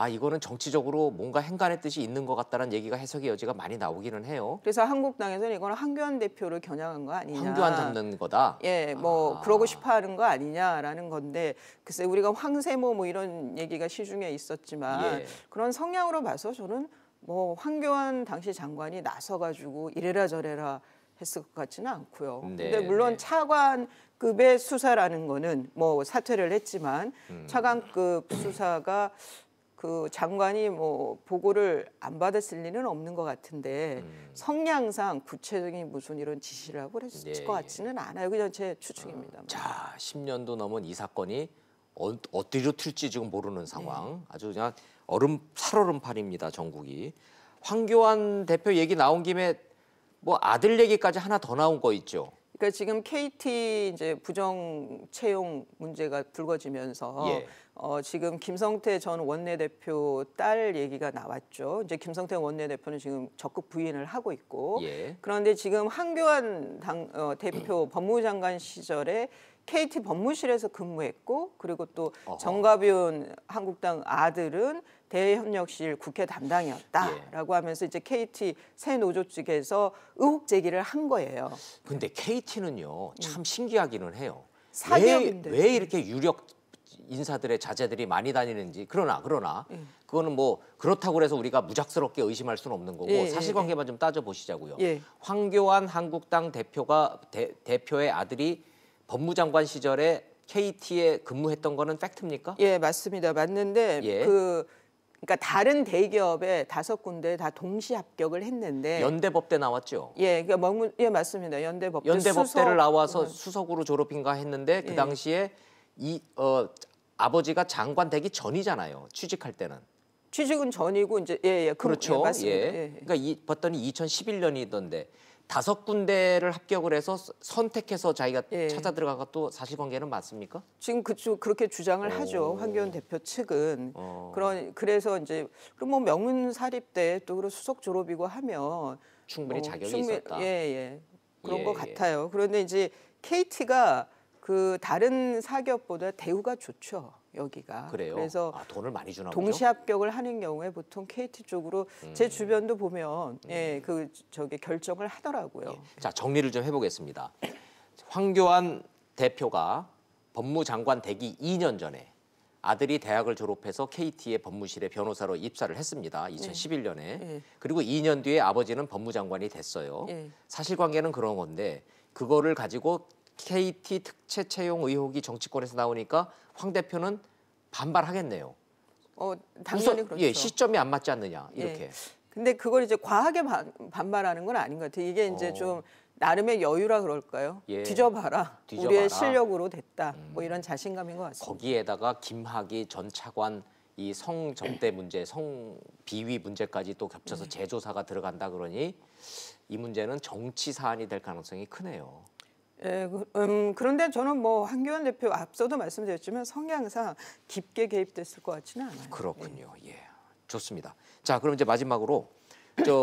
Speaker 1: 이거는 정치적으로 뭔가 행간의 뜻이 있는 것 같다는 얘기가 해석의 여지가 많이 나오기는 해요.
Speaker 7: 그래서 한국당에서는 이거는 황교안 대표를 겨냥한 거 아니냐.
Speaker 1: 황교안 잡는 거다.
Speaker 7: 예, 뭐 그러고 싶어하는 거 아니냐라는 건데 글쎄 우리가 황세모 뭐 이런 얘기가 시중에 있었지만
Speaker 1: 예.
Speaker 7: 그런 성향으로 봐서 저는 뭐 황교안 당시 장관이 나서가지고 이래라 저래라 했을 것 같지는 않고요.
Speaker 1: 네,
Speaker 7: 근데 물론
Speaker 1: 네.
Speaker 7: 차관급의 수사라는 거는 뭐 사퇴를 했지만 차관급 수사가 그 장관이 뭐 보고를 안 받았을 리는 없는 것 같은데 성향상 구체적인 무슨 이런 지시를 하고 그랬을
Speaker 1: 예,
Speaker 7: 것 같지는 않아요. 그냥 제 추측입니다.
Speaker 1: 자, 10년도 넘은 이 사건이 어디로 튈지 지금 모르는 상황. 아주 그냥 살얼음판입니다, 전국이. 황교안 대표 얘기 나온 김에 뭐 아들 얘기까지 하나 더 나온 거 있죠.
Speaker 7: 그러니까 지금 KT 이제 부정 채용 문제가 불거지면서
Speaker 1: 예.
Speaker 7: 지금 김성태 전 원내대표 딸 얘기가 나왔죠. 이제 김성태 원내대표는 지금 적극 부인을 하고 있고,
Speaker 1: 예.
Speaker 7: 그런데 지금 황교안 대표 법무장관 시절에 KT 법무실에서 근무했고, 그리고 또 정가비온 한국당 아들은 대협력실 국회 담당이었다라고 하면서 이제 KT 새 노조 측에서 의혹 제기를 한 거예요.
Speaker 1: 근데 KT는요, 참 신기하기는 해요.
Speaker 7: 사기업인데.
Speaker 1: 왜 이렇게 유력 인사들의 자제들이 많이 다니는지. 그러나 그거는 뭐 그렇다고 해서 우리가 무작스럽게 의심할 수는 없는 거고 사실관계만 좀 따져보시자고요. 황교안 한국당 대표의 아들이 법무장관 시절에 KT에 근무했던 거는 팩트입니까?
Speaker 7: 예, 맞습니다. 맞는데
Speaker 1: 예.
Speaker 7: 그러니까 다른 대기업에 5군데 다 동시 합격을 했는데
Speaker 1: 연대법대 나왔죠.
Speaker 7: 예, 그러니까 맞습니다.
Speaker 1: 연대법대를 나와서 수석으로 졸업인가 했는데 그 당시에 아버지가 장관 되기 전이잖아요. 취직할 때는.
Speaker 7: 취직은 전이고 이제
Speaker 1: 그렇죠.
Speaker 7: 맞습니다.
Speaker 1: 예. 그러니까 봤더니 2011년이던데 5군데를 합격을 해서 선택해서 자기가 찾아 들어가가 또 사실관계는 맞습니까?
Speaker 7: 지금 그렇게 주장을 하죠. 황교안 대표 측은. 그래서 이제 그럼 뭐 명문사립대 또 수석 졸업이고 하면
Speaker 1: 충분히 자격이 있었다.
Speaker 7: 예. 그런 것 같아요. 그런데 이제 KT가 그 다른 사기업보다 대우가 좋죠. 여기가.
Speaker 1: 그래요?
Speaker 7: 그래서
Speaker 1: 돈을 많이 주나 보죠?
Speaker 7: 동시 합격을 하는 경우에 보통 KT 쪽으로 제 주변도 보면 결정을 하더라고요.
Speaker 1: 자, 정리를 좀 해보겠습니다. 황교안 대표가 법무장관 되기 2년 전에 아들이 대학을 졸업해서 KT의 법무실에 변호사로 입사를 했습니다. 2011년에. 그리고 2년 뒤에 아버지는 법무장관이 됐어요. 사실관계는 그런 건데 그거를 가지고 KT 특채 채용 의혹이 정치권에서 나오니까 황 대표는 반발하겠네요.
Speaker 7: 당연히 그렇죠.
Speaker 1: 시점이 안 맞지 않느냐 이렇게.
Speaker 7: 근데 그걸 이제 과하게 반발하는 건 아닌 것 같아요. 이게 이제 좀 나름의 여유라 그럴까요? 뒤져봐라. 우리의 실력으로 됐다. 뭐 이런 자신감인 것 같습니다.
Speaker 1: 거기에다가 김학의 전 차관 이 성접대 문제, 성 비위 문제까지 또 겹쳐서 재조사가 들어간다 그러니 이 문제는 정치 사안이 될 가능성이 크네요.
Speaker 7: 예, 그런데 저는 뭐 황교안 대표 앞서도 말씀드렸지만 성향상 깊게 개입됐을 것 같지는 않아요.
Speaker 1: 그렇군요. 예, 좋습니다. 자, 그럼 이제 마지막으로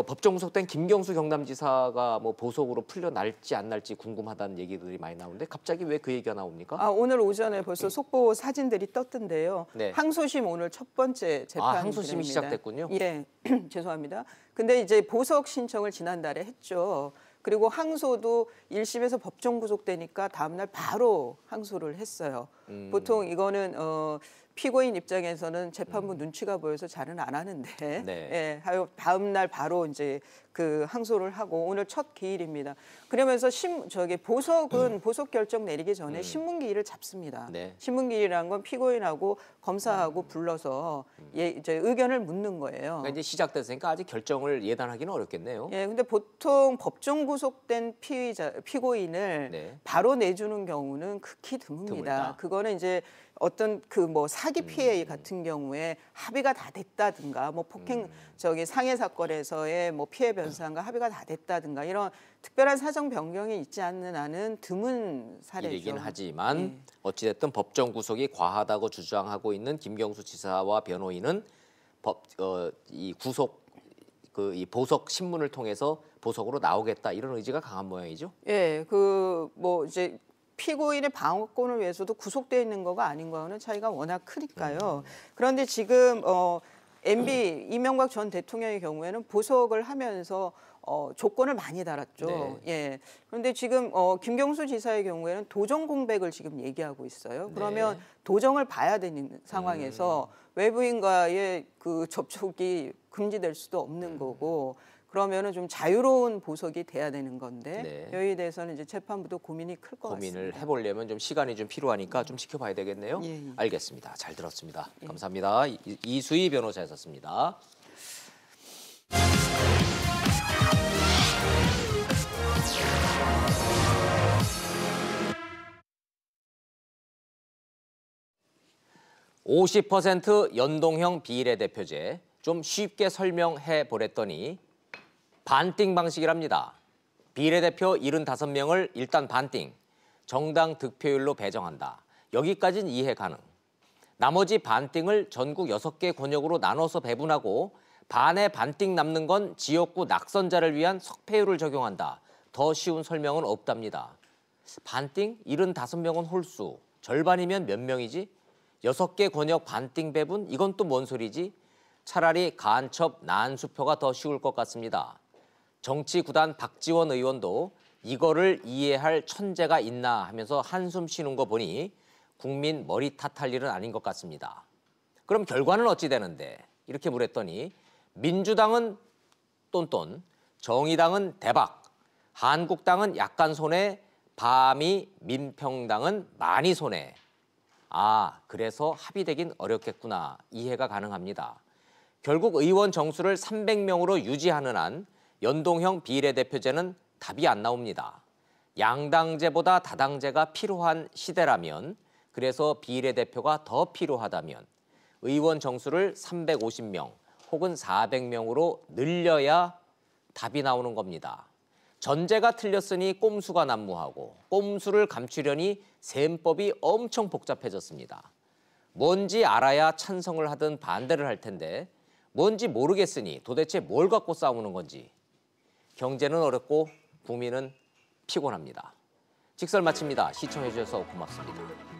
Speaker 1: 법정 구속된 김경수 경남지사가 뭐 보석으로 풀려날지 안 날지 궁금하다는 얘기들이 많이 나오는데 갑자기 왜 그 얘기가 나옵니까?
Speaker 7: 오늘 오전에 벌써 속보 사진들이 떴던데요. 항소심 오늘 첫 번째 재판.
Speaker 1: 항소심이 시작됐군요.
Speaker 7: 예, 죄송합니다. 근데 이제 보석 신청을 지난달에 했죠. 그리고 항소도 1심에서 법정 구속되니까 다음 날 바로 항소를 했어요. 보통 이거는 피고인 입장에서는 재판부 눈치가 보여서 잘은 안 하는데
Speaker 1: 네.
Speaker 7: 예, 다음 날 바로 이제 그 항소를 하고 오늘 첫 기일입니다. 그러면서 보석은 보석 결정 내리기 전에 신문기일을 잡습니다.
Speaker 1: 네.
Speaker 7: 신문기일이라는 건 피고인하고 검사하고 불러서 이제 의견을 묻는 거예요.
Speaker 1: 그러니까 이제 시작됐으니까 아직 결정을 예단하기는 어렵겠네요.
Speaker 7: 예, 근데 보통 법정 구속된 피고인을
Speaker 1: 네.
Speaker 7: 바로 내주는 경우는 극히 드뭅니다.
Speaker 1: 드물다.
Speaker 7: 그거는 이제 어떤 그 뭐 사기 피해 같은 경우에 합의가 다 됐다든가 뭐 폭행 상해 사건에서의 뭐 피해 변상과 합의가 다 됐다든가 이런 특별한 사정 변경이 있지 않는 한은 드문 사례죠.
Speaker 1: 일이긴 하지만
Speaker 7: 예.
Speaker 1: 어찌됐든 법정 구속이 과하다고 주장하고 있는 김경수 지사와 변호인은 이 보석 신문을 통해서 보석으로 나오겠다 이런 의지가 강한 모양이죠.
Speaker 7: 예, 그 뭐 이제 피고인의 방어권을 위해서도 구속되어 있는 거가 아닌 거는 차이가 워낙 크니까요. 그런데 지금 MB 이명박 전 대통령의 경우에는 보석을 하면서 조건을 많이 달았죠.
Speaker 1: 네.
Speaker 7: 예. 그런데 지금 김경수 지사의 경우에는 도정 공백을 지금 얘기하고 있어요. 그러면
Speaker 1: 네.
Speaker 7: 도정을 봐야 되는 상황에서 외부인과의 그 접촉이 금지될 수도 없는 거고. 그러면은 좀 자유로운 보석이 돼야 되는 건데
Speaker 1: 네.
Speaker 7: 여기에 대해서는 이제 재판부도 고민이 클 것 같습니다.
Speaker 1: 고민을 해보려면 좀 시간이 좀 필요하니까 좀 지켜봐야 되겠네요.
Speaker 7: 예, 예.
Speaker 1: 알겠습니다. 잘 들었습니다. 감사합니다. 이수희 변호사였습니다. (50% 연동형 비례대표제) 좀 쉽게 설명해 보랬더니 반띵 방식이랍니다. 비례대표 75명을 일단 반띵, 정당 득표율로 배정한다. 여기까지는 이해 가능. 나머지 반띵을 전국 6개 권역으로 나눠서 배분하고 반의 반띵 남는 건 지역구 낙선자를 위한 석패율을 적용한다. 더 쉬운 설명은 없답니다. 반띵 75명은 홀수, 절반이면 몇 명이지? 6개 권역 반띵 배분? 이건 또 뭔 소리지? 차라리 간첩 난수표가 더 쉬울 것 같습니다. 정치구단 박지원 의원도 이거를 이해할 천재가 있나 하면서 한숨 쉬는 거 보니 국민 머리 탓할 일은 아닌 것 같습니다. 그럼 결과는 어찌 되는데? 이렇게 물었더니 민주당은 똔똔, 정의당은 대박, 한국당은 약간 손해, 바미 민평당은 많이 손해. 아, 그래서 합의되긴 어렵겠구나. 이해가 가능합니다. 결국 의원 정수를 300명으로 유지하는 한 연동형 비례대표제는 답이 안 나옵니다. 양당제보다 다당제가 필요한 시대라면, 그래서 비례대표가 더 필요하다면 의원 정수를 350명 혹은 400명으로 늘려야 답이 나오는 겁니다. 전제가 틀렸으니 꼼수가 난무하고 꼼수를 감추려니 셈법이 엄청 복잡해졌습니다. 뭔지 알아야 찬성을 하든 반대를 할 텐데 뭔지 모르겠으니 도대체 뭘 갖고 싸우는 건지. 경제는 어렵고 국민은 피곤합니다. 직설 마칩니다. 시청해 주셔서 고맙습니다.